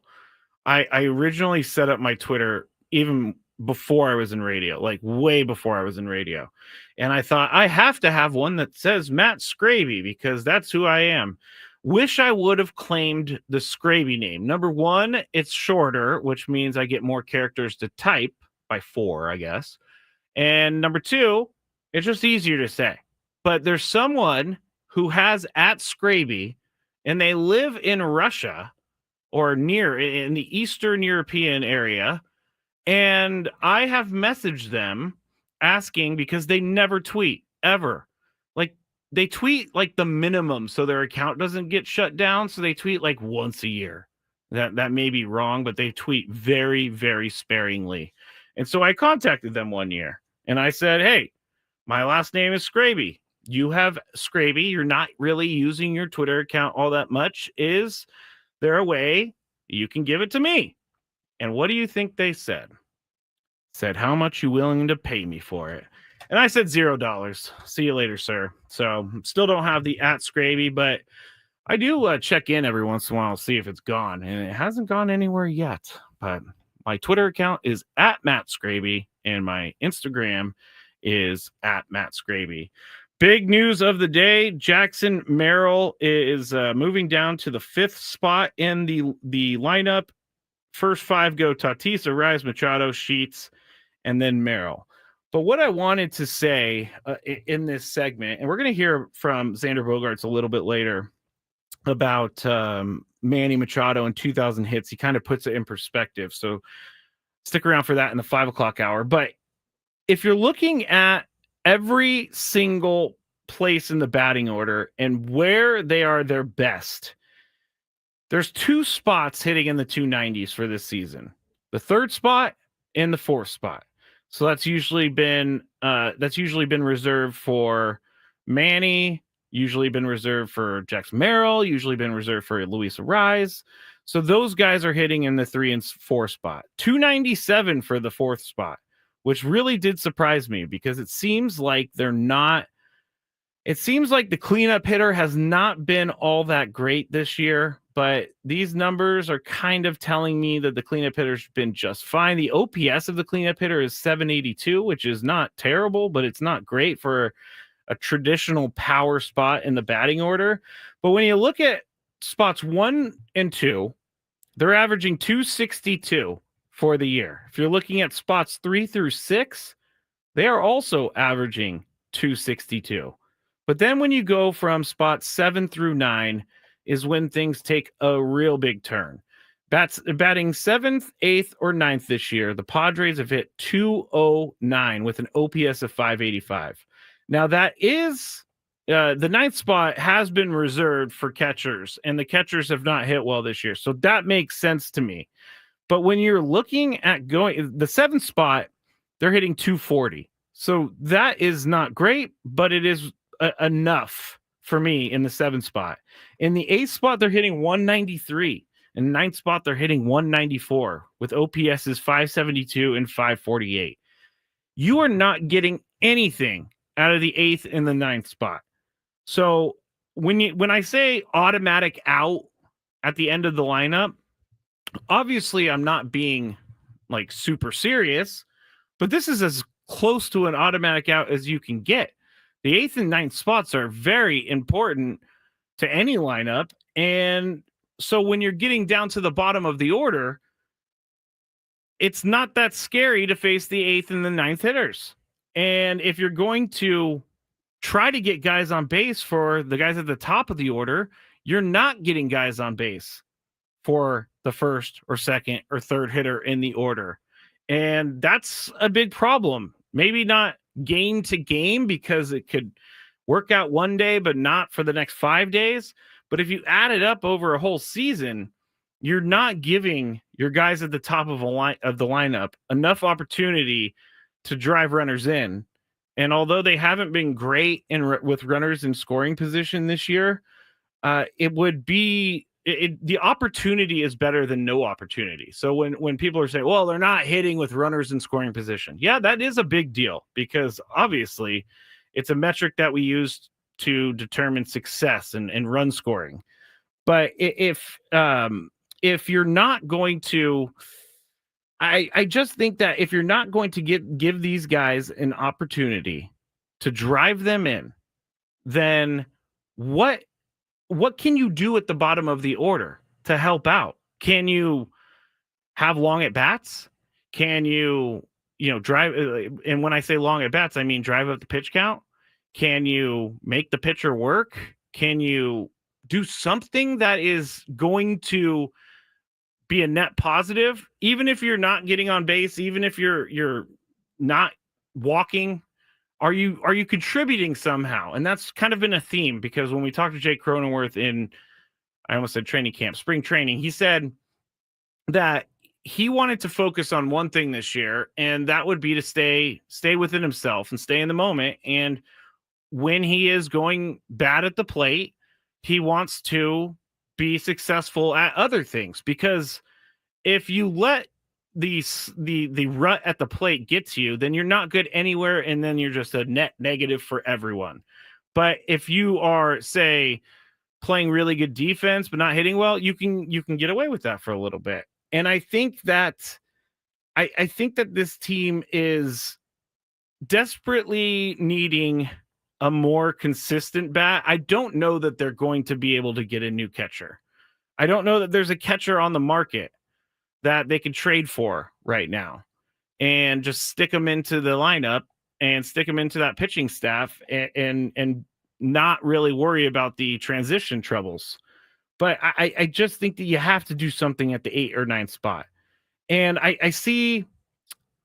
I originally set up my Twitter even before I was in radio, like way before I was in radio. And I thought I have to have one that says Matt Skraby because that's who I am. Wish I would have claimed the Skraby name. Number one, it's shorter, which means I get more characters to type by 4, I guess. And number two, it's just easier to say. But there's someone who has at Skraby, and they live in Russia or near in the Eastern European area. And I have messaged them asking because they never tweet ever. Like they tweet like the minimum so their account doesn't get shut down. So they tweet like once a year. That may be wrong, but they tweet very, very sparingly. And so I contacted them one year and I said, hey, my last name is Skraby. You have Skraby. You're not really using your Twitter account all that much. Is there a way you can give it to me? And what do you think they said? Said, how much you willing to pay me for it? And I said $0. See you later, sir. So still don't have the at Skraby, but I do check in every once in a while to see if it's gone. And it hasn't gone anywhere yet. But my Twitter account is at Matt Skraby, and my Instagram is at Matt Skraby. Big news of the day, Jackson Merrill is moving down to the 5th spot in the lineup. First 5 go Tatis, Arraez, Machado, Sheets, and then Merrill. But what I wanted to say in this segment, and we're going to hear from Xander Bogaerts a little bit later about Manny Machado and 2,000 hits. He kind of puts it in perspective. So stick around for that in the 5 o'clock hour. But if you're looking at every single place in the batting order and where they are their best, there's 2 spots hitting in the 290s for this season. The 3rd spot and the 4th spot. So that's usually been reserved for Manny, usually been reserved for Jackson Merrill, usually been reserved for Luis Arraez. So those guys are hitting in the 3 and 4 spot. 297 for the 4th spot, which really did surprise me because it seems like the cleanup hitter has not been all that great this year, but these numbers are kind of telling me that the cleanup hitter's been just fine. The OPS of the cleanup hitter is 782, which is not terrible, but it's not great for a traditional power spot in the batting order. But when you look at spots 1 and 2, they're averaging 262 for the year. If you're looking at spots 3 through 6, they are also averaging 262. But then when you go from spots 7 through 9 is when things take a real big turn. Batting 7th, 8th, or 9th this year, the Padres have hit 209 with an OPS of 585. Now that is the 9th spot has been reserved for catchers, and the catchers have not hit well this year. So that makes sense to me. But when you're looking at going the 7th spot, they're hitting 240. So that is not great, but it is enough for me in the 7th spot. In the 8th spot, they're hitting 193. In the 9th spot, they're hitting 194 with OPSs 572 and 548. You are not getting anything out of the 8th and the 9th spot. So when I say automatic out at the end of the lineup, obviously I'm not being like super serious, but this is as close to an automatic out as you can get. The 8th and 9th spots are very important to any lineup. And so when you're getting down to the bottom of the order, it's not that scary to face the 8th and the 9th hitters. And if you're going to try to get guys on base for the guys at the top of the order, you're not getting guys on base for the 1st or 2nd or 3rd hitter in the order. And that's a big problem. Maybe not game to game because it could work out one day, but not for the next 5 days. But if you add it up over a whole season, you're not giving your guys at the top of the lineup enough opportunity to drive runners in. And although they haven't been great with runners in scoring position this year, it would be the opportunity is better than no opportunity. So when people are saying, well, they're not hitting with runners in scoring position. Yeah, that is a big deal because obviously it's a metric that we use to determine success and run scoring. But if you're not going to, I just think that if you're not going to give these guys an opportunity to drive them in, then what can you do at the bottom of the order to help out? Can you have long at bats? Can you drive? And when I say long at bats, I mean drive up the pitch count. Can you make the pitcher work? Can you do something that is going to be a net positive, even if you're not getting on base, even if you're not walking? Are you contributing somehow? And that's kind of been a theme because when we talked to Jay Cronenworth in, I almost said training camp, spring training, he said that he wanted to focus on one thing this year, and that would be to stay within himself and stay in the moment. And when he is going bad at the plate, he wants to be successful at other things, because if you let the rut at the plate get to you, then you're not good anywhere, and then you're just a net negative for everyone. But if you are, say, playing really good defense but not hitting well, you can get away with that for a little bit. And I think that I think that this team is desperately needing a more consistent bat. I don't know that they're going to be able to get a new catcher. I don't know that there's a catcher on the market that they can trade for right now and just stick them into the lineup and stick them into that pitching staff and not really worry about the transition troubles. But I just think that you have to do something at the 8 or 9 spot. And I see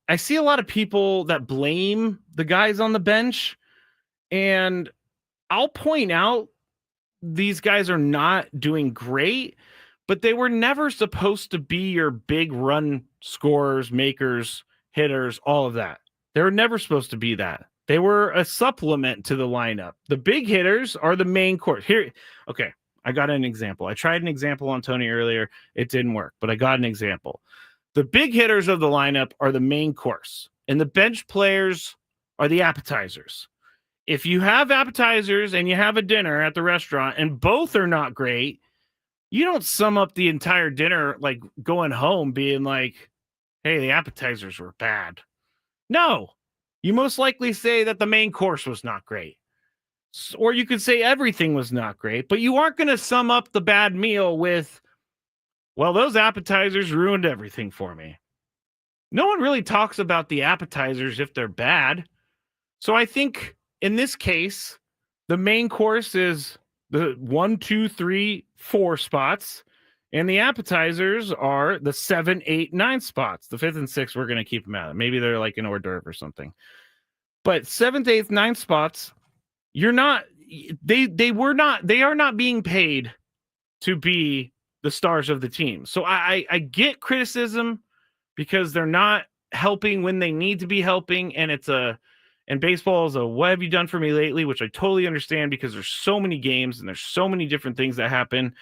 a lot of people that blame the guys on the bench, and I'll point out these guys are not doing great, but they were never supposed to be your big run scorers, makers, hitters, all of that. They were never supposed to be that. They were a supplement to the lineup. The big hitters are the main course. Here, okay, I got an example. I tried an example on Tony earlier. It didn't work, but I got an example. The big hitters of the lineup are the main course, and the bench players are the appetizers. If you have appetizers and you have a dinner at the restaurant and both are not great, you don't sum up the entire dinner like going home being like, hey, the appetizers were bad. No, you most likely say that the main course was not great. Or you could say everything was not great, but you aren't going to sum up the bad meal with, well, those appetizers ruined everything for me. No one really talks about the appetizers if they're bad. So I think in this case, the main course is the 1, 2, 3, 4 spots, and the appetizers are the 7, 8, 9 spots. The 5th and 6th, we're going to keep them out. Maybe they're like an hors d'oeuvre or something. But 7th, 8th, 9th spots, they are not being paid to be the stars of the team. So I get criticism because they're not helping when they need to be helping, and baseball is a what have you done for me lately, which I totally understand because there's so many games and there's so many different things that happen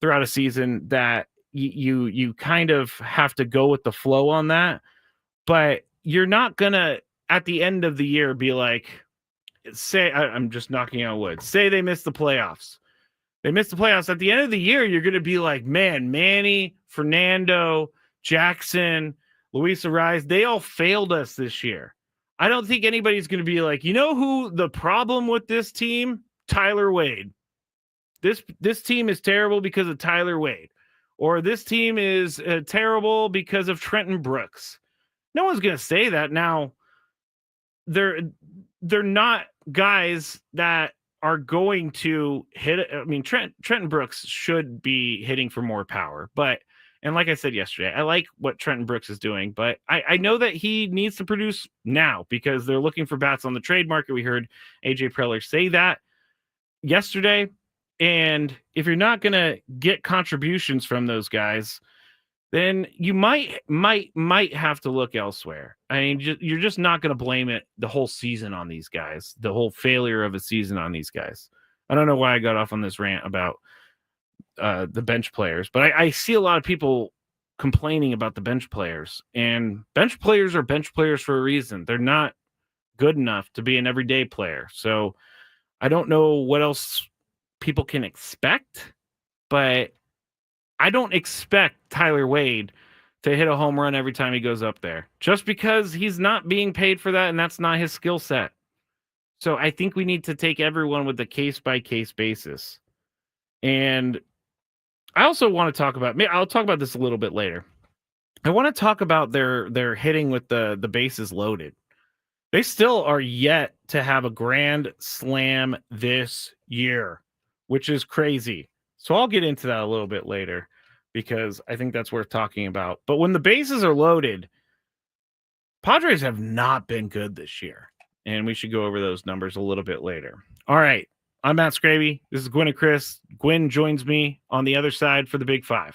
throughout a season that you kind of have to go with the flow on that. But you're not gonna at the end of the year be like, say, I'm just knocking on wood, say they missed the playoffs. They missed the playoffs. At the end of the year, you're going to be like, man, Manny, Fernando, Jackson, Luis Ariz, they all failed us this year. I don't think anybody's going to be like, you know who the problem with this team? Tyler Wade. This team is terrible because of Tyler Wade. Or this team is terrible because of Trenton Brooks. No one's going to say that. Now, they're not guys that are going to hit. I mean, Trenton Brooks should be hitting for more power, and like I said yesterday, I like what Trenton Brooks is doing, but I know that he needs to produce now because they're looking for bats on the trade market. We heard AJ Preller say that yesterday. And if you're not going to get contributions from those guys, then you might have to look elsewhere. I mean, you're just not going to blame it the whole season on these guys, the whole failure of a season on these guys. I don't know why I got off on this rant about the bench players, but I see a lot of people complaining about the bench players, and bench players are bench players for a reason. They're not good enough to be an everyday player. So I don't know what else people can expect, but I don't expect Tyler Wade to hit a home run every time he goes up there, just because he's not being paid for that, and that's not his skill set. So I think we need to take everyone with a case-by-case basis. And I also want to talk about, I'll talk about this a little bit later. I want to talk about their hitting with the bases loaded. They still are yet to have a grand slam this year, which is crazy. So I'll get into that a little bit later because I think that's worth talking about. But when the bases are loaded, Padres have not been good this year. And we should go over those numbers a little bit later. All right. I'm Matt Skraby. This is Gwynn and Chris. Gwynn joins me on the other side for the Big Five.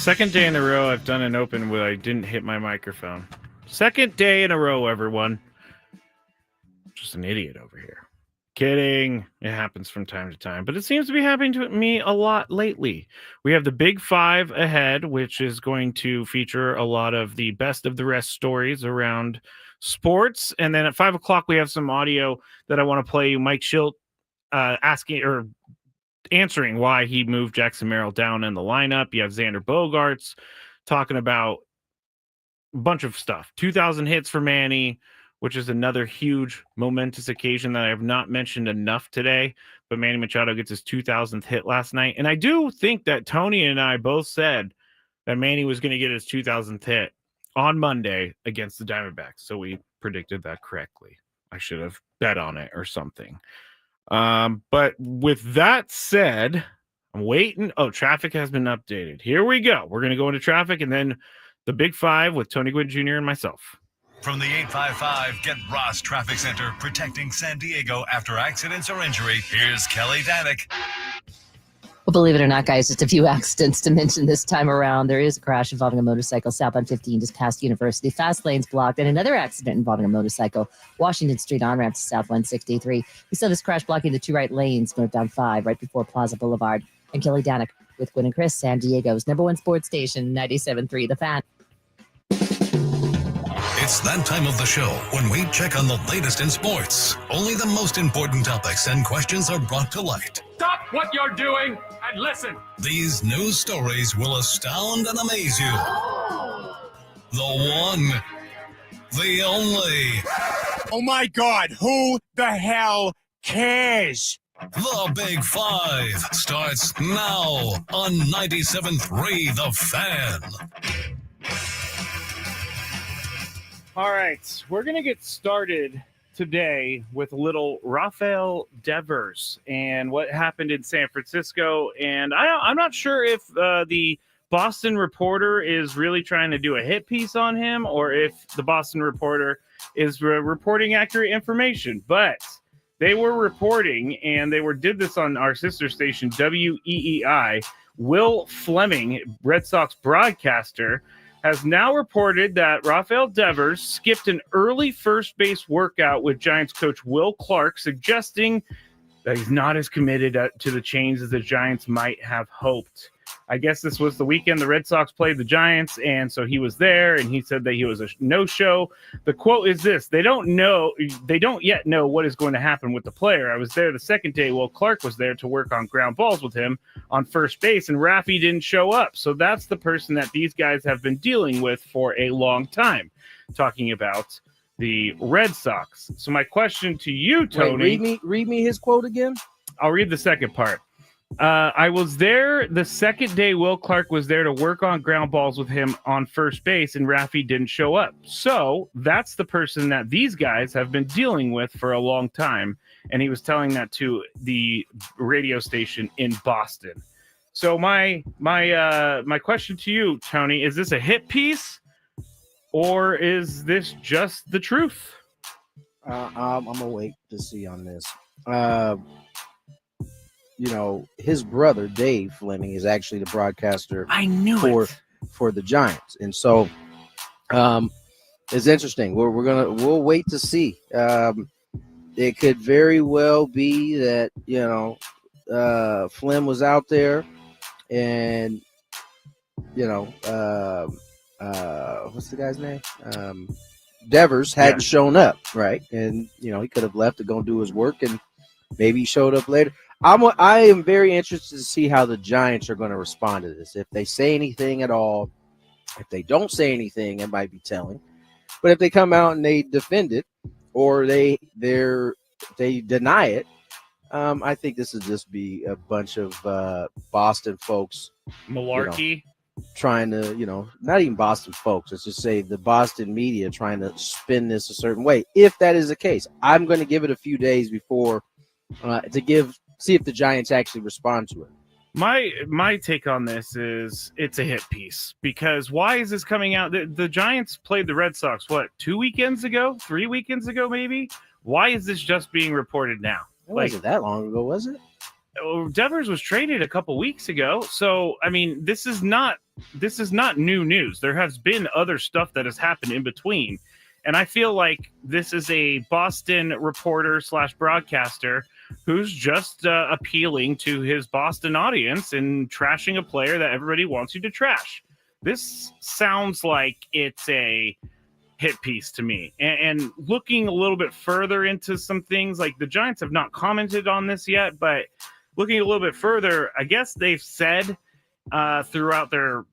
Second day in a row I've done an open where I didn't hit my microphone. Second day in a row, everyone. Just an idiot over here. Kidding. It happens from time to time, but it seems to be happening to me a lot lately. We have the Big Five ahead, which is going to feature a lot of the best of the rest stories around sports. And then at 5 o'clock, we have some audio that I want to play you. Mike Schilt asking or answering why he moved Jackson Merrill down in the lineup. You have Xander Bogaerts talking about a bunch of stuff. 2,000 hits for Manny, which is another huge momentous occasion that I have not mentioned enough today. But Manny Machado gets his 2,000th hit last night. And I do think that Tony and I both said that Manny was going to get his 2,000th hit on Monday against the Diamondbacks. So we predicted that correctly. I should have bet on it or something. But with that said, I'm waiting. Oh, traffic has been updated. Here we go. We're going to go into traffic and then the Big Five with Tony Gwynn Jr. and myself. From the 855 Get Ross Traffic Center, protecting San Diego after accidents or injury, here's Kelly Danick. Well, believe it or not, guys, just a few accidents to mention this time around. There is a crash involving a motorcycle southbound 15 just past University. Fast lanes blocked, and another accident involving a motorcycle. Washington Street on-ramp to South 163. We saw this crash blocking the two right lanes northbound 5 right before Plaza Boulevard. And Kelly Danick with Gwynn and Chris, San Diego's #1 sports station, 97.3 The Fan. It's that time of the show when we check on the latest in sports. Only the most important topics and questions are brought to light. Stop what you're doing and listen. These news stories will astound and amaze you. The one, the only. Oh my God, who the hell cares? The Big Five starts now on 97.3 The Fan. All right, we're going to get started today with a little Rafael Devers and what happened in San Francisco. And I'm not sure if the Boston Reporter is really trying to do a hit piece on him or if the Boston Reporter is reporting accurate information. But they were reporting, and did this on our sister station, WEEI. Will Fleming, Red Sox broadcaster, has now reported that Rafael Devers skipped an early first base workout with Giants coach Will Clark, suggesting that he's not as committed to the change as the Giants might have hoped. I guess this was the weekend the Red Sox played the Giants, and so he was there, and he said that he was a no-show. The quote is this: they don't yet know what is going to happen with the player. I was there the second day while Clark was there to work on ground balls with him on first base, and Raffy didn't show up. So that's the person that these guys have been dealing with for a long time, talking about the Red Sox. So my question to you, Tony... Wait, read me his quote again. I'll read the second part. I was there the second day Will Clark was there to work on ground balls with him on first base, and Raffy didn't show up. So that's the person that these guys have been dealing with for a long time, and he was telling that to the radio station in Boston. So my question to you, Tony, is this a hit piece, or is this just the truth? I'm gonna wait to see on this. His brother Dave Fleming is actually the broadcaster. I knew for the Giants, and so it's interesting. We'll wait to see. It could very well be that Flem was out there, and what's the guy's name? Devers hadn't shown up, right? And he could have left to go do his work, and maybe he showed up later. I am very interested to see how the Giants are going to respond to this. If they say anything at all, if they don't say anything, it might be telling. But if they come out and they defend it, or they deny it, I think this would just be a bunch of Boston folks malarkey, trying to not even Boston folks. Let's just say the Boston media trying to spin this a certain way. If that is the case, I'm going to give it a few days before see if the Giants actually respond to it. My take on this is it's a hit piece, because why is this coming out? The Giants played the Red Sox, 3 weekends ago, maybe? Why is this just being reported now? It wasn't that long ago, was it? Devers was traded a couple weeks ago. So, I mean, this is not new news. There has been other stuff that has happened in between. And I feel like this is a Boston reporter / broadcaster who's just appealing to his Boston audience and trashing a player that everybody wants you to trash. This sounds like it's a hit piece to me. And looking a little bit further into some things, like the Giants have not commented on this yet, but looking a little bit further, I guess they've said throughout their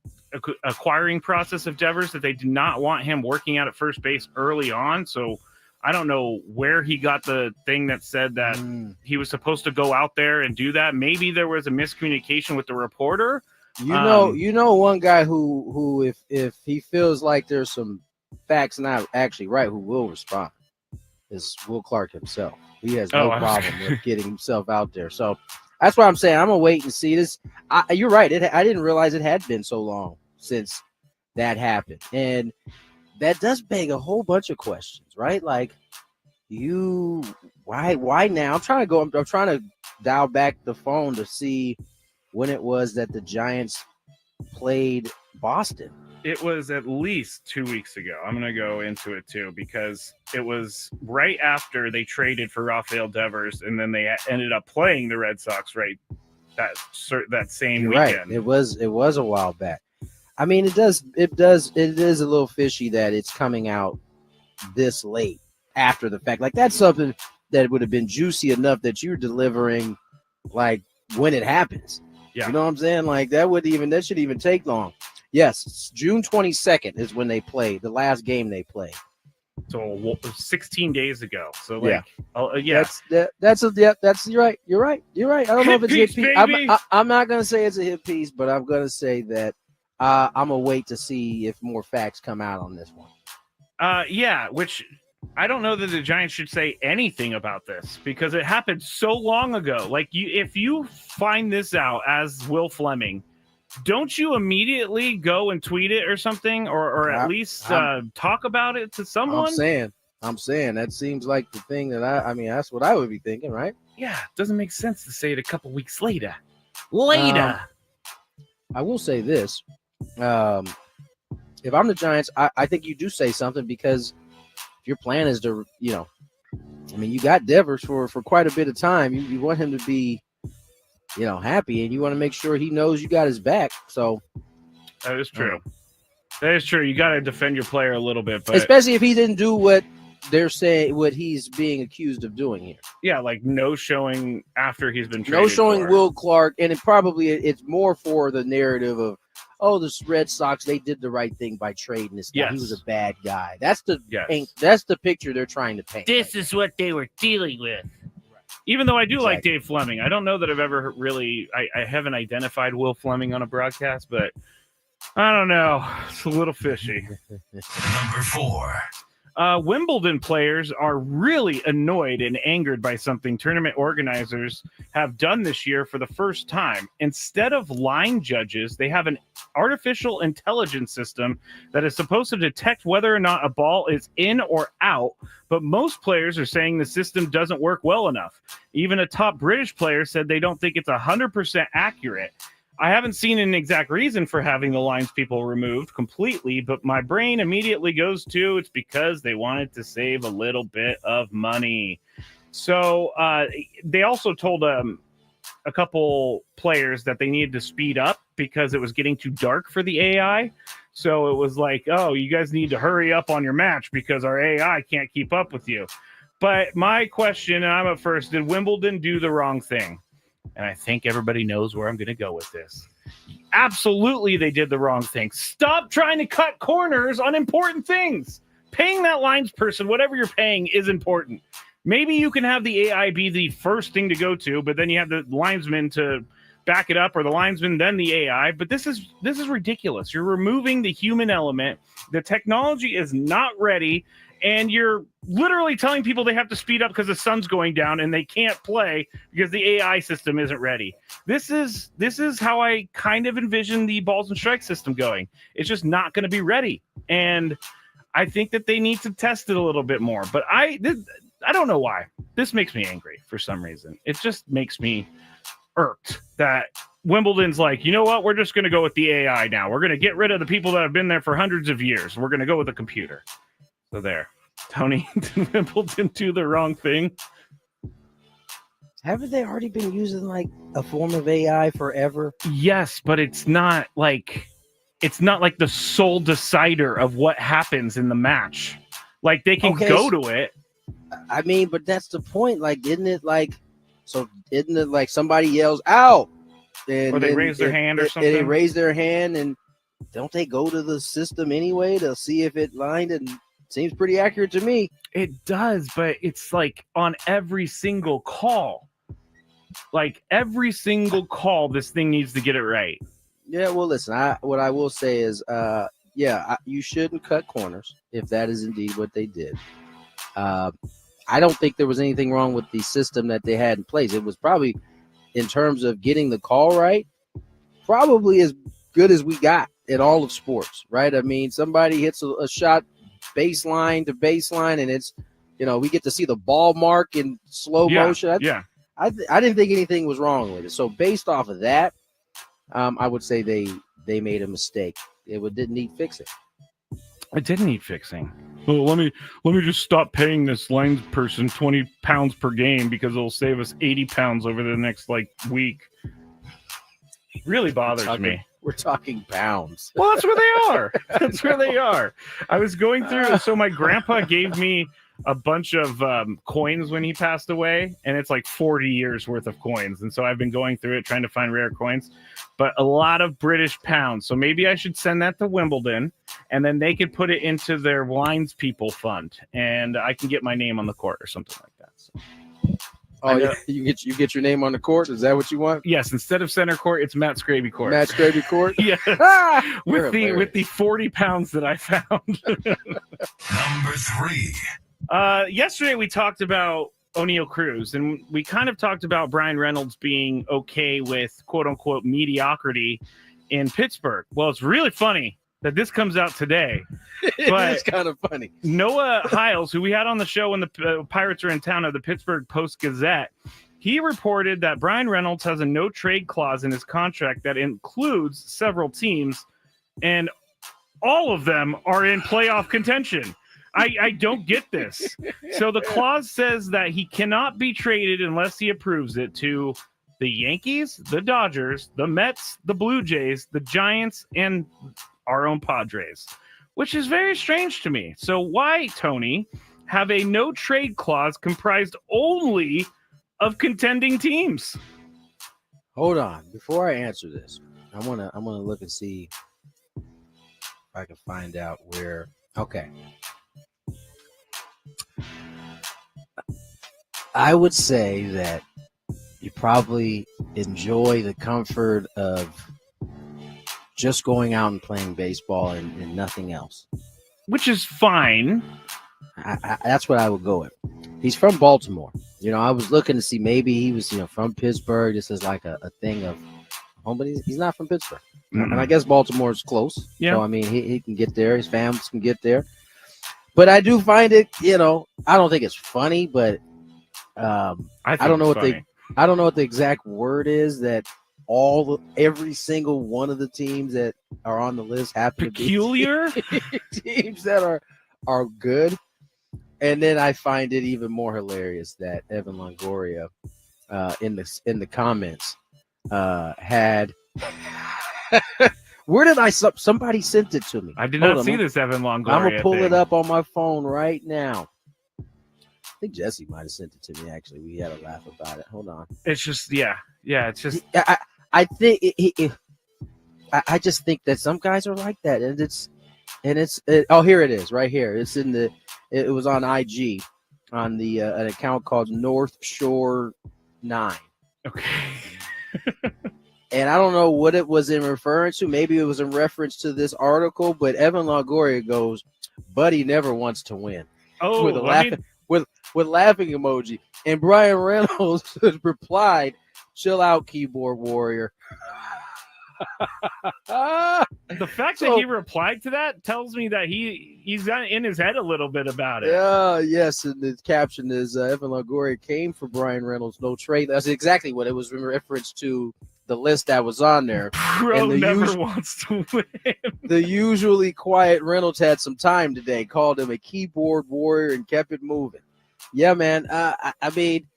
acquiring process of Devers that they did not want him working out at first base early on. So I don't know where he got the thing that said that he was supposed to go out there and do that. Maybe there was a miscommunication with the reporter. You know, one guy who if he feels like there's some facts not actually right, who will respond is Will Clark himself. He has no problem with getting himself out there. So that's why I'm saying I'm gonna wait and see this. You're right. I didn't realize it had been so long since that happened, and that does beg a whole bunch of questions, right? Like, why now? I'm trying to dial back the phone to see when it was that the Giants played Boston. It was at least 2 weeks ago. I'm going to go into it too, because it was right after they traded for Rafael Devers, and then they ended up playing the Red Sox that same weekend. Right. It was a while back. I mean, it is a little fishy that it's coming out this late after the fact. Like, that's something that would have been juicy enough that you're delivering like when it happens. Yeah. You know what I'm saying? Like, that shouldn't even take long. Yes, June 22nd is when they played, the last game they played. So 16 days ago. So like, yeah. That's you're right. You're right. I don't know if it's a hit piece. I'm not gonna say it's a hit piece, but I'm gonna say that I'm gonna wait to see if more facts come out on this one. Which I don't know that the Giants should say anything about this because it happened so long ago. Like, if you find this out as Will Fleming, don't you immediately go and tweet it or something, or at least talk about it to someone? I'm saying that seems like the thing that I mean, that's what I would be thinking, right? Yeah, it doesn't make sense to say it a couple weeks later. I will say this. If I'm the Giants, I think you do say something, because if your plan is to, I mean, you got Devers for quite a bit of time. You want him to be, happy, and you want to make sure he knows you got his back. So that is true. That is true. You got to defend your player a little bit, but especially if he didn't do what they're saying, what he's being accused of doing here. Yeah, like no showing after he's been traded. No showing Will Clark, and it's more for the narrative of, the Red Sox, they did the right thing by trading this guy. Yes. He was a bad guy. That's the picture they're trying to paint. This is what they were dealing with. Even though I do like Dave Fleming, I don't know that I've ever really I haven't identified Will Fleming on a broadcast, but I don't know. It's a little fishy. Number 4. Wimbledon players are really annoyed and angered by something tournament organizers have done this year for the first time. Instead of line judges, they have an artificial intelligence system that is supposed to detect whether or not a ball is in or out, but most players are saying the system doesn't work well enough. Even a top British player said they don't think it's 100% accurate. I haven't seen an exact reason for having the lines people removed completely, but my brain immediately goes to it's because they wanted to save a little bit of money. So they also told a couple players that they needed to speed up because it was getting too dark for the AI. So it was like, you guys need to hurry up on your match because our AI can't keep up with you. But my question, and I'm up first, did Wimbledon do the wrong thing? And I think everybody knows where I'm going to go with this. Absolutely, they did the wrong thing. Stop trying to cut corners on important things. Paying that lines person, whatever you're paying, is important. Maybe you can have the AI be the first thing to go to, but then you have the linesman to back it up, or the linesman, then the AI. But this is ridiculous. You're removing the human element. The technology is not ready. And you're literally telling people they have to speed up because the sun's going down and they can't play because the AI system isn't ready. This is how I kind of envision the balls and strike system going. It's just not going to be ready. And I think that they need to test it a little bit more. But I don't know why. This makes me angry for some reason. It just makes me irked that Wimbledon's like, you know what? We're just going to go with the AI now. We're going to get rid of the people that have been there for hundreds of years. We're going to go with a computer. So there. Tony, did Wimbledon do the wrong thing? Haven't they already been using like a form of AI forever? Yes, but it's not like the sole decider of what happens in the match. Like they can go to it. I mean, but that's the point. Like, isn't it like somebody yells out, or they raise their hand or something? And they raise their hand, and don't they go to the system anyway to see if it lined? And seems pretty accurate to me. It does, but it's like on every single call. Like every single call, this thing needs to get it right. Yeah, well, listen, what I will say is, you shouldn't cut corners if that is indeed what they did. I don't think there was anything wrong with the system that they had in place. It was probably, in terms of getting the call right, probably as good as we got in all of sports, right? I mean, somebody hits a shot baseline to baseline, and it's, we get to see the ball mark in slow motion. I didn't think anything was wrong with it. So based off of that, I would say they made a mistake. It didn't need fixing. It didn't need fixing. Well, let me just stop paying this line person 20 pounds per game because it'll save us 80 pounds over the next week. It really bothers me. We're talking pounds. Well, that's where they are. That's where they are. I was going through. So my grandpa gave me a bunch of coins when he passed away, and it's like 40 years worth of coins. And so I've been going through it trying to find rare coins, but a lot of British pounds. So maybe I should send that to Wimbledon, and then they could put it into their lines people fund, and I can get my name on the court or something like that. So. You get your name on the court? Is that what you want? Yes. Instead of center court, it's Matt Skraby court. Matt Skraby court? Yes. With the 40 pounds that I found. Number 3. Yesterday we talked about O'Neal Cruz, and we kind of talked about Brian Reynolds being okay with quote unquote mediocrity in Pittsburgh. Well, it's really funny that this comes out today. But it's kind of funny. Noah Hiles, who we had on the show when the Pirates are in town, of the Pittsburgh Post-Gazette, he reported that Brian Reynolds has a no-trade clause in his contract that includes several teams, and all of them are in playoff contention. I don't get this. So the clause says that he cannot be traded unless he approves it to the Yankees, the Dodgers, the Mets, the Blue Jays, the Giants, and our own Padres, which is very strange to me. So why, Tony, have a no-trade clause comprised only of contending teams? Hold on. Before I answer this, I wanna look and see if I can find out where. Okay. I would say that you probably enjoy the comfort of just going out and playing baseball and nothing else. Which is fine. That's what I would go with. He's from Baltimore. I was looking to see maybe he was, from Pittsburgh. This is like a thing of home, but he's not from Pittsburgh. Mm-hmm. And I guess Baltimore's close. Yeah. So, I mean, he can get there. His families can get there. But I do find it, I don't think it's funny, but I don't know what the exact word is that every single one of the teams that are on the list happen peculiar to be teams that are good. And then I find it even more hilarious that Evan Longoria in the comments had where did somebody sent it to me? I did not see this Evan Longoria. I'm gonna pull it up on my phone right now. I think Jesse might have sent it to me. Actually, we had a laugh about it. Hold on. It's just it's just I think I just think that some guys are like that, and it's here it is right here. It's it was on IG on the an account called North Shore 9. Okay. And I don't know what it was in referring to. Maybe it was in reference to this article, but Evan Longoria goes, "Buddy never wants to win." Oh, with laughing emoji. And Brian Reynolds replied, "Chill out, keyboard warrior." The fact that he replied to that tells me that he's got in his head a little bit about it. Yes, and the caption is Evan Longoria came for Brian Reynolds, no trade. That's exactly what it was in reference to the list that was on there. Bro never wants to win. The usually quiet Reynolds had some time today, called him a keyboard warrior and kept it moving. Yeah, man. I mean,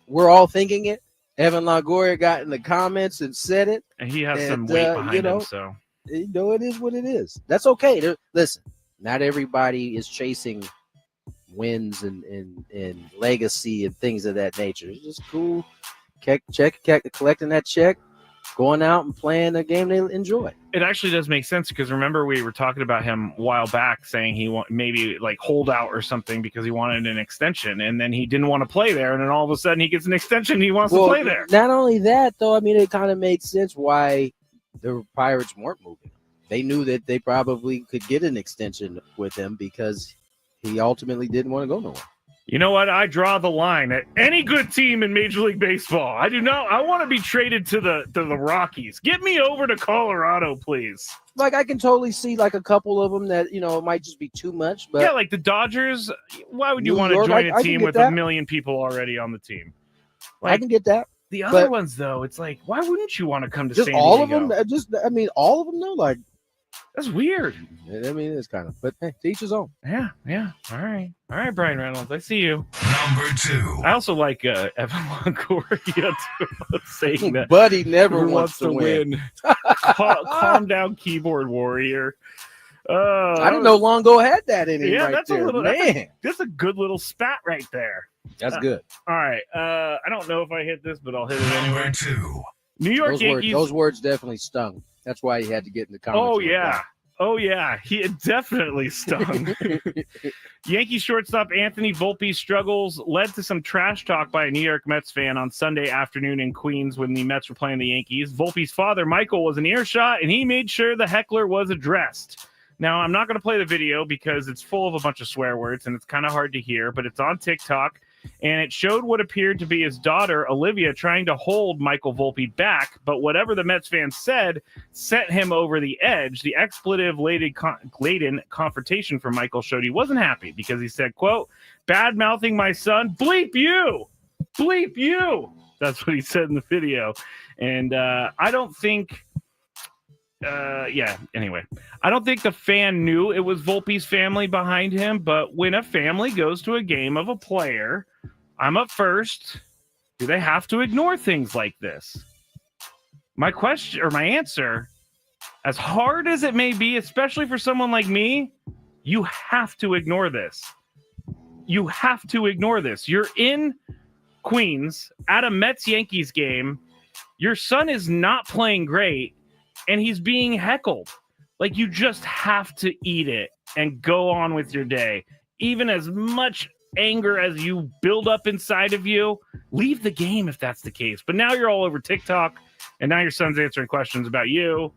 we're all thinking it. Evan Longoria got in the comments and said it. And he has some weight behind him, so. It is what it is. That's okay. Listen, not everybody is chasing wins and legacy and things of that nature. It's just cool. Collecting that check, going out and playing a game they enjoy. It actually does make sense because remember we were talking about him a while back saying he maybe like hold out or something because he wanted an extension and then he didn't want to play there and then all of a sudden he gets an extension and he wants to play there. Not only that though, I mean it kind of made sense why the Pirates weren't moving. They knew that they probably could get an extension with him because he ultimately didn't want to go nowhere. You know what? I draw the line at any good team in Major League Baseball. I do not. I want to be traded to the Rockies. Get me over to Colorado, please. Like I can totally see like a couple of them that it might just be too much. But yeah, like the Dodgers. Why would you want to join a team with a million people already on the team? Like, I can get that. The other ones, though, it's like, why wouldn't you want to come to San Diego? All of them. All of them. Though, like that's weird. I mean, it's kind of, but hey, to each his own. Yeah. All right, Brian Reynolds. I see you. Number 2. I also like Evan Longoria saying that. But he never wants to win. Calm down, keyboard warrior. I didn't know Longo had that in him. Yeah, right that's there. A little man. That's a good little spat right there. That's good. All right. I don't know if I hit this, but I'll hit it anyway. Number 2. New York Yankees. Those words definitely stung. That's why he had to get in the comments. Oh, yeah. He definitely stung. Yankee shortstop Anthony Volpe's struggles led to some trash talk by a New York Mets fan on Sunday afternoon in Queens when the Mets were playing the Yankees. Volpe's father, Michael, was in earshot, and he made sure the heckler was addressed. Now, I'm not going to play the video because it's full of a bunch of swear words, and it's kind of hard to hear, but it's on TikTok. And it showed what appeared to be his daughter, Olivia, trying to hold Michael Volpe back. But whatever the Mets fan said sent him over the edge. The expletive-laden confrontation from Michael showed he wasn't happy because he said, quote, bad-mouthing my son, bleep you! Bleep you! That's what he said in the video. And I don't think... anyway, I don't think the fan knew it was Volpe's family behind him, but when a family goes to a game of a player, I'm up first. Do they have to ignore things like this? My question or my answer, as hard as it may be, especially for someone like me, you have to ignore this. You have to ignore this. You're in Queens at a Mets-Yankees game. Your son is not playing great. And he's being heckled. Like, you just have to eat it and go on with your day. Even as much anger as you build up inside of you, leave the game if that's the case. But now you're all over TikTok, and now your son's answering questions about you.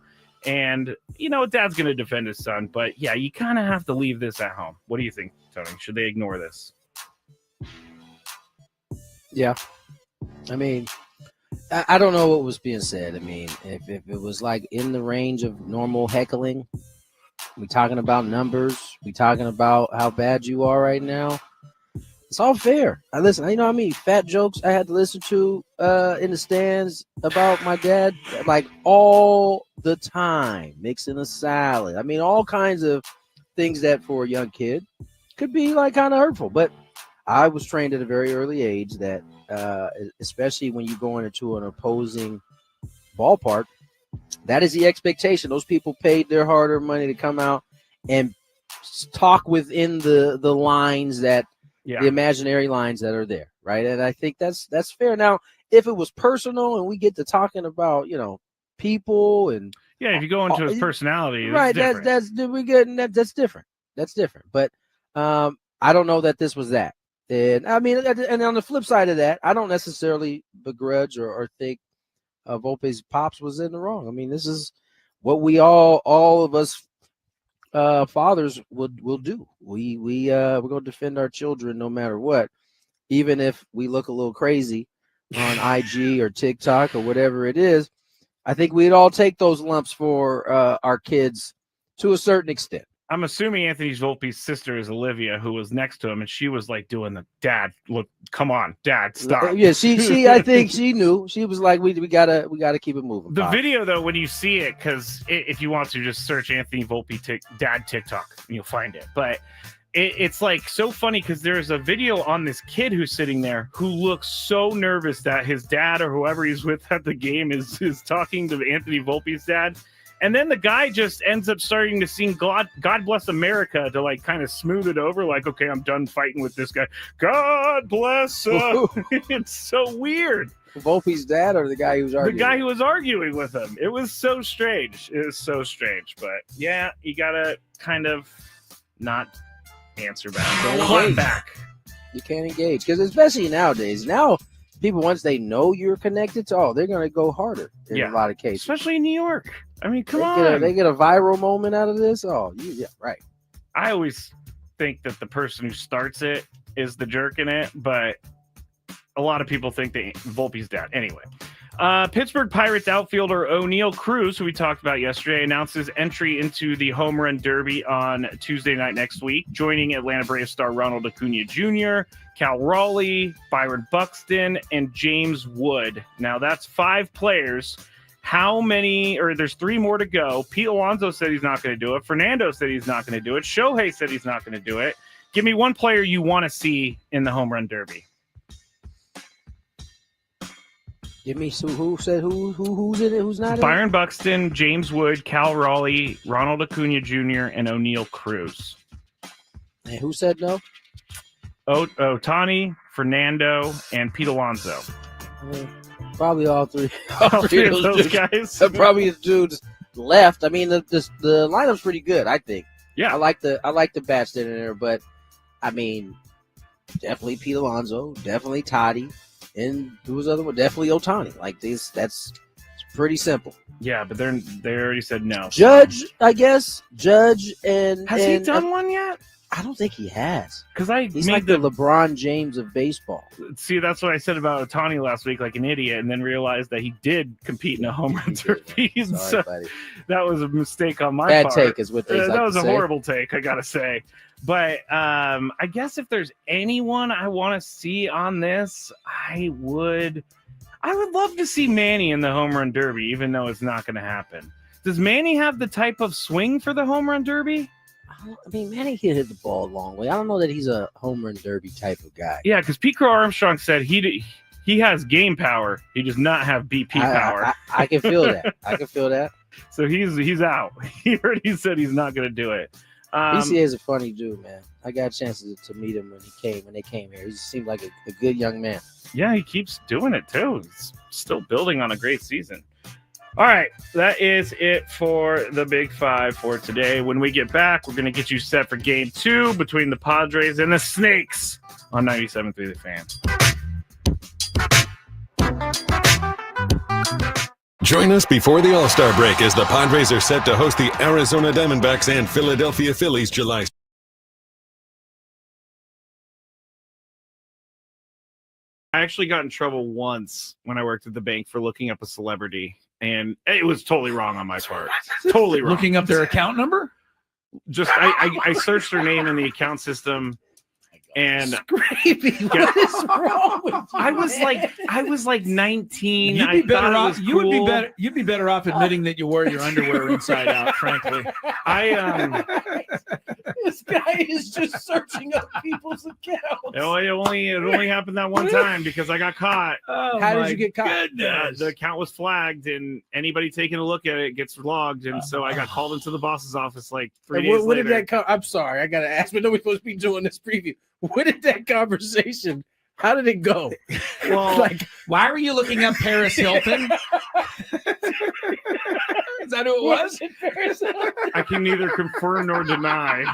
And, dad's going to defend his son. But, yeah, you kind of have to leave this at home. What do you think, Tony? Should they ignore this? Yeah. I mean... I don't know what was being said. I mean, if it was like in the range of normal heckling, we talking about numbers, we talking about how bad you are right now. It's all fair. I listen. You know what I mean? Fat jokes I had to listen to in the stands about my dad, like all the time, mixing a salad. I mean, all kinds of things that for a young kid could be like kind of hurtful. But I was trained at a very early age that. Especially when you go into an opposing ballpark, that is the expectation. Those people paid their hard-earned money to come out and talk within the lines that the imaginary lines that are there, right? And I think that's fair. Now, if it was personal and we get to talking about people and if you go into his personality, right? That's different. That's different. But I don't know that this was that. And I mean, and on the flip side of that, I don't necessarily begrudge or think Volpe's pops was in the wrong. I mean, this is what we all of us fathers will do. We're going to defend our children no matter what, even if we look a little crazy on IG or TikTok or whatever it is. I think we'd all take those lumps for our kids to a certain extent. I'm assuming Anthony Volpe's sister is Olivia, who was next to him, and she was like doing the dad. Look, come on, dad, stop. Yeah, she. I think she knew. She was like, we gotta keep it moving. The video though, when you see it, because if you want to just search Anthony Volpe dad TikTok, and you'll find it. But it's like so funny because there's a video on this kid who's sitting there who looks so nervous that his dad or whoever he's with at the game is talking to Anthony Volpe's dad. And then the guy just ends up starting to sing God Bless America to like kind of smooth it over. Like, okay, I'm done fighting with this guy. God bless. It's so weird. Volpe's dad or the guy who was arguing? The guy who was arguing with him. It was so strange. It was so strange. But yeah, you got to kind of not answer back. You can't engage. Because especially nowadays, now people, once they know you're connected to, they're going to go harder in a lot of cases. Especially in New York. I mean, come on. They get a viral moment out of this. Yeah, right. I always think that the person who starts it is the jerk in it, but a lot of people think that Volpe's dad. Anyway, Pittsburgh Pirates outfielder O'Neal Cruz, who we talked about yesterday, announces entry into the Home Run Derby on Tuesday night next week, joining Atlanta Braves star Ronald Acuna Jr., Cal Raleigh, Byron Buxton, and James Wood. Now, that's 5 players. How many, or there's 3 more to go. Pete Alonso said he's not going to do it. Fernando said he's not going to do it. Shohei said he's not going to do it. Give me one player you want to see in the Home Run Derby. Give me who said who's in it, who's not in it? Byron Buxton, James Wood, Cal Raleigh, Ronald Acuna Jr., and O'Neal Cruz. And who said no? Ohtani, Fernando, and Pete Alonso. Probably all 3. All 3 of those guys. Probably the dudes left. I mean, the lineup's pretty good, I think. Yeah, I like the bats that are in there, but I mean, definitely Pete Alonso, definitely Toddy, and who was the other one? Definitely Ohtani. Like this, it's pretty simple. Yeah, but they already said no. Judge, I guess. Judge and has he done one yet? I don't think he has. Because he's like the LeBron James of baseball. See, that's what I said about Ohtani last week, like an idiot, and then realized that he did compete in a home run derby. So that was a mistake on my part. Bad take is what they That was a horrible take, I gotta say. But I guess if there's anyone I want to see on this, I would love to see Manny in the home run derby, even though it's not going to happen. Does Manny have the type of swing for the home run derby? I mean, Manny can hit the ball a long way. I don't know that he's a home run derby type of guy. Yeah, because Pete Crow Armstrong said he has game power. He does not have BP power. I can feel that. I can feel that. So he's out. He already said he's not going to do it. BCA is a funny dude, man. I got a chance to meet him when they came here. He just seemed like a good young man. Yeah, he keeps doing it too. He's still building on a great season. All right, that is it for the Big Five for today. When we get back, we're going to get you set for Game 2 between the Padres and the Snakes on 97.3 The Fan. Join us before the All-Star break as the Padres are set to host the Arizona Diamondbacks and Philadelphia Phillies July. I actually got in trouble once when I worked at the bank for looking up a celebrity. And it was totally wrong on my part. Totally wrong. Looking up their account number? Just I searched their name in the account system, and Skraby, what is wrong with you? I was like 19. You'd be better off. Cool. You'd be better off admitting that you wore your underwear inside out. Frankly, This guy is just searching up people's accounts. It only happened that one time because I got caught. How did you get caught? The account was flagged, and anybody taking a look at it gets logged. And so I got called into the boss's office like 3 days later. What did that come? I'm sorry, I gotta ask, but nobody's supposed to be doing this preview. What did that conversation? How did it go? Well, why were you looking up Paris Hilton? Is that who it was? I can neither confirm nor deny.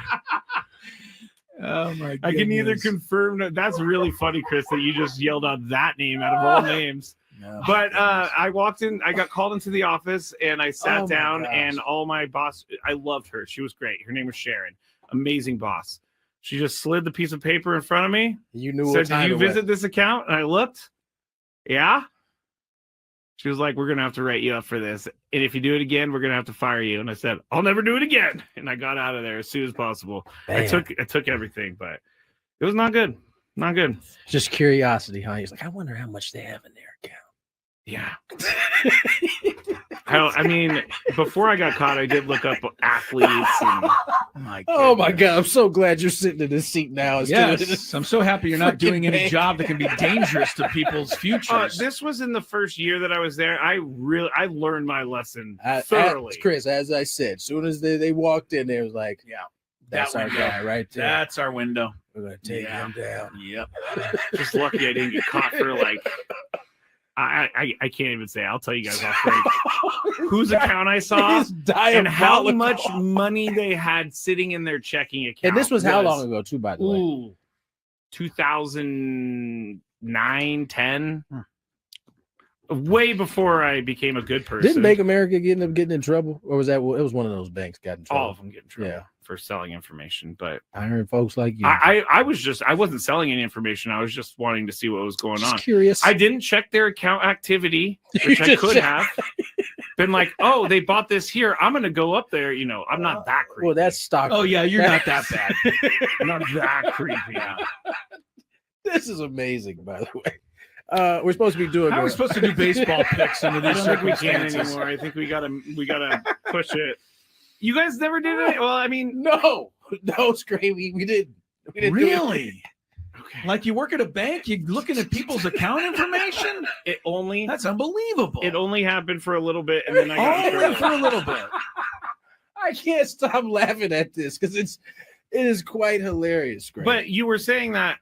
Oh my goodness. I can neither confirm. That's really funny, Chris, that you just yelled out that name out of all names. No. But I walked in, I got called into the office, and I sat down, and all my boss, I loved her. She was great. Her name was Sharon. Amazing boss. She just slid the piece of paper in front of me. You knew. Said, "Did you visit this account?" And I looked. Yeah. She was like, we're going to have to write you up for this. And if you do it again, we're going to have to fire you. And I said, I'll never do it again. And I got out of there as soon as possible. I took everything, but it was not good. Not good. Just curiosity, huh? He's like, I wonder how much they have in their account. Yeah. I mean, before I got caught, I did look up athletes. And, oh my God! I'm so glad you're sitting in this seat now. Yes, I'm so happy you're not doing any job that can be dangerous to people's futures. This was in the first year that I was there. I learned my lesson thoroughly. Chris, as I said, as soon as they walked in, they was like, yeah, that's our guy right there. That's our window. We're gonna take him down. Yep. Just lucky I didn't get caught for like. I can't even say. I'll tell you guys off break whose account I saw and how much money they had sitting in their checking account. And this was how long ago, too, by the way? 2009, 10. Way before I became a good person. Didn't Bank America get in trouble? Or was that it was one of those banks got in trouble? All of them get in trouble for selling information. But I heard folks like you. I wasn't selling any information. I was just wanting to see what was going on. Curious. I didn't check their account activity, which I could have. Been like, oh, they bought this here. I'm going to go up there. You know, I'm not that creepy. Well, that's stock. Oh, yeah, you're not that bad. I'm not that creepy. This is amazing, by the way. We're supposed to be doing. How are we supposed to do baseball picks under these circumstances? We can't anymore. I think we gotta push it. You guys never did it? Well, I mean, no, Skraby, we didn't really. Okay. Like you work at a bank, you're looking at people's account information. That's unbelievable. It only happened for a little bit, and then I got only for a little bit. I can't stop laughing at this because it is quite hilarious, Skraby. But you were saying that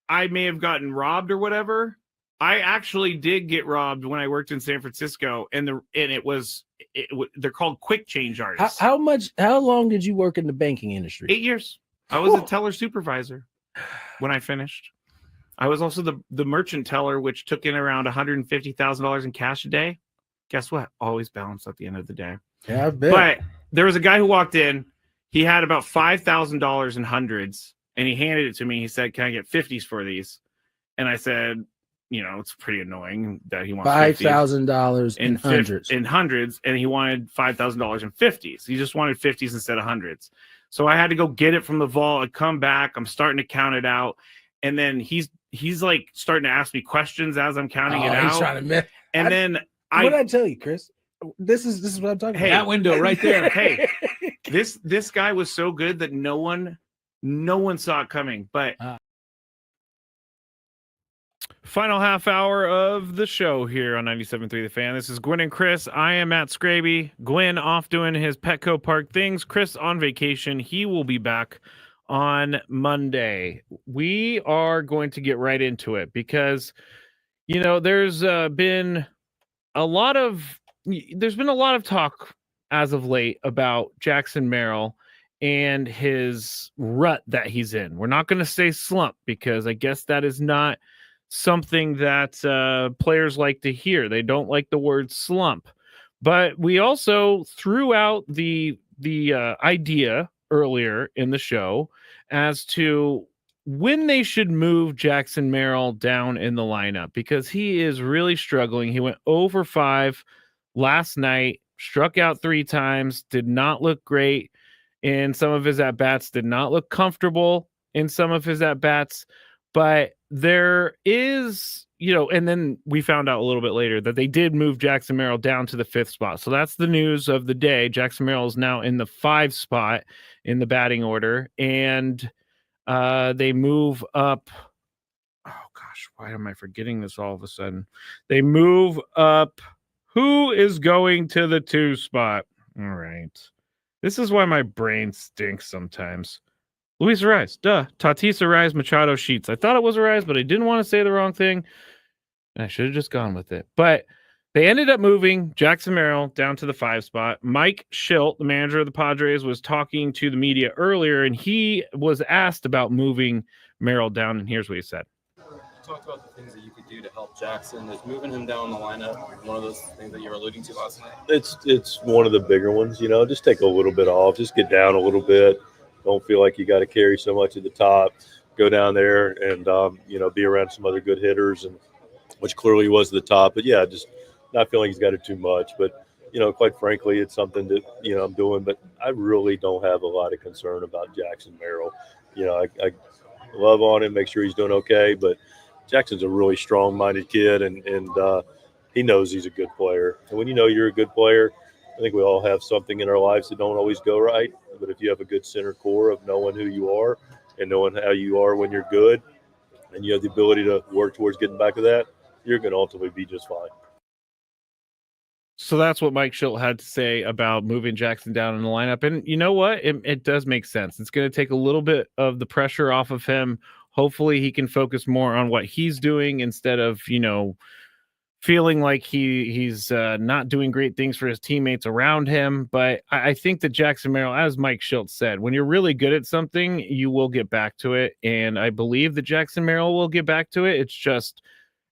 I may have gotten robbed or whatever. I actually did get robbed when I worked in San Francisco, and they're called quick change artists. How long did you work in the banking industry? 8 years. I was a teller supervisor when I finished. I was also the merchant teller, which took in around $150,000 in cash a day. Guess what? Always balanced at the end of the day. Yeah, I bet. But there was a guy who walked in. He had about $5,000 in hundreds, and he handed it to me. He said, "Can I get 50s for these?" And I said, you know, it's pretty annoying that he wants $5,000 in hundreds. And he wanted $5,000 in 50s. He just wanted 50s instead of hundreds. So I had to go get it from the vault. I come back. I'm starting to count it out, and then he's like starting to ask me questions as I'm counting it out. He's trying to what did I tell you, Chris? This is what I'm talking about. That window right there. Hey, this guy was so good that no one saw it coming, but. Final half hour of the show here on 97.3 The Fan. This is Gwynn and Chris. I am at Skraby. Gwynn off doing his Petco Park things. Chris on vacation. He will be back on Monday. We are going to get right into it because, you know, there's been a lot of talk as of late about Jackson Merrill and his rut that he's in. We're not going to say slump because I guess that is not something that players like to hear. They don't like the word slump. But we also threw out the idea earlier in the show as to when they should move Jackson Merrill down in the lineup because he is really struggling. He went 0-for-5 last night, struck out 3 times, did not look great in some of his at-bats, did not look comfortable in some of his at-bats. But there is, you know, and then we found out a little bit later that they did move Jackson Merrill down to the 5th spot. So that's the news of the day. Jackson Merrill is now in the 5 spot in the batting order. And they move up. Oh, gosh, why am I forgetting this all of a sudden? They move up. Who is going to the 2 spot? All right. This is why my brain stinks sometimes. Luis Arraez, Tatis Arraez, Machado, Sheets. I thought it was Arraez, but I didn't want to say the wrong thing. And I should have just gone with it. But they ended up moving Jackson Merrill down to the 5 spot. Mike Schilt, the manager of the Padres, was talking to the media earlier, and he was asked about moving Merrill down, and here's what he said. You talked about the things that you could do to help Jackson. Is moving him down the lineup one of those things that you were alluding to last night? It's one of the bigger ones, you know. Just take a little bit off. Just get down a little bit. Don't feel like you got to carry so much at the top. Go down there and, you know, be around some other good hitters, and which clearly was the top. But, yeah, just not feeling he's got it too much, but quite frankly, it's something that I'm doing. But I really don't have a lot of concern about Jackson Merrill. I love on him, make sure he's doing okay, but Jackson's a really strong-minded kid, and he knows he's a good player. And when you know you're a good player, I think we all have something in our lives that don't always go right. But if you have a good center core of knowing who you are and knowing how you are when you're good, and you have the ability to work towards getting back to that, you're going to ultimately be just fine. So that's what Mike Shildt had to say about moving Jackson down in the lineup. And you know what? It does make sense. It's going to take a little bit of the pressure off of him. Hopefully he can focus more on what he's doing instead of, feeling like he's not doing great things for his teammates around him. But I think that Jackson Merrill, as Mike Shildt said, when you're really good at something, you will get back to it. And I believe that Jackson Merrill will get back to it. It's just,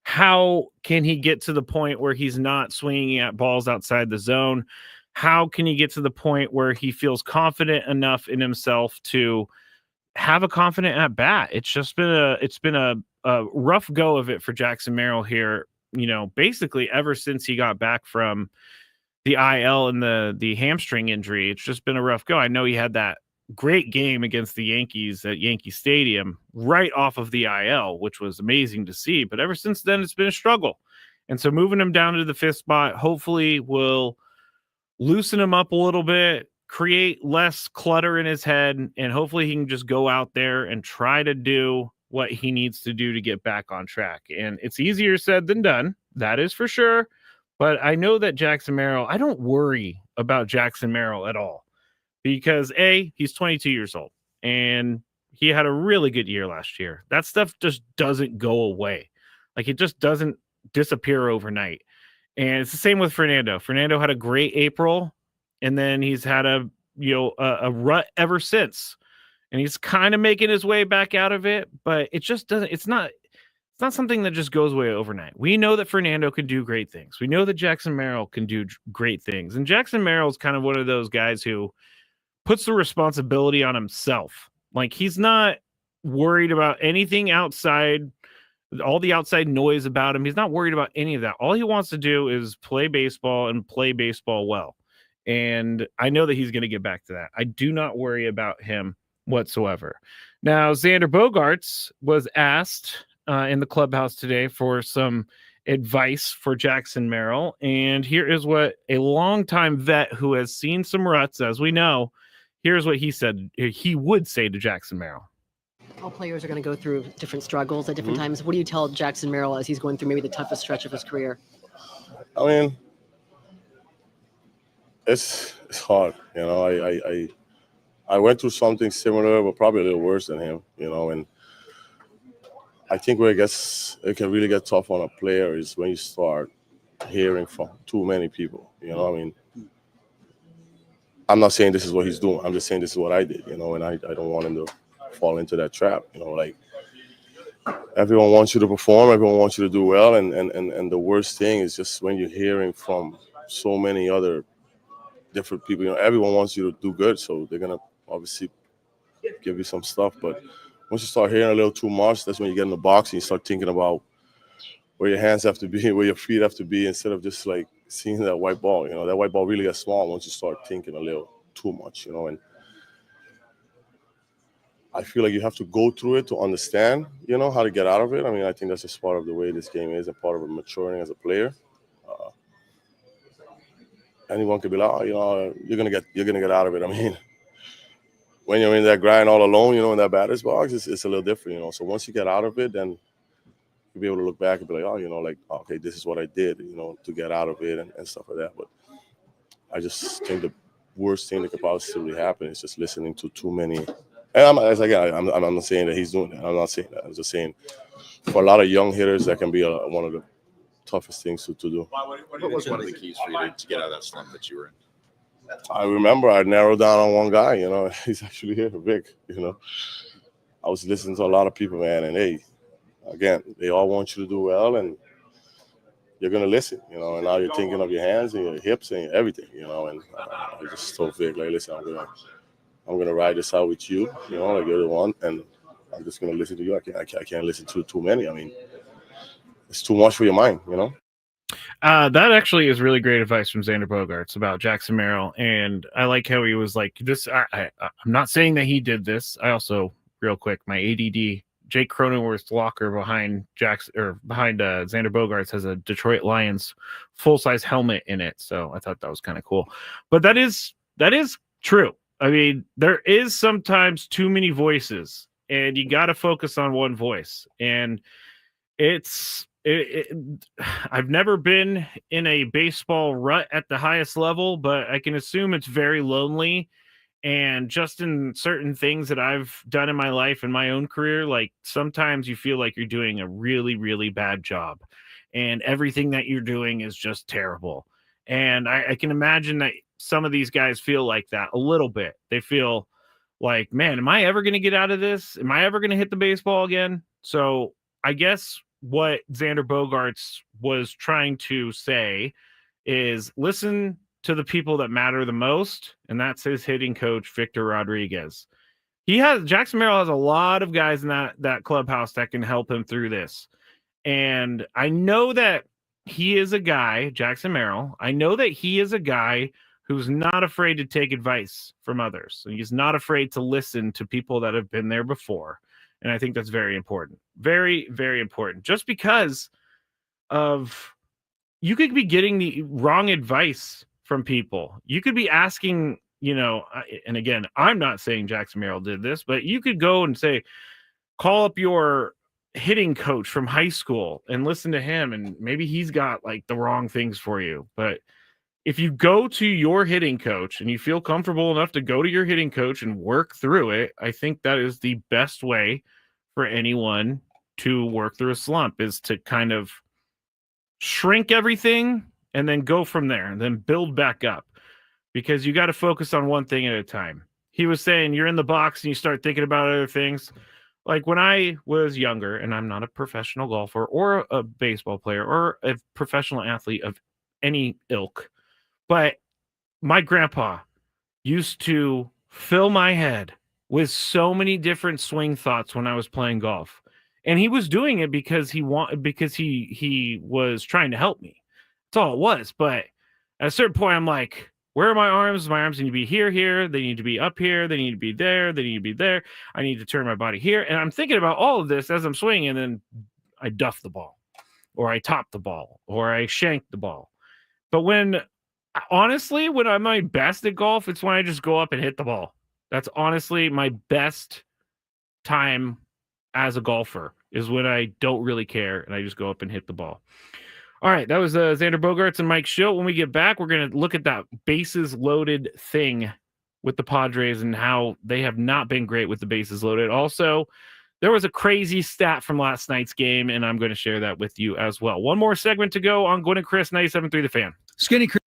how can he get to the point where he's not swinging at balls outside the zone? How can he get to the point where he feels confident enough in himself to have a confident at bat? It's just been a rough go of it for Jackson Merrill here, basically ever since he got back from the IL and the hamstring injury. It's just been a rough go. I know he had that great game against the Yankees at Yankee Stadium right off of the IL, which was amazing to see. But ever since then, it's been a struggle. And so moving him down to the fifth spot hopefully will loosen him up a little bit, create less clutter in his head, and hopefully he can just go out there and try to do what he needs to do to get back on track. And it's easier said than done. That is for sure. But I know that Jackson Merrill, I don't worry about Jackson Merrill at all. Because he's 22 years old and he had a really good year last year. That stuff just doesn't go away. Like, it just doesn't disappear overnight. And it's the same with Fernando. Fernando had a great April, and then he's had a rut ever since. And he's kind of making his way back out of it, but it just doesn't, it's not something that just goes away overnight. We know that Fernando can do great things. We know that Jackson Merrill can do great things. And Jackson Merrill is kind of one of those guys who puts the responsibility on himself. Like, he's not worried about anything outside, all the outside noise about him. He's not worried about any of that. All he wants to do is play baseball and play baseball well. And I know that he's going to get back to that. I do not worry about him whatsoever. Now, Xander Bogaerts was asked in the clubhouse today for some advice for Jackson Merrill. And here is what a longtime vet who has seen some ruts, as we know, here's what he said he would say to Jackson Merrill. All players are going to go through different struggles at different times. What do you tell Jackson Merrill as he's going through maybe the toughest stretch of his career? I mean, it's hard. I went through something similar, but probably a little worse than him, and I think where it can really get tough on a player is when you start hearing from too many people. I mean, I'm not saying this is what he's doing. I'm just saying this is what I did, and I don't want him to fall into that trap. Like, everyone wants you to perform, everyone wants you to do well, and the worst thing is just when you're hearing from so many other different people. Everyone wants you to do good, so they're gonna obviously give you some stuff. But once you start hearing a little too much, that's when you get in the box and you start thinking about where your hands have to be, where your feet have to be, instead of just like seeing that white ball. That white ball really gets small once you start thinking a little too much. And I feel like you have to go through it to understand, how to get out of it. I mean, I think that's just part of the way this game is and part of maturing as a player. Anyone could be like, you're gonna get out of it. I mean, when you're in that grind all alone, in that batter's box, it's a little different, So once you get out of it, then you'll be able to look back and be like, okay, this is what I did, to get out of it and stuff like that. But I just think the worst thing that could possibly happen is just listening to too many. And I'm not saying that he's doing that. I'm not saying that. I'm just saying for a lot of young hitters, that can be one of the toughest things to do. What was one of the keys for you to get out of that slump that you were in? I remember I narrowed down on one guy, he's actually here, Vic, I was listening to a lot of people, man, and again, they all want you to do well, and you're going to listen, and now you're thinking of your hands and your hips and everything, and I just told Vic, like, listen, I'm going to ride this out with you, like you're the one, and I'm just going to listen to you. I can't listen to too many. I mean, it's too much for your mind, That actually is really great advice from Xander Bogaerts about Jackson Merrill, and I like how he was like this. I'm not saying that he did this. I also, real quick, my ADD Jake Cronenworth's locker behind Xander Bogaerts has a Detroit Lions full-size helmet in it, so I thought that was kind of cool. But that is true. I mean, there is sometimes too many voices, and you got to focus on one voice. And I've never been in a baseball rut at the highest level, but I can assume it's very lonely. And just in certain things that I've done in my life and my own career, like sometimes you feel like you're doing a really, really bad job and everything that you're doing is just terrible. And I can imagine that some of these guys feel like that a little bit. They feel like, man, am I ever going to get out of this? Am I ever going to hit the baseball again? So I guess what Xander Bogaerts was trying to say is listen to the people that matter the most, and that's his hitting coach, Victor Rodriguez. Jackson Merrill has a lot of guys in that clubhouse that can help him through this. And I know that he is a guy, Jackson Merrill, I know that he is a guy who's not afraid to take advice from others. He's not afraid to listen to people that have been there before. And I think that's very important. Very, very important. Just because of you could be getting the wrong advice from people. You could be asking, and again, I'm not saying Jackson Merrill did this, but you could go and say, call up your hitting coach from high school and listen to him, and maybe he's got like the wrong things for you. But if you go to your hitting coach and you feel comfortable enough to go to your hitting coach and work through it, I think that is the best way for anyone to work through a slump, is to kind of shrink everything and then go from there and then build back up, because you got to focus on one thing at a time. He was saying you're in the box and you start thinking about other things. Like when I was younger, and I'm not a professional golfer or a baseball player or a professional athlete of any ilk, but my grandpa used to fill my head with so many different swing thoughts when I was playing golf. And he was doing it because he was trying to help me. That's all it was. But at a certain point, I'm like, where are my arms? My arms need to be here. They need to be up here. They need to be there. They need to be there. I need to turn my body here. And I'm thinking about all of this as I'm swinging, and then I duff the ball, or I top the ball, or I shank the ball. But honestly, when I'm my best at golf, it's when I just go up and hit the ball. That's honestly my best time as a golfer, is when I don't really care and I just go up and hit the ball. All right, that was Xander Bogaerts and Mike Schilt. When we get back, we're going to look at that bases loaded thing with the Padres and how they have not been great with the bases loaded. Also, there was a crazy stat from last night's game, and I'm going to share that with you as well. One more segment to go on Gwynn Chris, 97.3 The Fan. Skinny Chris.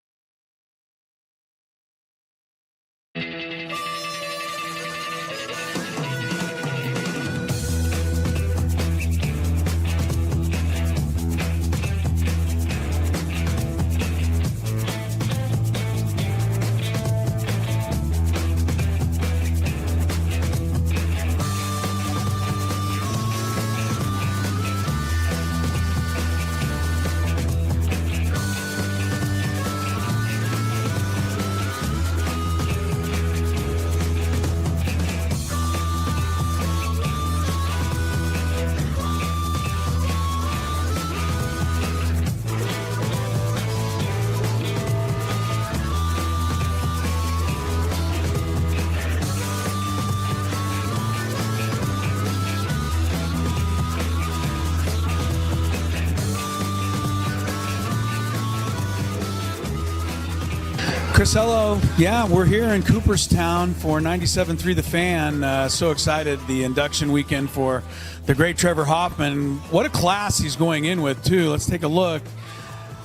Chris, hello. Yeah, we're here in Cooperstown for 97.3 The Fan. So excited, the induction weekend for the great Trevor Hoffman. What a class he's going in with, too. Let's take a look.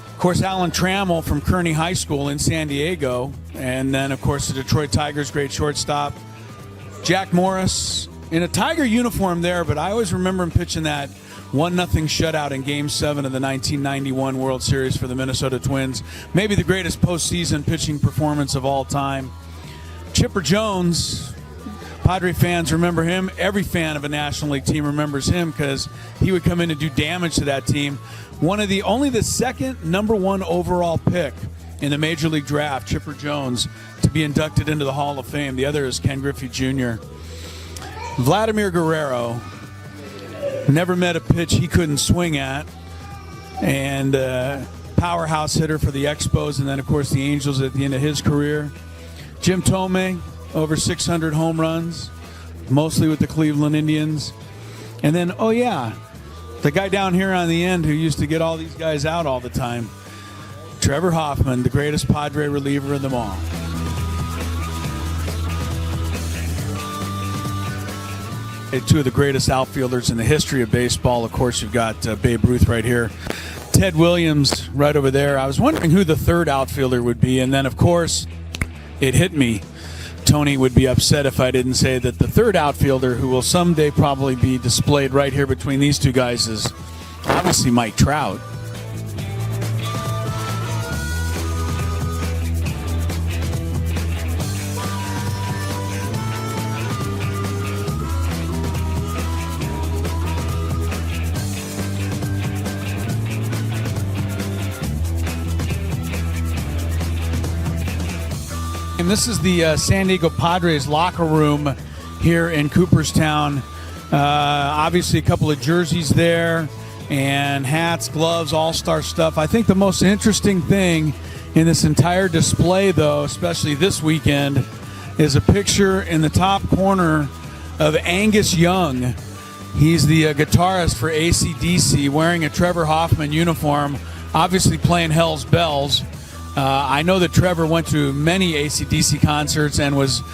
Of course, Alan Trammell from Kearney High School in San Diego. And then, of course, the Detroit Tigers' great shortstop, Jack Morris, in a Tiger uniform there, but I always remember him pitching that 1-0 shutout in Game 7 of the 1991 World Series for the Minnesota Twins. Maybe the greatest postseason pitching performance of all time. Chipper Jones Padre fans remember him. Every fan of a National League team remembers him because he would come in and do damage to that team. Only the second number 1 overall pick in the Major League Draft, Chipper Jones, to be inducted into the Hall of Fame. The other is Ken Griffey Jr. Vladimir Guerrero never met a pitch he couldn't swing at, and powerhouse hitter for the Expos, and then, of course, the Angels at the end of his career. Jim Thome, over 600 home runs, mostly with the Cleveland Indians. And then, the guy down here on the end who used to get all these guys out all the time, Trevor Hoffman, the greatest Padre reliever of them all. Two of the greatest outfielders in the history of baseball. Of course, you've got Babe Ruth right here. Ted Williams right over there. I was wondering who the third outfielder would be. And then, of course, it hit me. Tony would be upset if I didn't say that the third outfielder, who will someday probably be displayed right here between these two guys, is obviously Mike Trout. And this is the San Diego Padres locker room here in Cooperstown. Obviously a couple of jerseys there and hats, gloves, all-star stuff. I think the most interesting thing in this entire display, though, especially this weekend, is a picture in the top corner of Angus Young. He's the guitarist for AC/DC, wearing a Trevor Hoffman uniform, obviously playing Hell's Bells. I know that Trevor went to many AC/DC concerts and was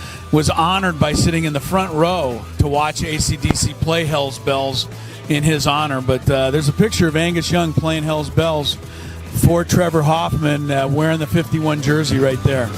honored by sitting in the front row to watch AC/DC play Hell's Bells in his honor. But there's a picture of Angus Young playing Hell's Bells for Trevor Hoffman, wearing the 51 jersey right there.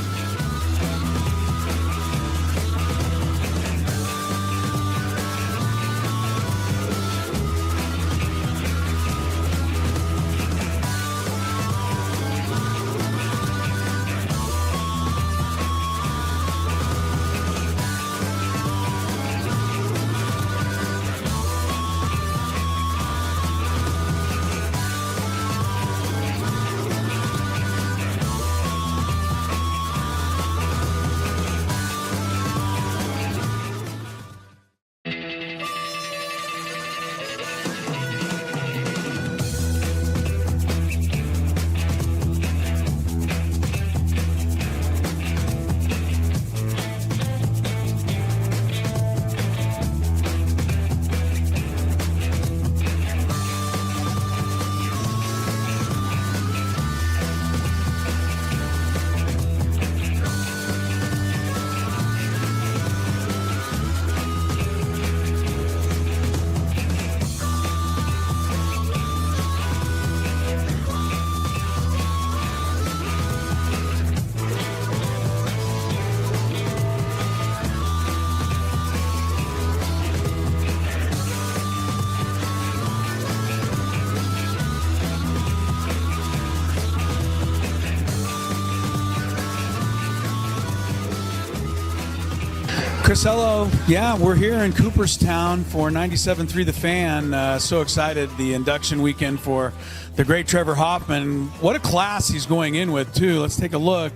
Chris, hello. Yeah, we're here in Cooperstown for 97.3 The Fan. So excited, the induction weekend for the great Trevor Hoffman. What a class he's going in with, too. Let's take a look.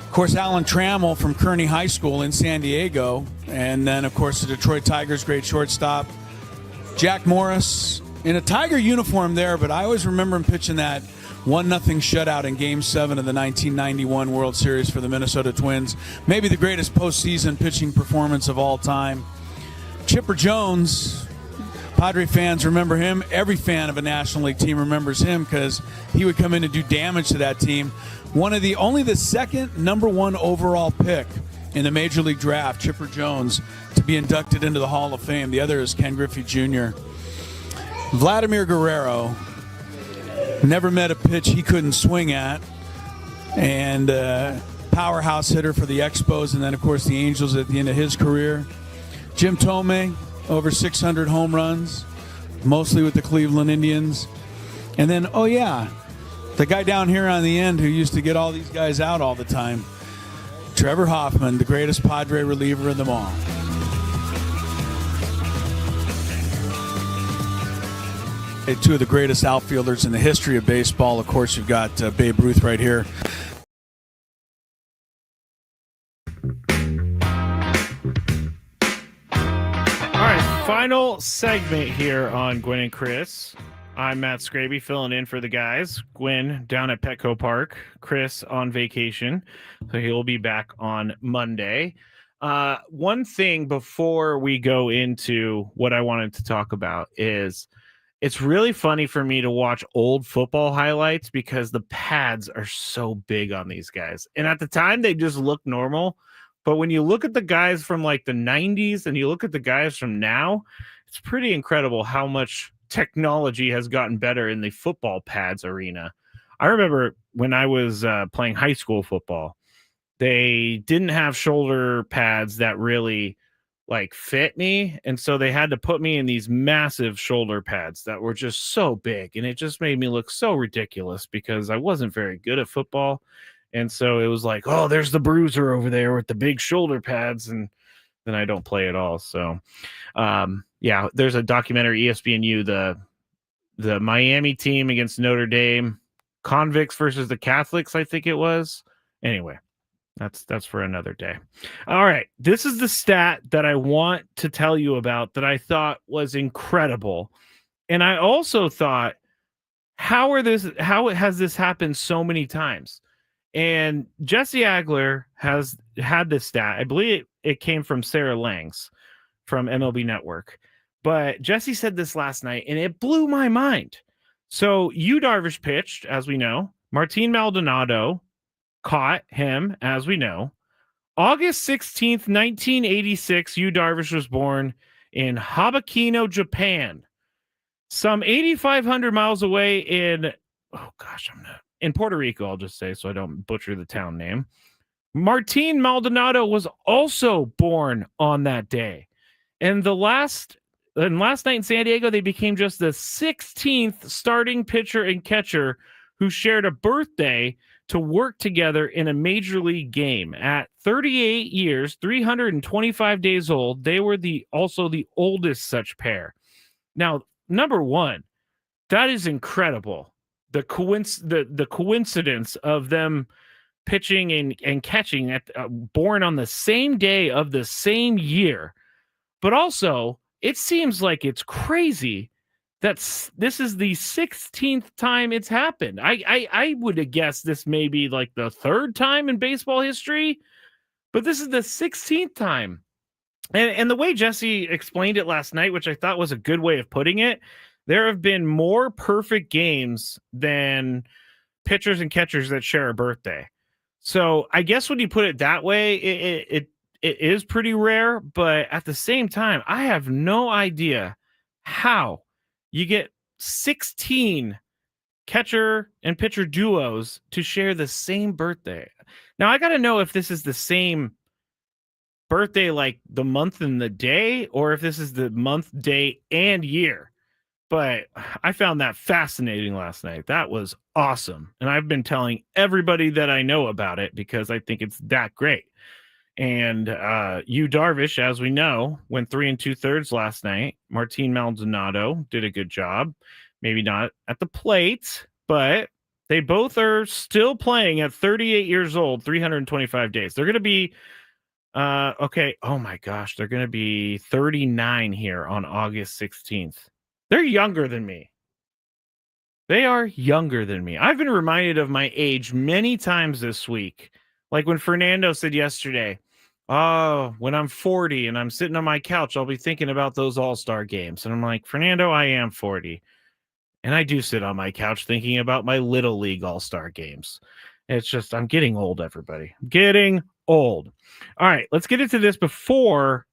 Of course, Alan Trammell from Kearney High School in San Diego. And then, of course, the Detroit Tigers, great shortstop. Jack Morris in a Tiger uniform there, but I always remember him pitching that 1-0 shutout in Game 7 of the 1991 World Series for the Minnesota Twins. Maybe the greatest postseason pitching performance of all time. Chipper Jones, Padre fans remember him. Every fan of a National League team remembers him because he would come in and do damage to that team. Only the second number 1 overall pick in the Major League Draft, Chipper Jones, to be inducted into the Hall of Fame. The other is Ken Griffey Jr. Vladimir Guerrero never met a pitch he couldn't swing at, and powerhouse hitter for the Expos, and then, of course, the Angels at the end of his career. Jim Thome, over 600 home runs, mostly with the Cleveland Indians. And then, the guy down here on the end who used to get all these guys out all the time, Trevor Hoffman, the greatest Padre reliever of them all. two of the greatest outfielders in the history of baseball. Of course, you've got Babe Ruth right here. All right, final segment here on Gwynn and Chris. I'm Matt Skraby filling in for the guys. Gwynn down at Petco Park. Chris on vacation, so he'll be back on Monday. One thing before we go into what I wanted to talk about is it's really funny for me to watch old football highlights because the pads are so big on these guys. And at the time, they just look normal. But when you look at the guys from like the 90s and you look at the guys from now, it's pretty incredible how much technology has gotten better in the football pads arena. I remember when I was playing high school football, they didn't have shoulder pads that really like fit me. And so they had to put me in these massive shoulder pads that were just so big. And it just made me look so ridiculous because I wasn't very good at football. And so it was like, oh, there's the bruiser over there with the big shoulder pads. And then I don't play at all. So, yeah, there's a documentary, ESPNU, the Miami team against Notre Dame, Convicts versus the Catholics, I think it was. Anyway, that's for another day. All right, this is the stat that I want to tell you about that I thought was incredible. And I also thought, how has this happened so many times? And Jesse Agler has had this stat. I believe it came from Sarah Langs from MLB Network. But Jesse said this last night, and it blew my mind. So Yu Darvish pitched, as we know. Martin Maldonado caught him, as we know. August 16th, 1986, Yu Darvish was born in Habakino, Japan. Some 8,500 miles away in Puerto Rico, I'll just say, so I don't butcher the town name. Martin Maldonado was also born on that day. And last night in San Diego, they became just the 16th starting pitcher and catcher who shared a birthday to work together in a major league game. At 38 years, 325 days old, they were also the oldest such pair. Now, number one, that is incredible. The coincidence of them pitching and catching born on the same day of the same year. But also, it seems like it's crazy that this is the 16th time it's happened. I would have guessed this may be like the third time in baseball history, but this is the 16th time. And the way Jesse explained it last night, which I thought was a good way of putting it, there have been more perfect games than pitchers and catchers that share a birthday. So I guess when you put it that way, it is pretty rare, but at the same time, I have no idea how you get 16 catcher and pitcher duos to share the same birthday. Now, I got to know if this is the same birthday, like the month and the day, or if this is the month, day, and year. But I found that fascinating last night. That was awesome. And I've been telling everybody that I know about it because I think it's that great. And Yu Darvish, as we know, went 3 2/3 last night. Martin Maldonado did a good job. Maybe not at the plate, but they both are still playing at 38 years old, 325 days. They're going to be, okay, oh my gosh, they're going to be 39 here on August 16th. They're younger than me. They are younger than me. I've been reminded of my age many times this week. Like when Fernando said yesterday, oh, when I'm 40 and I'm sitting on my couch, I'll be thinking about those all-star games. And I'm like, Fernando, I am 40. And I do sit on my couch thinking about my Little League all-star games. It's just, I'm getting old, everybody. Getting old. All right, let's get into this before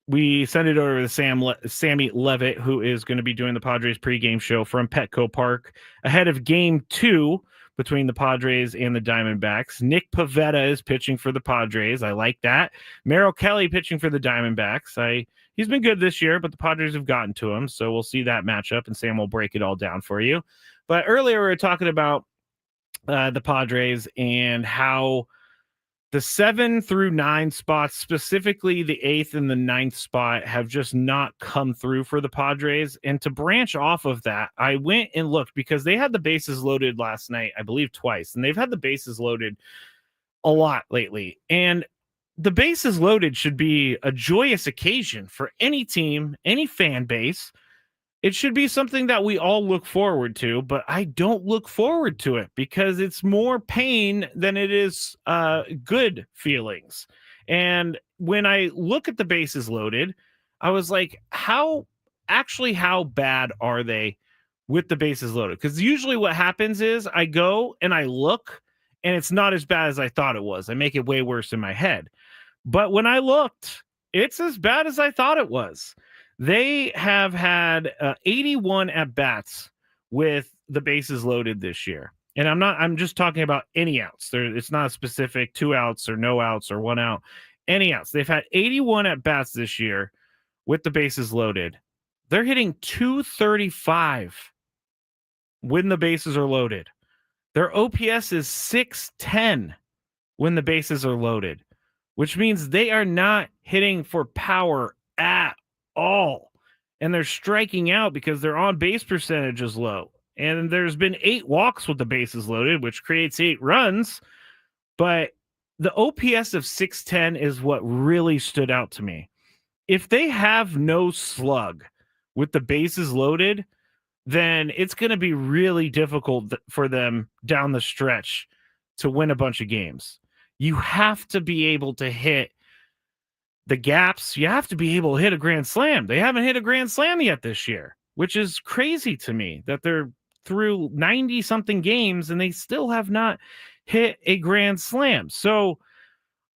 we send it over to Sammy Levitt, who is going to be doing the Padres pregame show from Petco Park ahead of Game 2 between the Padres and the Diamondbacks. Nick Pivetta is pitching for the Padres. I like that. Merrill Kelly pitching for the Diamondbacks. He's been good this year, but the Padres have gotten to him, so we'll see that matchup, and Sam will break it all down for you. But earlier we were talking about the Padres and how The 7 through 9 spots, specifically the 8th and the 9th spot, have just not come through for the Padres. And to branch off of that, I went and looked because they had the bases loaded last night, I believe twice, and they've had the bases loaded a lot lately. And the bases loaded should be a joyous occasion for any team, any fan base. It should be something that we all look forward to, but I don't look forward to it because it's more pain than it is good feelings. And when I look at the bases loaded, I was like, how bad are they with the bases loaded? Because usually what happens is I go and I look and it's not as bad as I thought it was. I make it way worse in my head. But when I looked, it's as bad as I thought it was. They have had 81 at-bats with the bases loaded this year. And I'm just talking about any outs. It's not specific 2 outs or no outs or 1 out, any outs. They've had 81 at-bats this year with the bases loaded. They're hitting 235 when the bases are loaded. Their OPS is 610 when the bases are loaded, which means they are not hitting for power at all. And they're striking out because their on-base percentage is low. And there's been 8 walks with the bases loaded, which creates 8 runs. But the OPS of 610 is what really stood out to me. If they have no slug with the bases loaded, then it's going to be really difficult for them down the stretch to win a bunch of games. You have to be able to hit the gaps. You have to be able to hit a grand slam. They haven't hit a grand slam yet this year, which is crazy to me that they're through 90 something games and they still have not hit a grand slam. So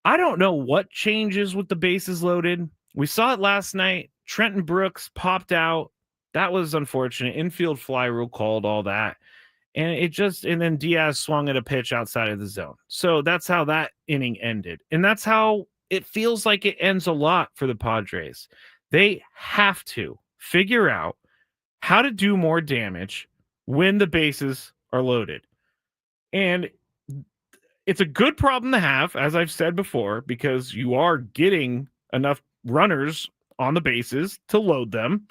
I don't know what changes with the bases loaded. We saw it last night. Trenton Brooks popped out. That was unfortunate. Infield fly rule called, all that. And then Diaz swung at a pitch outside of the zone. So that's how that inning ended. And that's how it feels like it ends a lot for the Padres. They have to figure out how to do more damage when the bases are loaded. And it's a good problem to have, as I've said before, because you are getting enough runners on the bases to load them,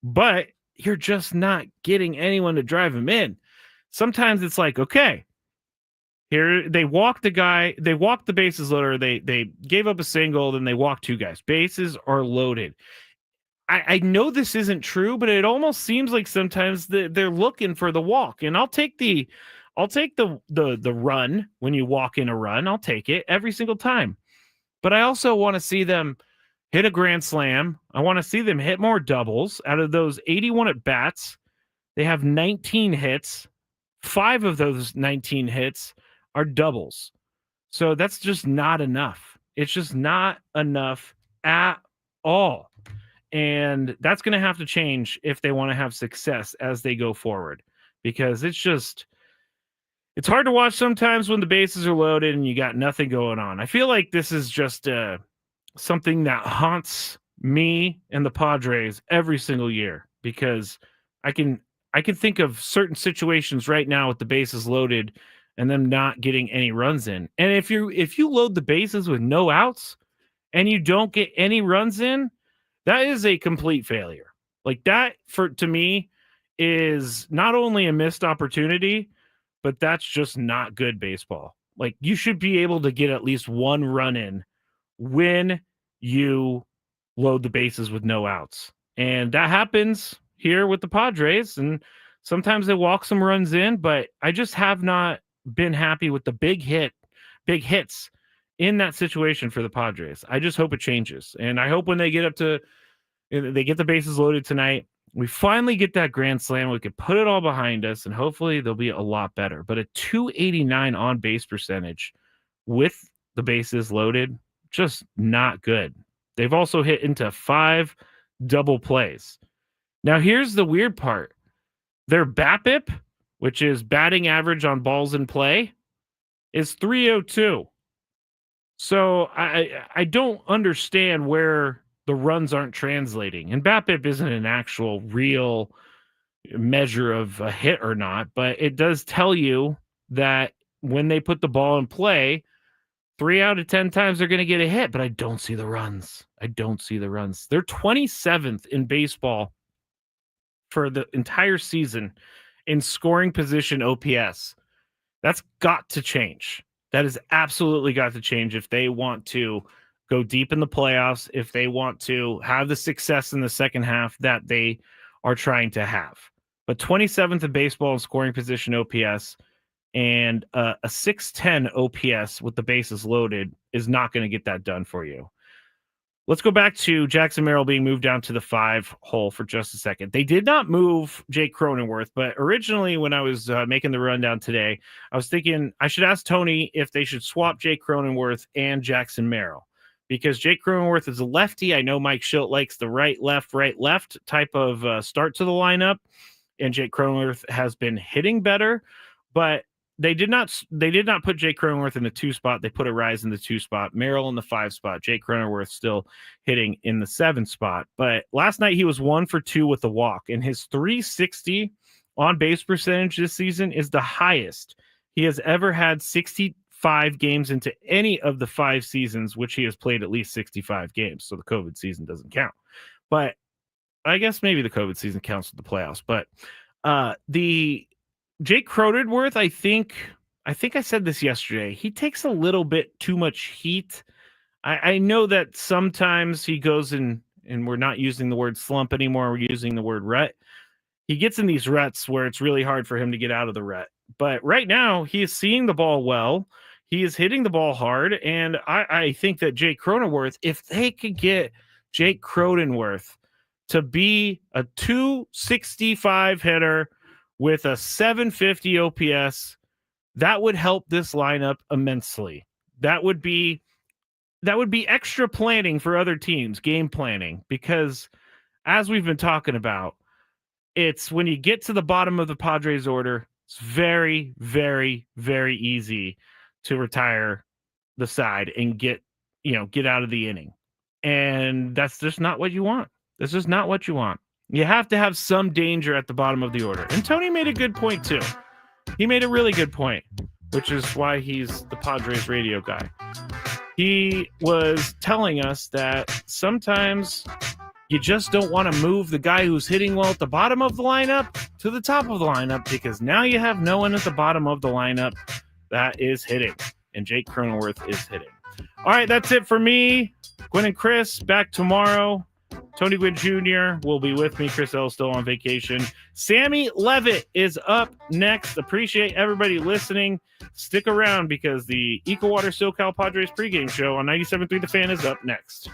but you're just not getting anyone to drive them in. Sometimes it's like, okay, here they walked the bases loader, they gave up a single, then they walked 2 guys. Bases are loaded. I know this isn't true, but it almost seems like sometimes they're looking for the walk. And I'll take the run when you walk in a run. I'll take it every single time. But I also want to see them hit a grand slam. I want to see them hit more doubles. Out of those 81 at bats, they have 19 hits. 5 of those 19 hits are doubles. So that's just not enough. It's just not enough at all. And that's going to have to change if they want to have success as they go forward, because it's hard to watch sometimes when the bases are loaded and you got nothing going on. I feel like this is just something that haunts me and the Padres every single year, because I can think of certain situations right now with the bases loaded and them not getting any runs in. And if you load the bases with no outs and you don't get any runs in, that is a complete failure. Like that, to me, is not only a missed opportunity, but that's just not good baseball. Like, you should be able to get at least 1 run in when you load the bases with no outs. And that happens here with the Padres. And sometimes they walk some runs in, but I just have not been happy with the big hits in that situation for the Padres. I just hope it changes. And I hope when they get the bases loaded tonight, we finally get that grand slam. We could put it all behind us, and hopefully they'll be a lot better. But a 289 on base percentage with the bases loaded, just not good. They've also hit into 5 double plays. Now, here's the weird part. Their BABIP, which is batting average on balls in play, is 302. So I don't understand where the runs aren't translating. And BABIP isn't an actual real measure of a hit or not, but it does tell you that when they put the ball in play, 3 out of 10 times they're going to get a hit, but I don't see the runs. They're 27th in baseball for the entire season in scoring position OPS. That's got to change. That has absolutely got to change if they want to go deep in the playoffs, if they want to have the success in the second half that they are trying to have. But 27th in baseball in scoring position OPS and a 610 OPS with the bases loaded is not going to get that done for you. Let's go back to Jackson Merrill being moved down to the 5 hole for just a second. They did not move Jake Cronenworth, but originally when I was making the rundown today, I was thinking I should ask Tony if they should swap Jake Cronenworth and Jackson Merrill, because Jake Cronenworth is a lefty. I know Mike Schilt likes the right, left type of start to the lineup, and Jake Cronenworth has been hitting better, but they did not put Jake Cronenworth in the 2 spot. They put a Rise in the 2 spot, Merrill in the 5 spot, Jake Cronenworth still hitting in the 7 spot. But last night he was 1 for 2 with the walk, and his 360 on base percentage this season is the highest he has ever had. 65 games into any of the 5 seasons, which he has played at least 65 games. So the COVID season doesn't count, but I guess maybe the COVID season counts with the playoffs. But the Jake Cronenworth, I think I said this yesterday, he takes a little bit too much heat. I know that sometimes he goes in, and we're not using the word slump anymore, we're using the word rut. He gets in these ruts where it's really hard for him to get out of the rut. But right now, he is seeing the ball well. He is hitting the ball hard. And I think that Jake Cronenworth, if they could get Jake Cronenworth to be a 265 hitter with a 750 OPS, that would help this lineup immensely. That would be extra planning for other teams, game planning, because as we've been talking about, it's when you get to the bottom of the Padres order, it's very, very, very easy to retire the side and get out of the inning. And that's just not what you want. This is not what you want. You have to have some danger at the bottom of the order. And Tony made a good point, too. He made a really good point, which is why he's the Padres radio guy. He was telling us that sometimes you just don't want to move the guy who's hitting well at the bottom of the lineup to the top of the lineup, because now you have no one at the bottom of the lineup that is hitting. And Jake Cronenworth is hitting. All right, that's it for me. Gwynn and Chris back tomorrow. Tony Gwynn Jr. will be with me. Chris L. still on vacation. Sammy Levitt is up next. Appreciate everybody listening. Stick around because the Eco Water SoCal Padres pregame show on 97.3 The Fan is up next.